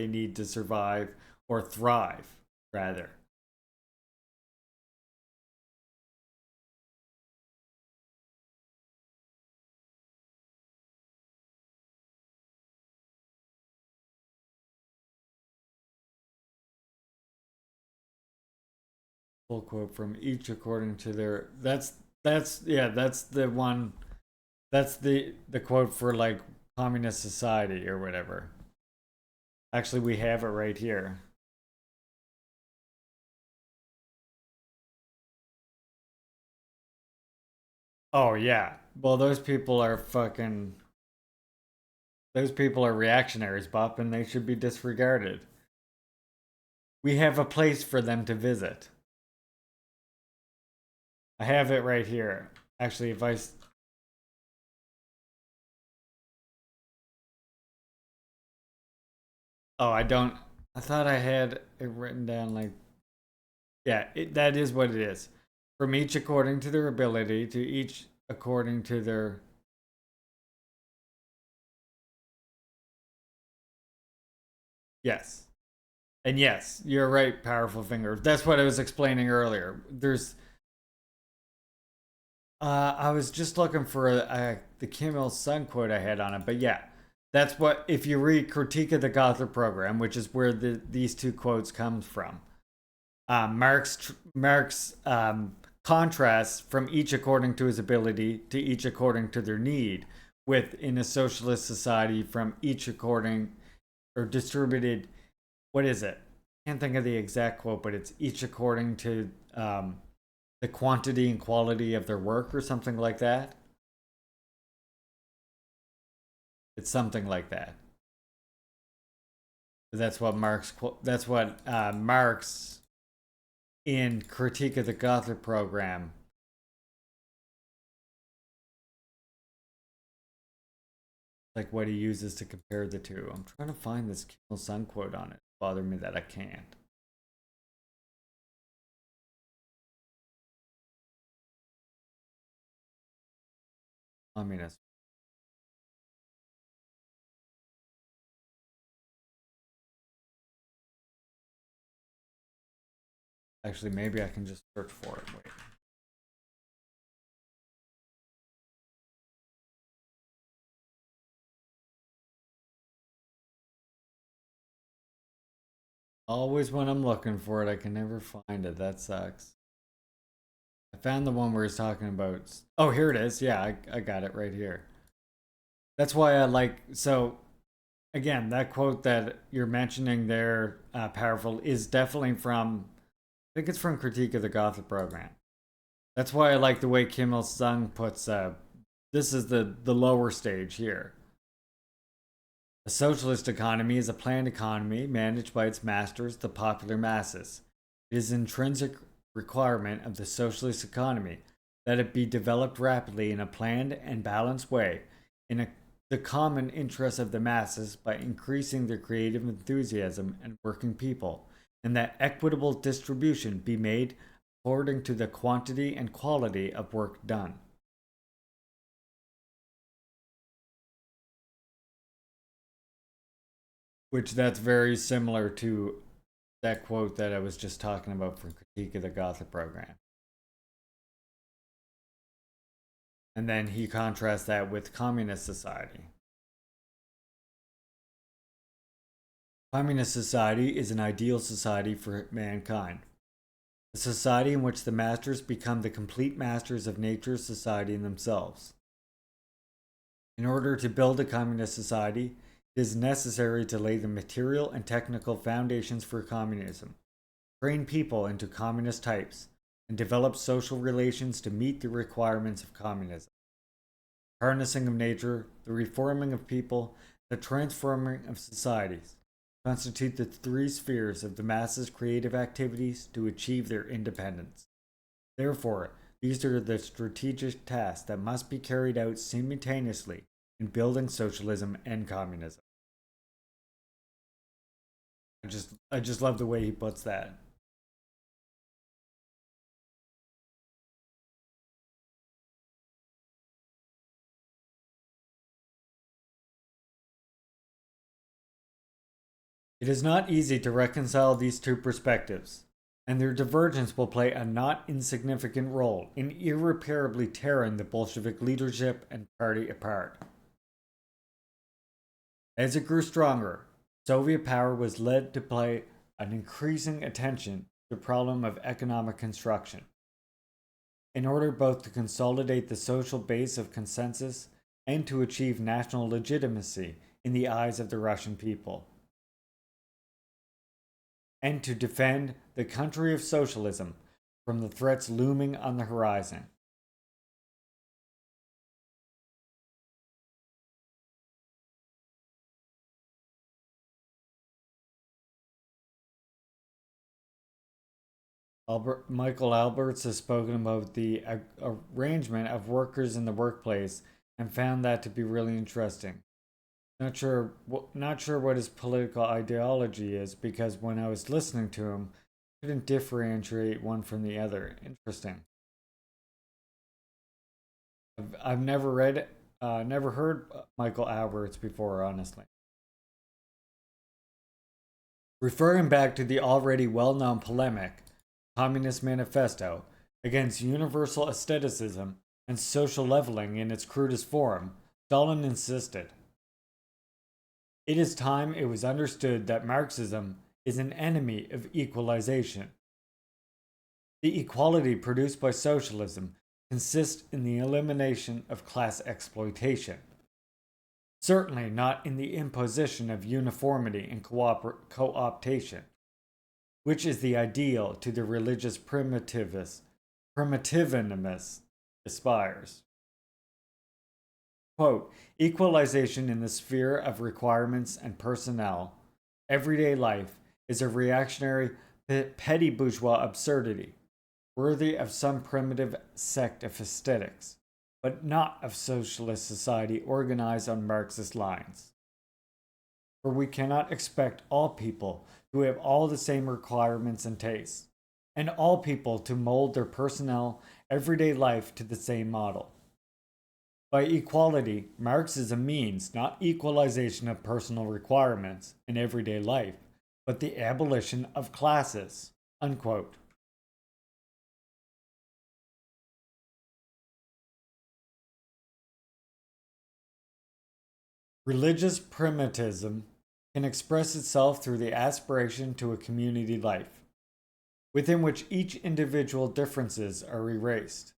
need to survive or thrive, rather. Full quote from each according to their that's yeah, that's the one, that's the quote for like communist society or whatever. Actually, we have it right here. Oh yeah. Well, those people are reactionaries, Bop, and they should be disregarded. We have a place for them to visit. I have it right here. Actually, if I oh, I don't. I thought I had it written down like, yeah, that is what it is. From each according to their ability, to each according to their. Yes. And yes, you're right, powerful finger. That's what I was explaining earlier. I was just looking for the Kim Il Sung quote I had on it, but yeah, that's what, if you read Critique of the Gothic Program, which is where these two quotes come from. Marx contrasts from each according to his ability to each according to their need, with in a socialist society from each according or distributed. What is it? Can't think of the exact quote, but it's each according to the quantity and quality of their work or something like that. It's something like that. That's what Marx. That's what Marx in Critique of the Gothic Program. Like what he uses to compare the two. I'm trying to find this Kim Il Sung quote on it. Bother me that I can't. Communist. Actually, maybe I can just search for it. Wait. Always when I'm looking for it, I can never find it. That sucks. I found the one where he's talking about. Oh, here it is. Yeah, I got it right here. That's why I like. So, again, that quote that you're mentioning there, powerful, is definitely from. I think it's from Critique of the Gothic Program. That's why I like the way Kim Il Sung puts. This is the lower stage here. A socialist economy is a planned economy managed by its masters, the popular masses. It is an intrinsic requirement of the socialist economy that it be developed rapidly in a planned and balanced way in the common interest of the masses by increasing their creative enthusiasm and working people, and that equitable distribution be made according to the quantity and quality of work done. Which that's very similar to that quote that I was just talking about from Critique of the Gothic Program. And then he contrasts that with communist society. Communist society is an ideal society for mankind. A society in which the masters become the complete masters of nature, society, and themselves. In order to build a communist society, it is necessary to lay the material and technical foundations for communism, train people into communist types, and develop social relations to meet the requirements of communism. Harnessing of nature, the reforming of people, the transforming of societies constitute the three spheres of the masses' creative activities to achieve their independence. Therefore, these are the strategic tasks that must be carried out simultaneously in building socialism and communism. I just love the way he puts that. It is not easy to reconcile these two perspectives, and their divergence will play a not insignificant role in irreparably tearing the Bolshevik leadership and party apart. As it grew stronger, Soviet power was led to pay an increasing attention to the problem of economic construction, in order both to consolidate the social base of consensus and to achieve national legitimacy in the eyes of the Russian people, and to defend the country of socialism from the threats looming on the horizon. Michael Alberts has spoken about the arrangement of workers in the workplace and found that to be really interesting. Not sure what his political ideology is, because when I was listening to him, I couldn't differentiate one from the other. Interesting. I've never heard Michael Alberts before, honestly. Referring back to the already well-known polemic, Communist Manifesto, against universal aestheticism and social leveling in its crudest form, Stalin insisted, "It is time it was understood that Marxism is an enemy of equalization. The equality produced by socialism consists in the elimination of class exploitation, certainly not in the imposition of uniformity and co-optation, which is the ideal to the religious primitiveness aspires." Quote, "Equalization in the sphere of requirements and personnel, everyday life, is a reactionary, petty bourgeois absurdity, worthy of some primitive sect of aesthetics, but not of socialist society organized on Marxist lines. For we cannot expect all people to have all the same requirements and tastes, and all people to mold their personnel, everyday life to the same model. By equality, Marxism means not equalization of personal requirements in everyday life, but the abolition of classes." Unquote. Religious primitivism can express itself through the aspiration to a community life, within which each individual differences are erased,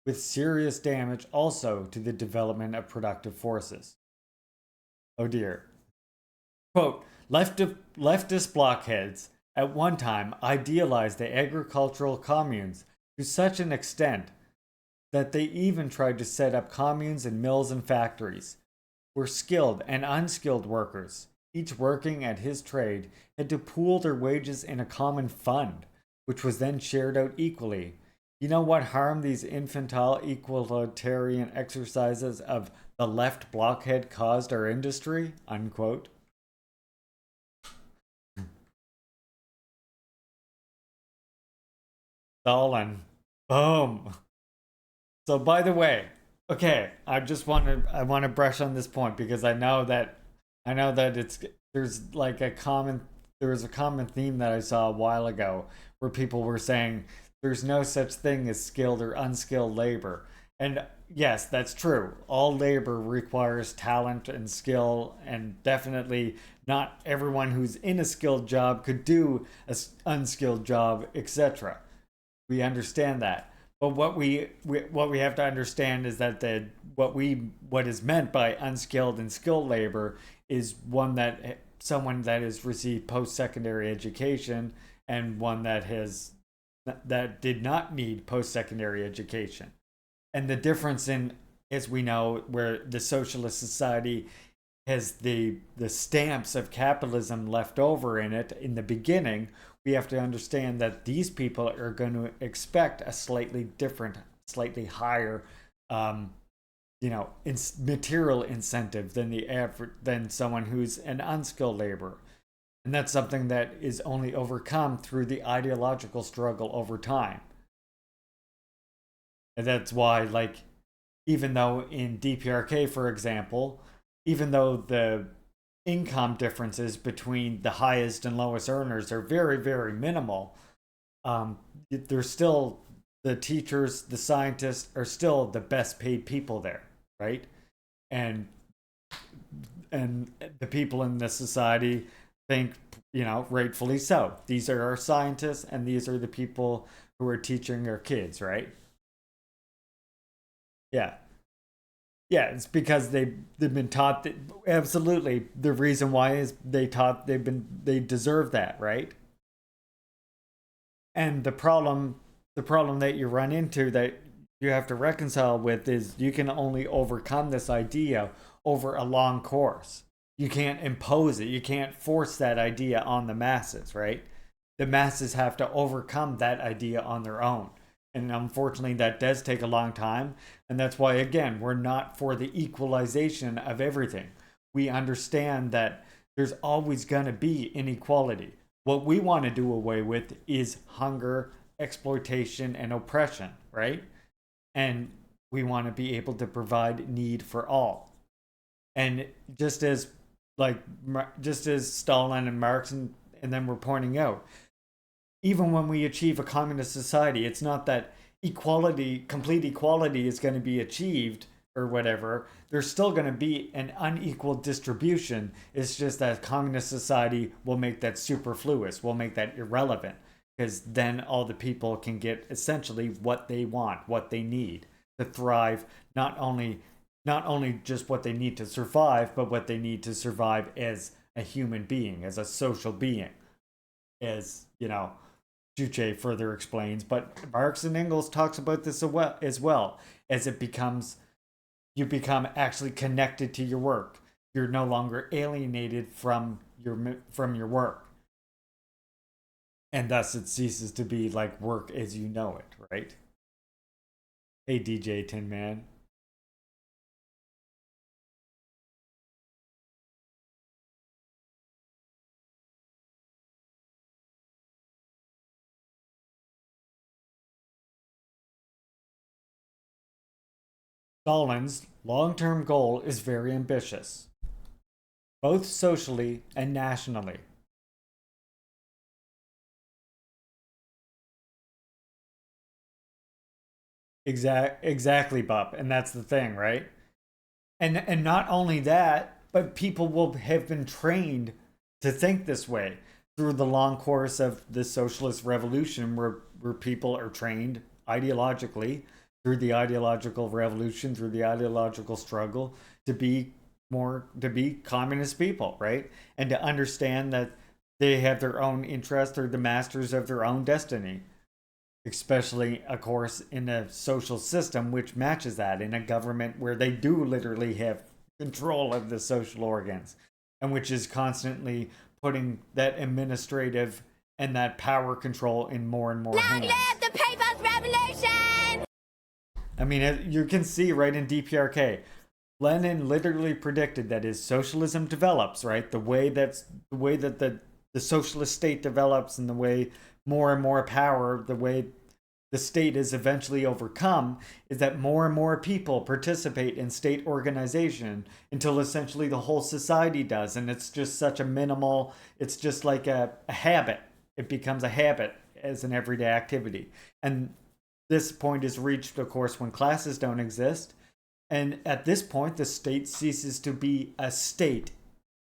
with serious damage also to the development of productive forces. Oh dear. Quote, leftist blockheads at one time idealized the agricultural communes to such an extent that they even tried to set up communes in mills and factories, where skilled and unskilled workers, each working at his trade, had to pool their wages in a common fund, which was then shared out equally. You know what harm these infantile equalitarian exercises of the left blockhead caused our industry? Unquote. Stalin. Boom. So by the way, okay, I want to brush on this point because I know that I know that there's a common theme that I saw a while ago where people were saying there's no such thing as skilled or unskilled labor. And yes, that's true. All labor requires talent and skill, and definitely not everyone who's in a skilled job could do an unskilled job, etc. We understand that. But what we have to understand is that what is meant by unskilled and skilled labor is someone that has received post-secondary education and one that did not need post-secondary education. And the difference in, as we know, where the socialist society has the stamps of capitalism left over in it in the beginning, we have to understand that these people are going to expect a slightly different, slightly higher, material incentive than someone who's an unskilled laborer. And that's something that is only overcome through the ideological struggle over time. And that's why, even though in DPRK, for example, even though the income differences between the highest and lowest earners are very, very minimal, there's still the teachers, the scientists are still the best paid people there, right? And the people in this society think, rightfully so. These are our scientists, and these are the people who are teaching our kids, right? Yeah. Yeah, it's because they've been taught that, absolutely. The reason why is they deserve that, right? And the problem that you run into that you have to reconcile with is you can only overcome this idea over a long course. You can't impose it. You can't force that idea on the masses, right? The masses have to overcome that idea on their own. And unfortunately, that does take a long time. And that's why, again, we're not for the equalization of everything. We understand that there's always going to be inequality. What we want to do away with is hunger, exploitation, and oppression, right? And we want to be able to provide need for all. And just as Stalin and Marx and them were pointing out, even when we achieve a communist society, it's not that complete equality is going to be achieved or whatever. There's still going to be an unequal distribution. It's just that communist society will make that superfluous, will make that irrelevant, because then all the people can get essentially what they want, what they need to thrive, not only just what they need to survive, but what they need to survive as a human being, as a social being, as, Juche further explains, but Marx and Engels talks about this as well, as you become actually connected to your work. You're no longer alienated from your work. And thus it ceases to be like work as you know it, right? Hey DJ Tin Man. Stalin's long-term goal is very ambitious, both socially and nationally. Exactly, Bob, and that's the thing, right? And not only that, but people will have been trained to think this way through the long course of the socialist revolution, where people are trained ideologically through the ideological revolution, through the ideological struggle, to be communist people, right? And to understand that they have their own interests, they're the masters of their own destiny. Especially, of course, in a social system which matches that, in a government where they do literally have control of the social organs, and which is constantly putting that administrative and that power control in more and more hands. Long live the People's Revolution! I mean, you can see right in DPRK, Lenin literally predicted that as socialism develops, right, the way that the socialist state develops, and the way more and more power, the way the state is eventually overcome is that more and more people participate in state organization until essentially the whole society does. And it's just such a minimal, it's just like a habit. It becomes a habit as an everyday activity. And this point is reached, of course, when classes don't exist. And at this point, the state ceases to be a state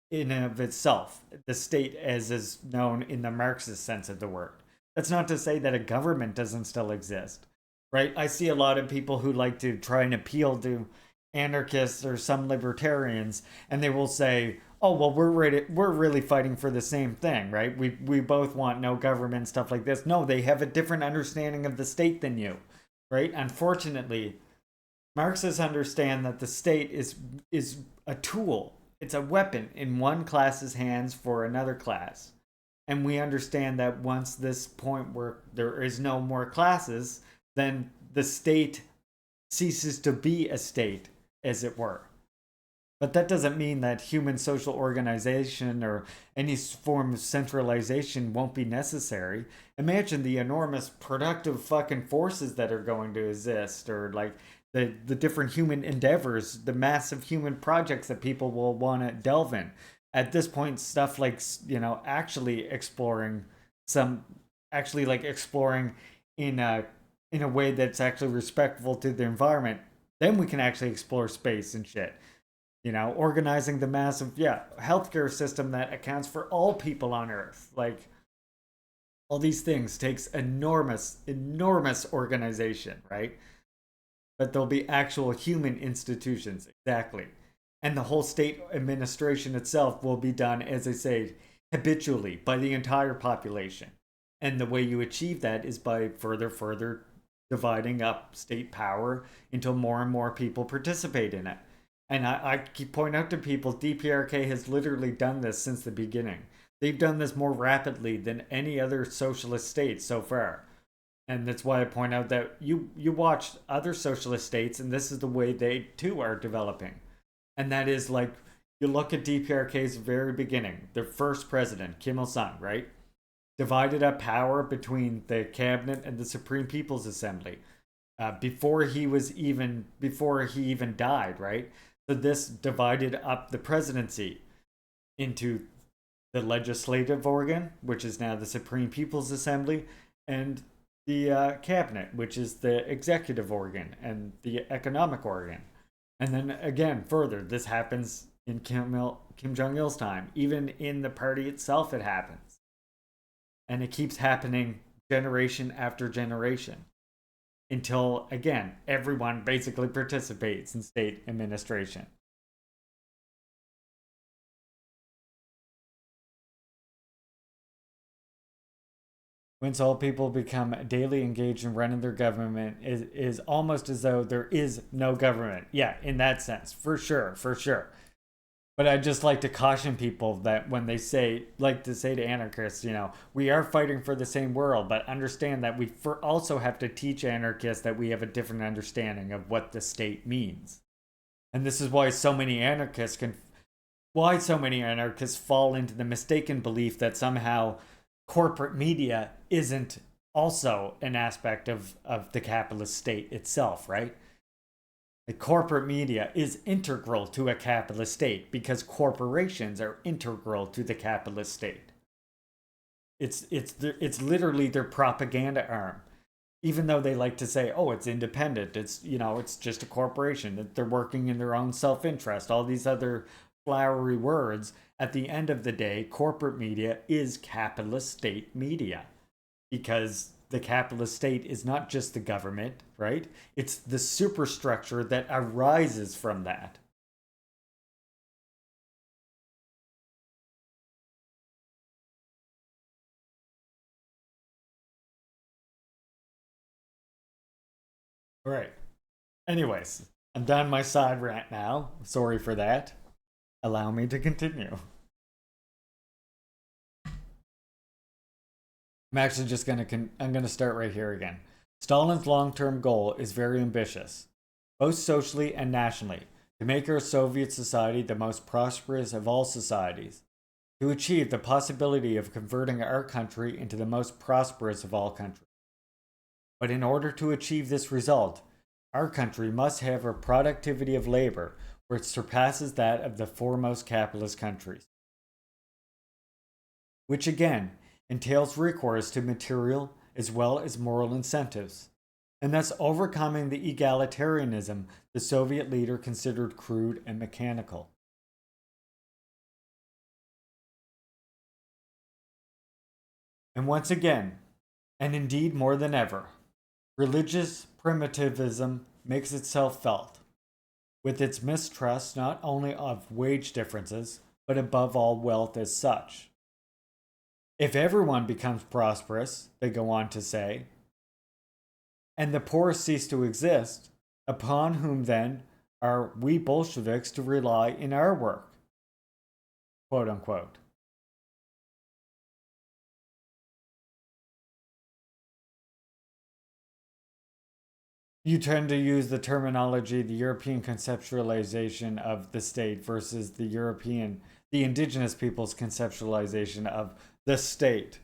in and of itself. The state as is known in the Marxist sense of the word. That's not to say that a government doesn't still exist, right? I see a lot of people who like to try and appeal to anarchists or some libertarians, and they will say, "Oh, well, we're really fighting for the same thing, right? We both want no government, stuff like this." No, they have a different understanding of the state than you, right? Unfortunately, Marxists understand that the state is a tool. It's a weapon in one class's hands for another class. And we understand that once this point where there is no more classes, then the state ceases to be a state, as it were. But that doesn't mean that human social organization or any form of centralization won't be necessary. Imagine the enormous productive fucking forces that are going to exist, or like the different human endeavors, the massive human projects that people will want to delve in. At this point, stuff like, actually exploring in a way that's actually respectful to the environment, then we can actually explore space and shit. Organizing the massive, healthcare system that accounts for all people on Earth. Like, all these things takes enormous organization, right? But there'll be actual human institutions, exactly. And the whole state administration itself will be done, as I say, habitually by the entire population. And the way you achieve that is by further dividing up state power until more and more people participate in it. And I keep pointing out to people, DPRK has literally done this since the beginning. They've done this more rapidly than any other socialist state so far. And that's why I point out that you watch other socialist states, and this is the way they too are developing. And that is like, you look at DPRK's very beginning, their first president, Kim Il-sung, right? Divided up power between the cabinet and the Supreme People's Assembly before he even died, right? So this divided up the presidency into the legislative organ, which is now the Supreme People's Assembly, and the cabinet, which is the executive organ and the economic organ. And then again, further, this happens in Kim Jong-il's time. Even in the party itself, it happens. And it keeps happening generation after generation. Until, again, everyone basically participates in state administration. Once all people become daily engaged in running their government, is almost as though there is no government. Yeah, in that sense, for sure. But I'd just like to caution people that when they say to anarchists, we are fighting for the same world, but understand that we also have to teach anarchists that we have a different understanding of what the state means. And this is why so many anarchists fall into the mistaken belief that somehow corporate media isn't also an aspect of the capitalist state itself, right? The corporate media is integral to a capitalist state because corporations are integral to the capitalist state. It's literally their propaganda arm. Even though they like to say, oh, it's independent, it's just a corporation, that they're working in their own self-interest, all these other flowery words. At the end of the day, corporate media is capitalist state media, because the capitalist state is not just the government, right? It's the superstructure that arises from that. All right. Anyways, I'm done my side rant now. Sorry for that. Allow me to continue. I'm actually just I'm gonna start right here again. Stalin's long-term goal is very ambitious, both socially and nationally, to make our Soviet society the most prosperous of all societies, to achieve the possibility of converting our country into the most prosperous of all countries. But in order to achieve this result, our country must have a productivity of labor which surpasses that of the foremost capitalist countries, which again entails recourse to material as well as moral incentives, and thus overcoming the egalitarianism the Soviet leader considered crude and mechanical. And once again, and indeed more than ever, religious primitivism makes itself felt, with its mistrust not only of wage differences, but above all wealth as such. If everyone becomes prosperous, they go on to say, and the poor cease to exist, upon whom then are we Bolsheviks to rely in our work? Quote unquote. You tend to use the terminology, the European conceptualization of the state versus the indigenous people's conceptualization of the state.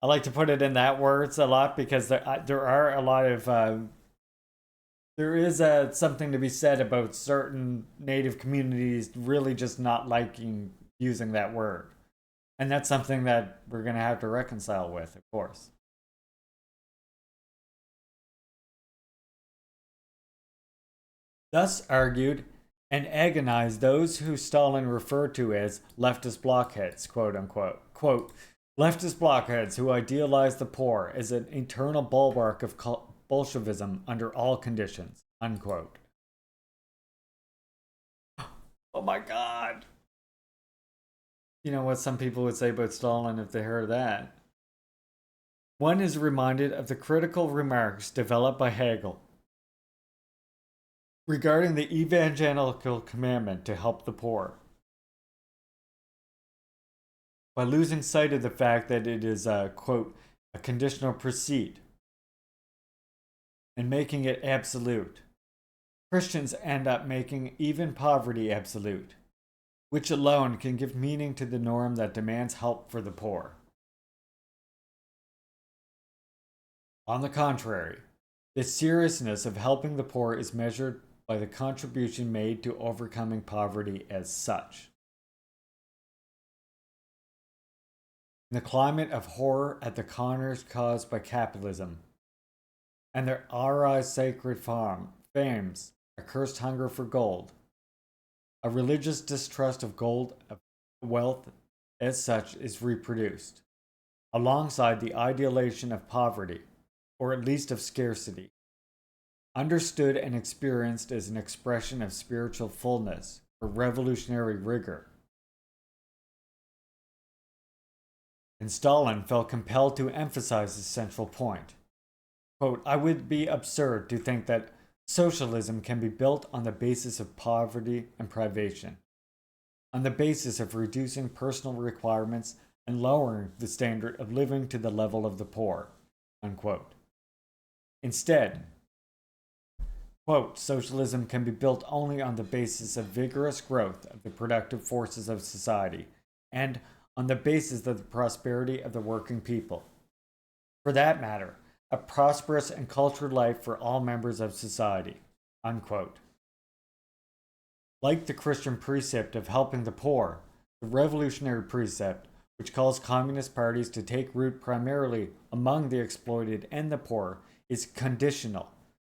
I like to put it in that words a lot because there are a lot of there is something to be said about certain native communities really just not liking using that word, and that's something that we're going to have to reconcile with, of course. Thus argued and agonized those who Stalin referred to as leftist blockheads, quote unquote. Quote, leftist blockheads who idealize the poor as an eternal bulwark of Bolshevism under all conditions, unquote. Oh my God. You know what some people would say about Stalin if they heard that? One is reminded of the critical remarks developed by Hegel regarding the evangelical commandment to help the poor, by losing sight of the fact that it is quote, a conditional precede, and making it absolute. Christians end up making even poverty absolute, which alone can give meaning to the norm that demands help for the poor. On the contrary, the seriousness of helping the poor is measured by the contribution made to overcoming poverty as such. In the climate of horror at the corners caused by capitalism, and their RI sacred fames, a cursed hunger for gold, a religious distrust of gold, of wealth as such is reproduced, alongside the idealization of poverty, or at least of scarcity, understood and experienced as an expression of spiritual fullness or revolutionary rigor. And Stalin felt compelled to emphasize this central point. Quote, I would be absurd to think that socialism can be built on the basis of poverty and privation, on the basis of reducing personal requirements and lowering the standard of living to the level of the poor, unquote. Instead, quote, socialism can be built only on the basis of vigorous growth of the productive forces of society and on the basis of the prosperity of the working people. For that matter, a prosperous and cultured life for all members of society, unquote. Like the Christian precept of helping the poor, the revolutionary precept, which calls communist parties to take root primarily among the exploited and the poor, is conditional,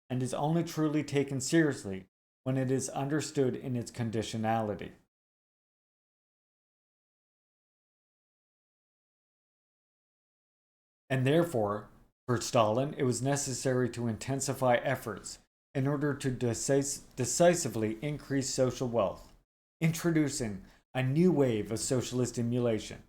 and is only truly taken seriously when it is understood in its conditionality. And therefore, for Stalin, it was necessary to intensify efforts in order to decisively increase social wealth, introducing a new wave of socialist emulation.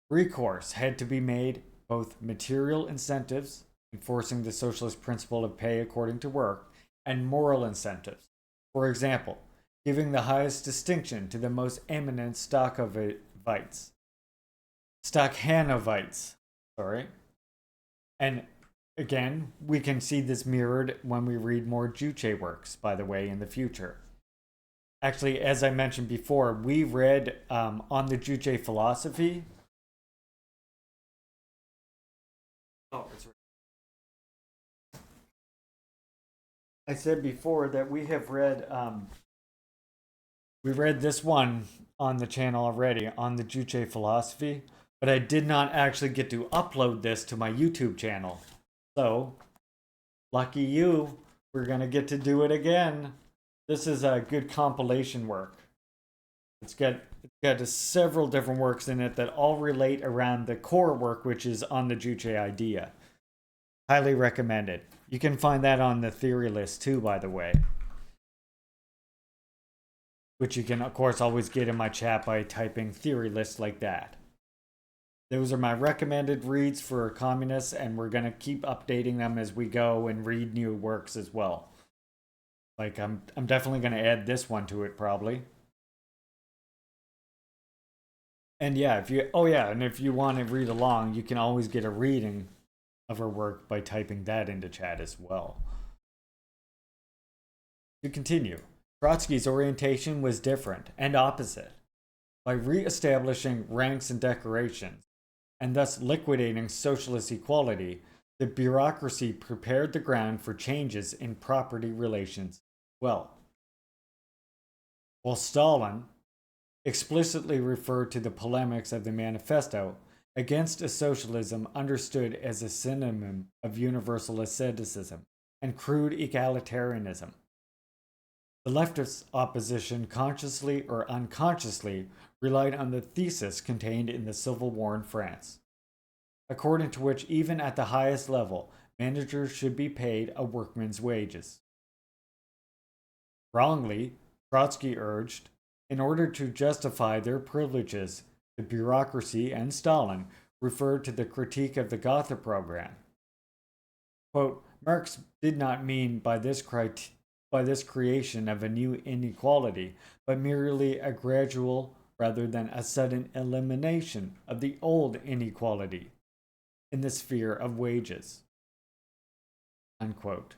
Recourse had to be made both material incentives, enforcing the socialist principle of pay according to work, and moral incentives. For example, giving the highest distinction to the most eminent Stakhanovites. And again, we can see this mirrored when we read more Juche works, by the way, in the future. Actually, as I mentioned before, we read on the Juche philosophy. Oh, it's right. I said before that we have read we read this one on the channel already on the Juche philosophy, but I did not actually get to upload this to my YouTube channel. So, lucky you, we're gonna get to do it again. This is a good compilation work. It's got several different works in it that all relate around the core work, which is on the Juche idea. Highly recommended. You can find that on the theory list too, by the way. Which you can, of course, always get in my chat by typing theory list like that. Those are my recommended reads for communists, and we're going to keep updating them as we go and read new works as well. Like, I'm definitely going to add this one to it, probably. And yeah, if you want to read along, you can always get a reading of her work by typing that into chat as well. To continue, Trotsky's orientation was different and opposite. By re-establishing ranks and decorations, and thus liquidating socialist equality, the bureaucracy prepared the ground for changes in property relations as well. While Stalin explicitly referred to the polemics of the manifesto against a socialism understood as a synonym of universal asceticism and crude egalitarianism. The leftist opposition, consciously or unconsciously, relied on the thesis contained in the Civil War in France, according to which even at the highest level, managers should be paid a workman's wages. Wrongly, Trotsky urged, in order to justify their privileges, the bureaucracy and Stalin referred to the critique of the Gotha program. Quote, Marx did not mean by this creation of a new inequality, but merely a gradual rather than a sudden elimination of the old inequality in the sphere of wages. Unquote.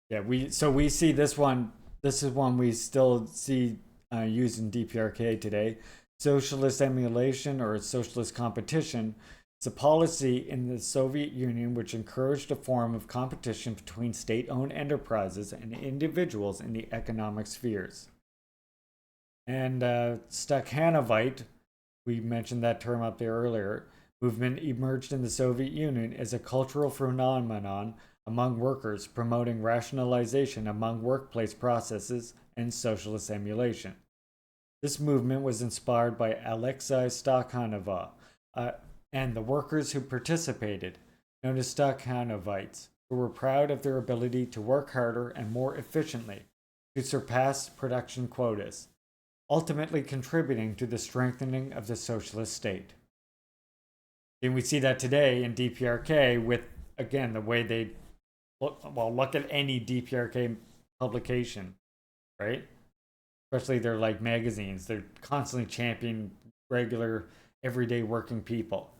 Yeah, we see this one. This is one we still see used in DPRK today. Socialist emulation or socialist competition. It's a policy in the Soviet Union which encouraged a form of competition between state-owned enterprises and individuals in the economic spheres. And Stakhanovite, we mentioned that term up there earlier, movement emerged in the Soviet Union as a cultural phenomenon among workers, promoting rationalization among workplace processes and socialist emulation. This movement was inspired by Alexei Stakhanov, and the workers who participated, known as Stakhanovites, who were proud of their ability to work harder and more efficiently to surpass production quotas, ultimately contributing to the strengthening of the socialist state. And we see that today in DPRK with, again, the way they look at any DPRK publication, right? Especially their like magazines. They're constantly championing regular, everyday working people.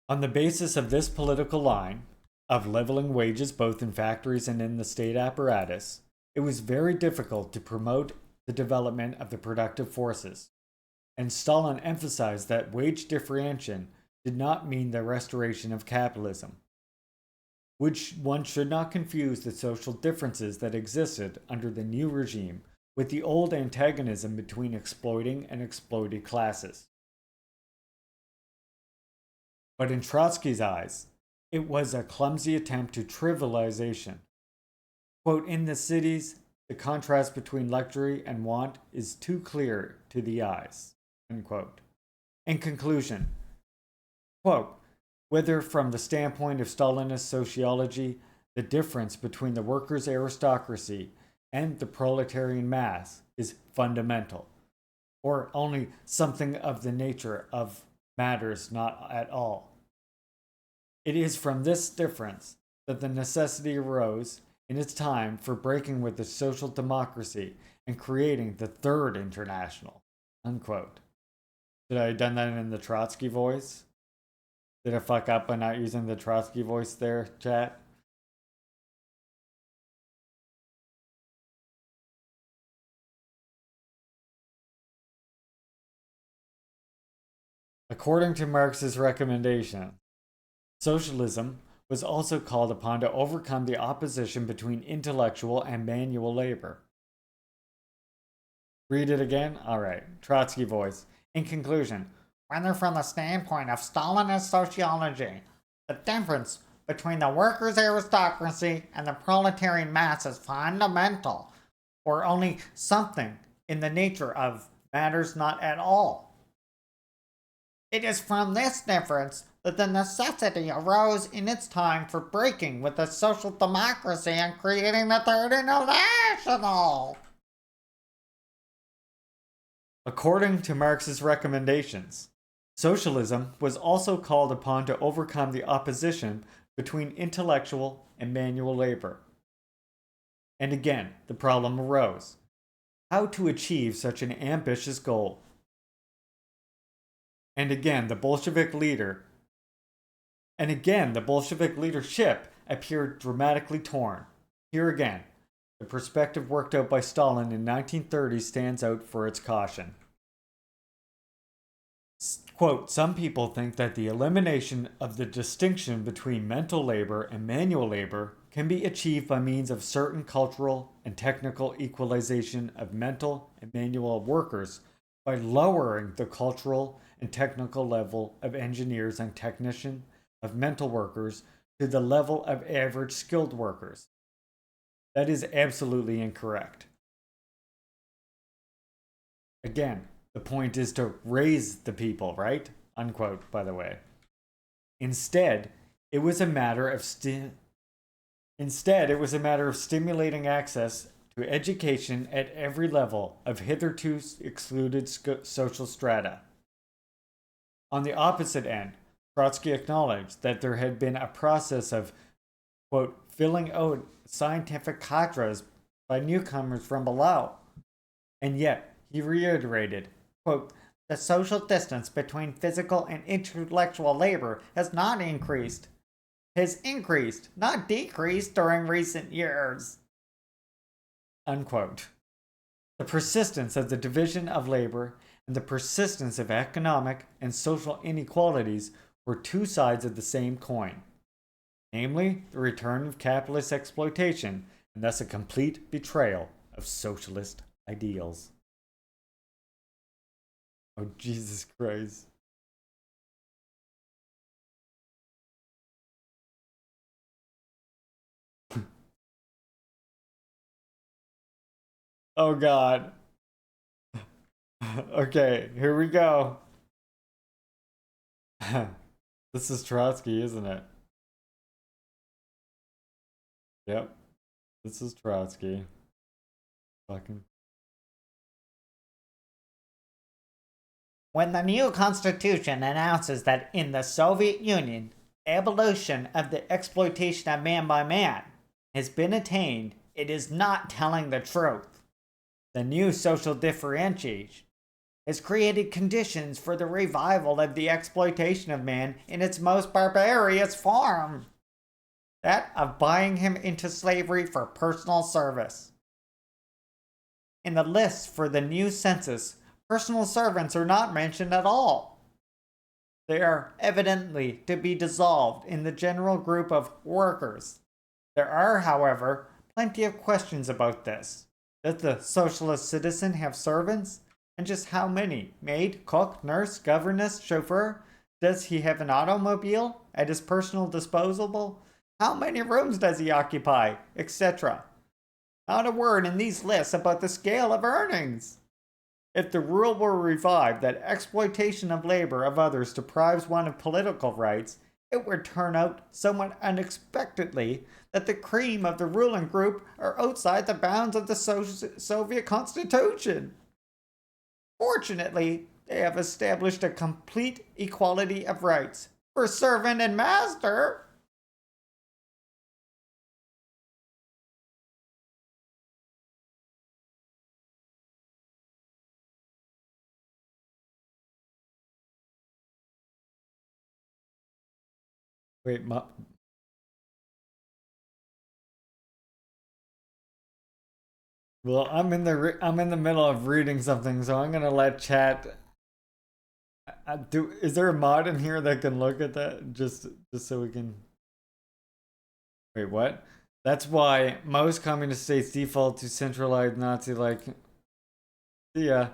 On the basis of this political line of leveling wages both in factories and in the state apparatus, it was very difficult to promote the development of the productive forces. And Stalin emphasized that wage differentiation did not mean the restoration of capitalism. Which one should not confuse the social differences that existed under the new regime with the old antagonism between exploiting and exploited classes. But in Trotsky's eyes, it was a clumsy attempt to trivialization. Quote, in the cities, the contrast between luxury and want is too clear to the eyes. Unquote. In conclusion, quote, whether from the standpoint of Stalinist sociology, the difference between the workers' aristocracy and the proletarian mass is fundamental, or only something of the nature of matters not at all. It is from this difference that the necessity arose in its time for breaking with the social democracy and creating the Third International. Unquote. Should I have done that in the Trotsky voice? Did I fuck up by not using the Trotsky voice there, chat? According to Marx's recommendation, socialism was also called upon to overcome the opposition between intellectual and manual labor. Read it again? Alright, Trotsky voice. In conclusion, whether from the standpoint of Stalinist sociology, the difference between the workers' aristocracy and the proletarian mass is fundamental, or only something in the nature of matters not at all. It is from this difference that the necessity arose in its time for breaking with the social democracy and creating the Third International. According to Marx's recommendations, socialism was also called upon to overcome the opposition between intellectual and manual labor. And again, the problem arose: how to achieve such an ambitious goal. And again, the Bolshevik leadership appeared dramatically torn. Here again, the perspective worked out by Stalin in 1930 stands out for its caution. Quote, some people think that the elimination of the distinction between mental labor and manual labor can be achieved by means of certain cultural and technical equalization of mental and manual workers by lowering the cultural and technical level of engineers and technicians, of mental workers, to the level of average skilled workers. That is absolutely incorrect. Again, the point is to raise the people, right? Unquote, by the way. Instead, it was a matter of stimulating access to education at every level of hitherto excluded social strata. On the opposite end, Trotsky acknowledged that there had been a process of, quote, filling out scientific cadres by newcomers from below. And yet, he reiterated, quote, the social distance between physical and intellectual labor has not increased. Has increased, not decreased during recent years. Unquote. The persistence of the division of labor and the persistence of economic and social inequalities were two sides of the same coin, namely the return of capitalist exploitation and thus a complete betrayal of socialist ideals. Oh, Jesus Christ. Oh, God. Okay, here we go. This is Trotsky, isn't it? Yep. This is Trotsky. Fucking. When the new constitution announces that in the Soviet Union, abolition of the exploitation of man by man has been attained, it is not telling the truth. The new social differentiation has created conditions for the revival of the exploitation of man in its most barbarous form, that of buying him into slavery for personal service. In the list for the new census, personal servants are not mentioned at all. They are evidently to be dissolved in the general group of workers. There are, however, plenty of questions about this. Does the socialist citizen have servants? And just how many? Maid, cook, nurse, governess, chauffeur? Does he have an automobile at his personal disposal? How many rooms does he occupy? Etc. Not a word in these lists about the scale of earnings. If the rule were revived that exploitation of labor of others deprives one of political rights, it would turn out somewhat unexpectedly that the cream of the ruling group are outside the bounds of the Soviet Constitution. Fortunately, they have established a complete equality of rights for servant and master. Wait, well, I'm in the middle of reading something, so I'm gonna let chat. Is there a mod in here that can look at that? Just so we can... Wait, what? That's why most communist states default to centralized Nazi-like... Yeah.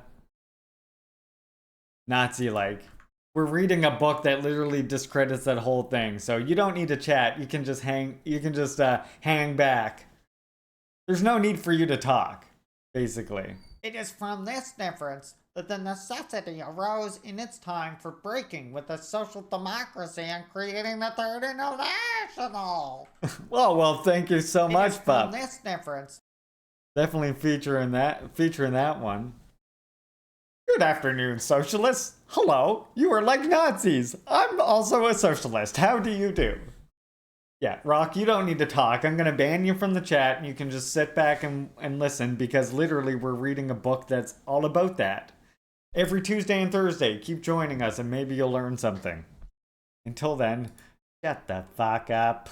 Nazi-like. We're reading a book that literally discredits that whole thing, so you don't need to chat. You can just hang back. There's no need for you to talk, basically. It is from this difference that the necessity arose in its time for breaking with the social democracy and creating the Third International. Well, thank you so much, Bob. From this difference. Definitely featuring that one. Good afternoon, socialists. Hello, you are like Nazis. I'm also a socialist. How do you do? Yeah, Rock, you don't need to talk. I'm going to ban you from the chat and you can just sit back and listen because literally we're reading a book that's all about that. Every Tuesday and Thursday, keep joining us and maybe you'll learn something. Until then, shut the fuck up.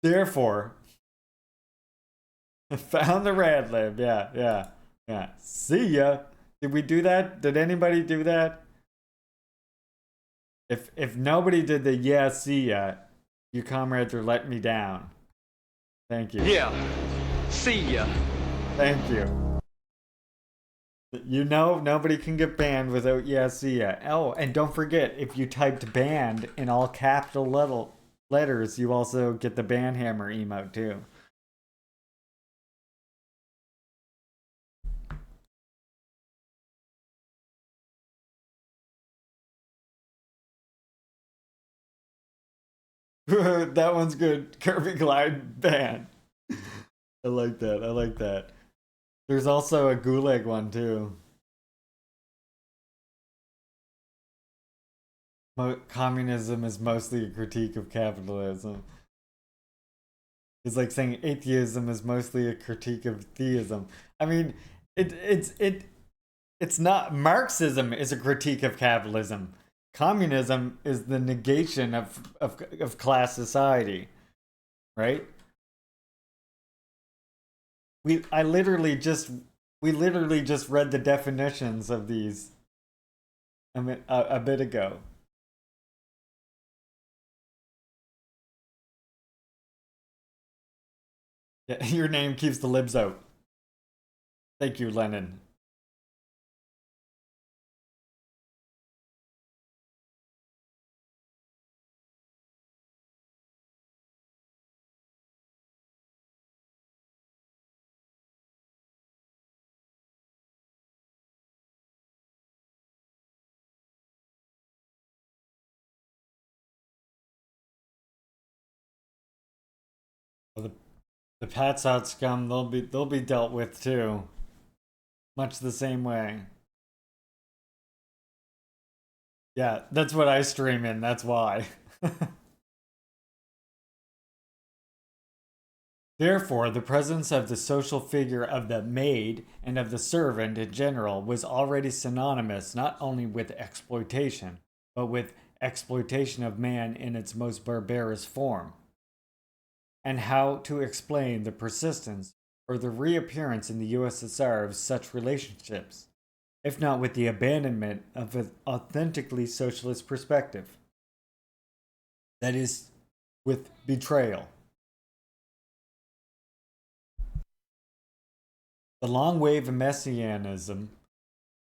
Therefore, found the rad lib. Yeah. See ya. Did we do that? Did anybody do that? If nobody did the yeah, see ya, you comrades are letting me down. Thank you. Yeah. See ya. Thank you. You know nobody can get banned without yeah, see ya. Oh, and don't forget, if you typed banned in all capital letters, you also get the ban hammer emote too. That one's good. Kirby Glide ban. I like that. There's also a Gulag one too. Communism is mostly a critique of capitalism. It's like saying atheism is mostly a critique of theism. I mean, it's not. Marxism is a critique of capitalism. Communism is the negation of class society, right? We literally just read the definitions of these a bit ago. Yeah, your name keeps the libs out. Thank you, Lenin. The Patsot scum, they'll be dealt with too. Much the same way. Yeah, that's what I stream in, that's why. Therefore, the presence of the social figure of the maid and of the servant in general was already synonymous not only with exploitation, but with exploitation of man in its most barbarous form. And how to explain the persistence or the reappearance in the USSR of such relationships, if not with the abandonment of an authentically socialist perspective? That is, with betrayal. The long wave of messianism,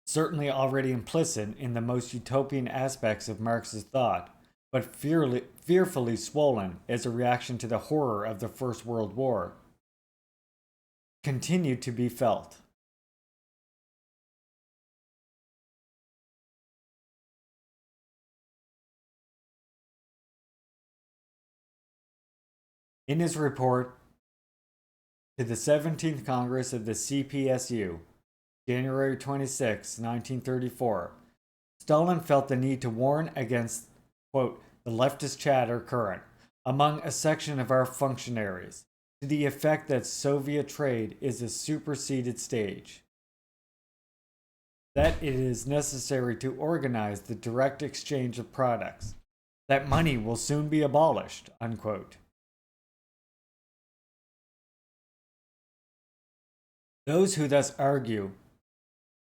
certainly already implicit in the most utopian aspects of Marxist thought, but fearfully swollen as a reaction to the horror of the First World War, continued to be felt. In his report to the 17th Congress of the CPSU, January 26, 1934, Stalin felt the need to warn against, quote, the leftist chatter current among a section of our functionaries to the effect that Soviet trade is a superseded stage, that it is necessary to organize the direct exchange of products, that money will soon be abolished, unquote. Those who thus argue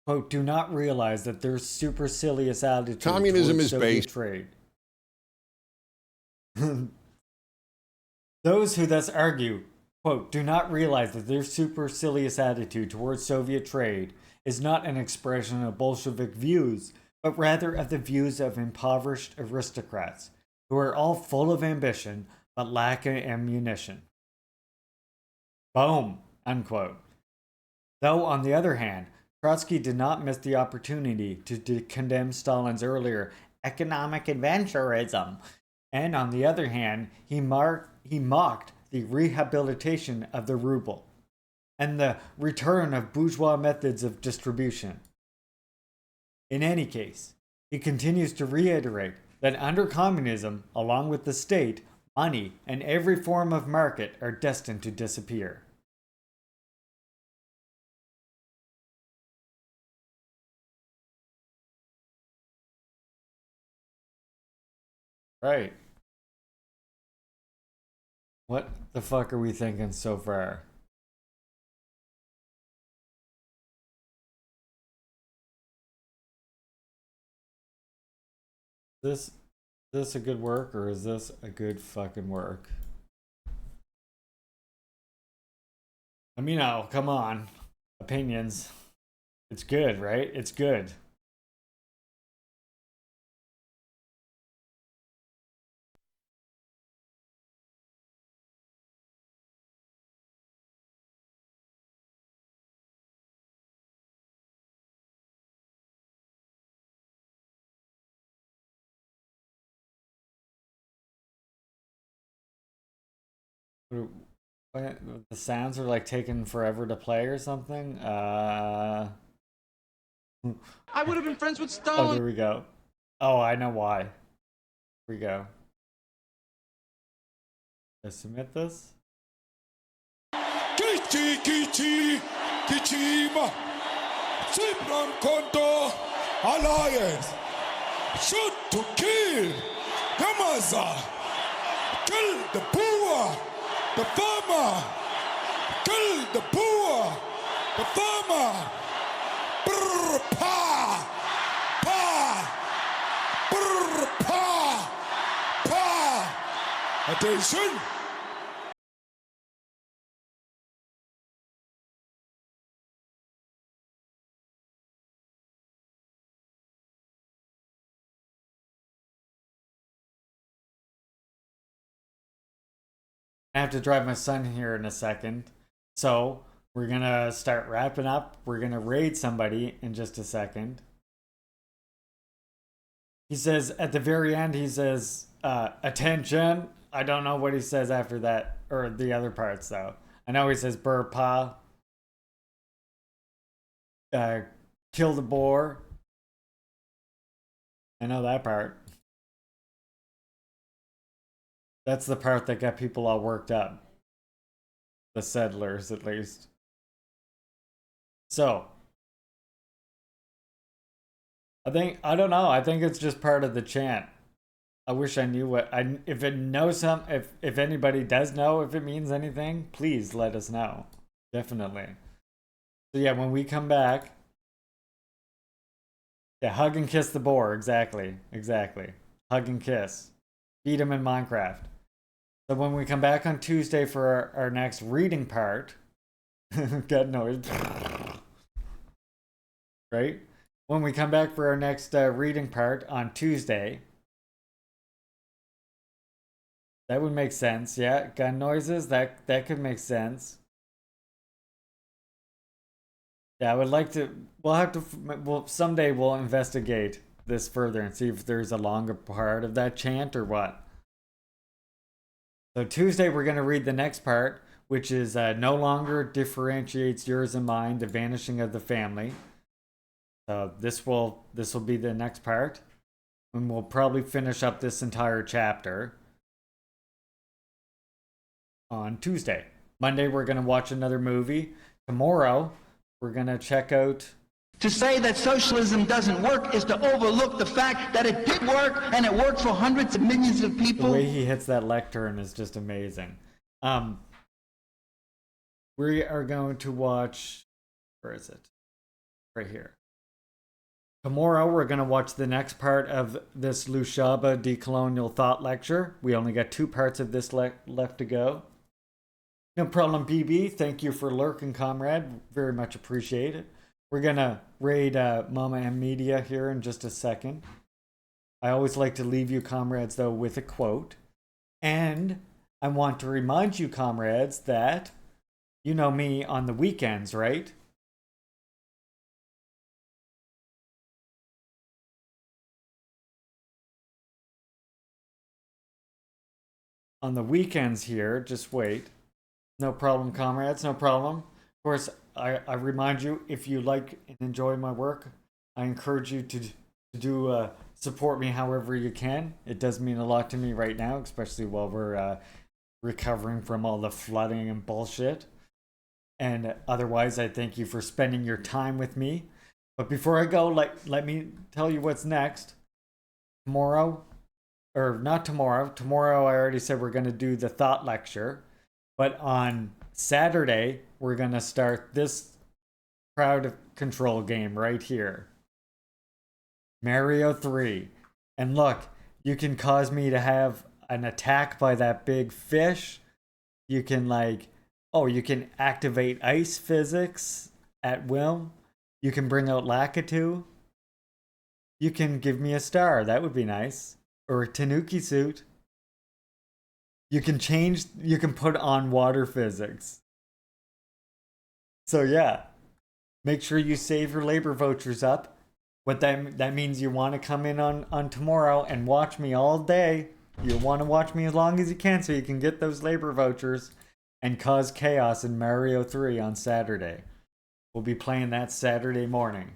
quote, do not realize that their supercilious attitude Communism towards is Soviet based- trade. Those who thus argue, quote, do not realize that their supercilious attitude towards Soviet trade is not an expression of Bolshevik views, but rather of the views of impoverished aristocrats, who are all full of ambition but lack ammunition. Boom, unquote. Though, on the other hand, Trotsky did not miss the opportunity to condemn Stalin's earlier economic adventurism, and on the other hand, he mocked the rehabilitation of the ruble and the return of bourgeois methods of distribution. In any case, he continues to reiterate that under communism, along with the state, money, and every form of market are destined to disappear. Right. What the fuck are we thinking so far? Is this a good work, or is this a good fucking work? Let me know. Come on. Opinions. It's good, right? It's good. The sounds are like taking forever to play or something. I would have been friends with Oh, Stalin. there we go. Oh, I know why. Here we go. Let's submit this. Kichi Kichi Kichima Sibram Konto Alliance Shoot to kill Gamaza Kill the poor the farmer Kill the poor the farmer Brr pa pa Brr pa pa Attention. I have to drive my son here in a second. So we're gonna start wrapping up. We're gonna raid somebody in just a second. He says at the very end, he says, attention. I don't know what he says after that, or the other parts though. I know he says burr pa. Kill the boar. I know that part. That's the part that got people all worked up. The settlers, at least. So, I don't know. I think it's just part of the chant. I wish I knew if it knows if anybody does know if it means anything, please let us know. Definitely. So yeah, when we come back, yeah, hug and kiss the boar. Exactly. Hug and kiss. Beat him in Minecraft. So when we come back on Tuesday for our next reading part, got noise, right? When we come back for our next reading part on Tuesday, that would make sense. Yeah, gun noises, that could make sense. Yeah, I would like to. Someday we'll investigate this further and see if there's a longer part of that chant or what. So Tuesday we're going to read the next part, which is no longer differentiates yours and mine, the vanishing of the family. So this will be the next part, and we'll probably finish up this entire chapter on Tuesday. Monday we're going to watch another movie. Tomorrow we're going to check out. To say that socialism doesn't work is to overlook the fact that it did work, and it worked for hundreds of millions of people. The way he hits that lectern is just amazing. We are going to watch, where is it? Right here. Tomorrow we're going to watch the next part of this Lushaba decolonial thought lecture. We only got 2 parts of this left to go. No problem, BB. Thank you for lurking, comrade. Very much appreciated. We're going to raid Mama M Media here in just a second. I always like to leave you, comrades, though, with a quote. And I want to remind you, comrades, that you know me on the weekends, right? On the weekends here, just wait. No problem, comrades, no problem. Of course, I remind you, if you like and enjoy my work, I encourage you to support me however you can. It does mean a lot to me right now, especially while we're recovering from all the flooding and bullshit. And otherwise, I thank you for spending your time with me. But before I go, let me tell you what's next. Tomorrow, or not tomorrow. Tomorrow, I already said we're going to do the thought lecture. But on Saturday, we're going to start this crowd control game right here. Mario 3. And look, you can cause me to have an attack by that big fish. You can you can activate ice physics at will. You can bring out Lakitu. You can give me a star. That would be nice. Or a Tanuki suit. You can put on water physics. So yeah, make sure you save your labor vouchers up. What that means, you want to come in on tomorrow and watch me all day. You want to watch me as long as you can so you can get those labor vouchers and cause chaos in Mario 3 on Saturday. We'll be playing that Saturday morning.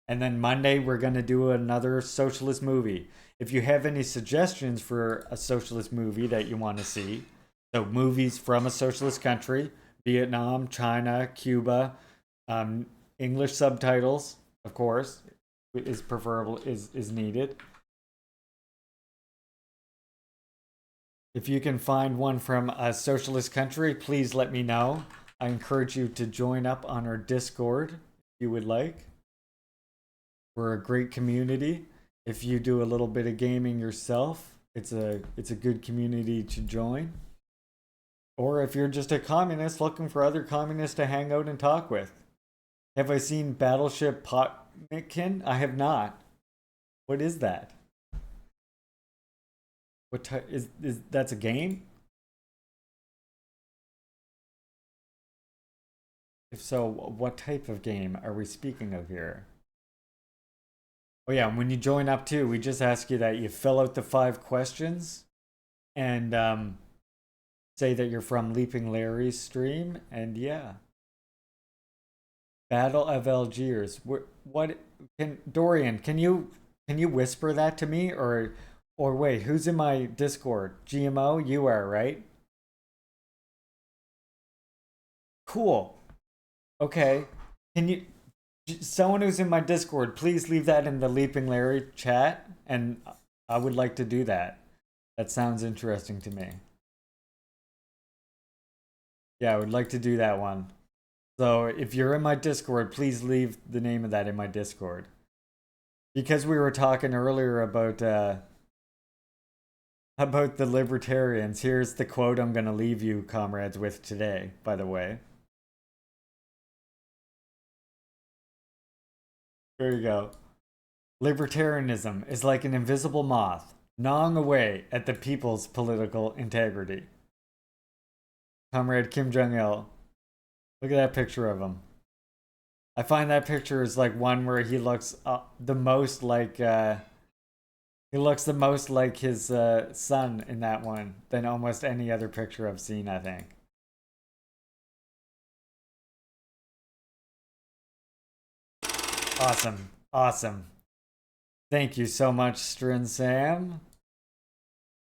And then Monday, we're going to do another socialist movie. If you have any suggestions for a socialist movie that you want to see, so movies from a socialist country, Vietnam, China, Cuba, English subtitles, of course, is preferable, is needed. If you can find one from a socialist country, please let me know. I encourage you to join up on our Discord if you would like. We're a great community. If you do a little bit of gaming yourself, it's a good community to join. Or if you're just a communist looking for other communists to hang out and talk with. Have I seen Battleship Potnikin? I have not. What is that? What type is that's a game? If so, what type of game are we speaking of here? Oh yeah, when you join up too, we just ask you that you fill out the 5 questions and say that you're from Leaping Larry's stream, and yeah. Battle of Algiers. What can Dorian, can you whisper that to me, or wait, who's in my Discord? GMO, you are, right? Cool. Okay. Can you, someone who's in my Discord, please leave that in the Leaping Larry chat, and I would like to do that. That sounds interesting to me. Yeah, I would like to do that one. So if you're in my Discord, please leave the name of that in my Discord. Because we were talking earlier about the libertarians, here's the quote I'm going to leave you, comrades, with today, by the way. There you go. Libertarianism is like an invisible moth, gnawing away at the people's political integrity. Comrade Kim Jong-il. Look at that picture of him. I find that picture is like one where he looks the most like his son in that one than almost any other picture I've seen, I think. Awesome. Awesome. Thank you so much, Strin Sam.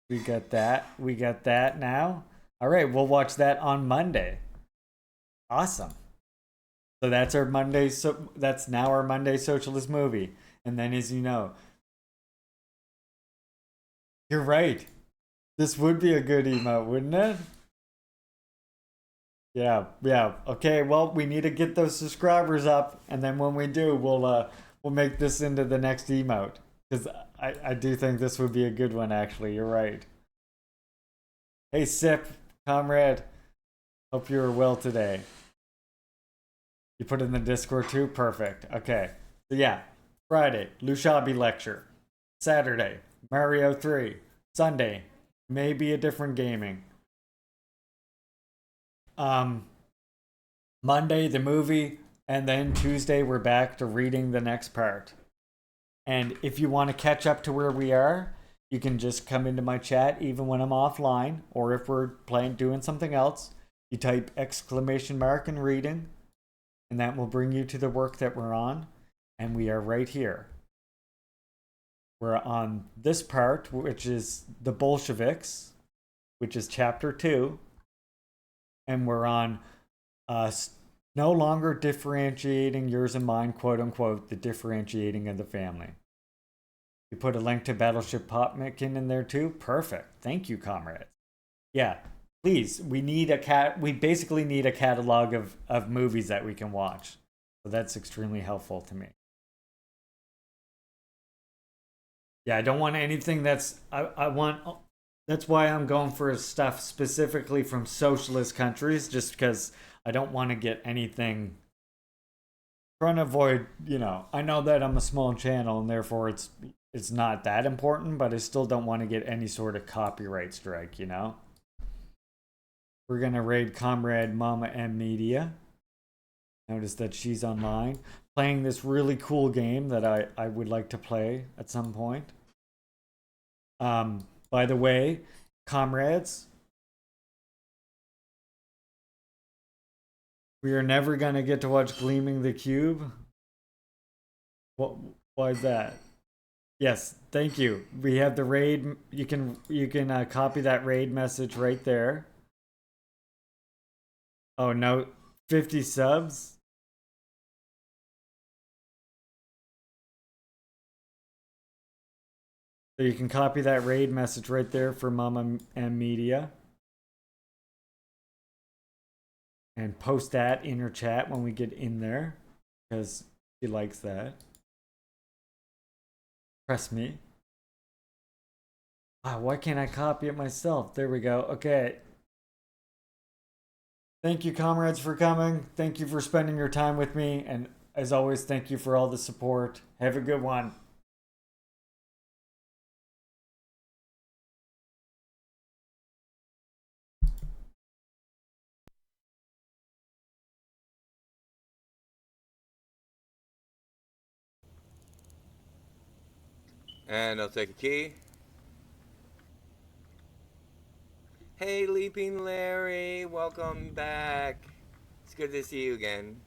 We got that. We got that now. All right, we'll watch that on Monday. Awesome. So that's our Monday. So that's now our Monday socialist movie. And then, as you know, you're right. This would be a good emote, wouldn't it? Yeah, yeah. Okay, well, we need to get those subscribers up, and then when we do, we'll we'll make this into the next emote. Because I do think this would be a good one, actually. You're right. Hey, Sip, comrade. Hope you were well today. You put it in the Discord too? Perfect. Okay. So yeah, Friday, Lushabi lecture. Saturday, Mario 3. Sunday, maybe a different gaming. Monday, the movie. And then Tuesday, we're back to reading the next part. And if you want to catch up to where we are, you can just come into my chat even when I'm offline, or if we're doing something else, you type exclamation mark and reading, and that will bring you to the work that we're on. And we are right here. We're on this part, which is the Bolsheviks, which is chapter 2. And we're on no longer differentiating yours and mine, quote unquote, the differentiating of the family. You put a link to Battleship Popmakin in there too? Perfect. Thank you, comrades. Yeah, please, we basically need a catalog of movies that we can watch. So that's extremely helpful to me. Yeah, I don't want anything that's that's why I'm going for stuff specifically from socialist countries, just because I don't want to get anything. Trying to avoid, I know that I'm a small channel and therefore it's not that important, but I still don't want to get any sort of copyright strike, We're gonna raid Comrade Mama M Media. Notice that she's online, playing this really cool game that I would like to play at some point. By the way, comrades, we are never gonna get to watch Gleaming the Cube. Why is that? Yes, thank you. We have the raid. You can copy that raid message right there. Oh no, 50 subs. So you can copy that raid message right there for Mama M Media. And post that in her chat when we get in there, because she likes that. Press me. Why can't I copy it myself? There we go. Okay. Thank you, comrades, for coming. Thank you for spending your time with me. And as always, thank you for all the support. Have a good one. And I'll take a key. Hey, Leaping Larry, welcome back. It's good to see you again.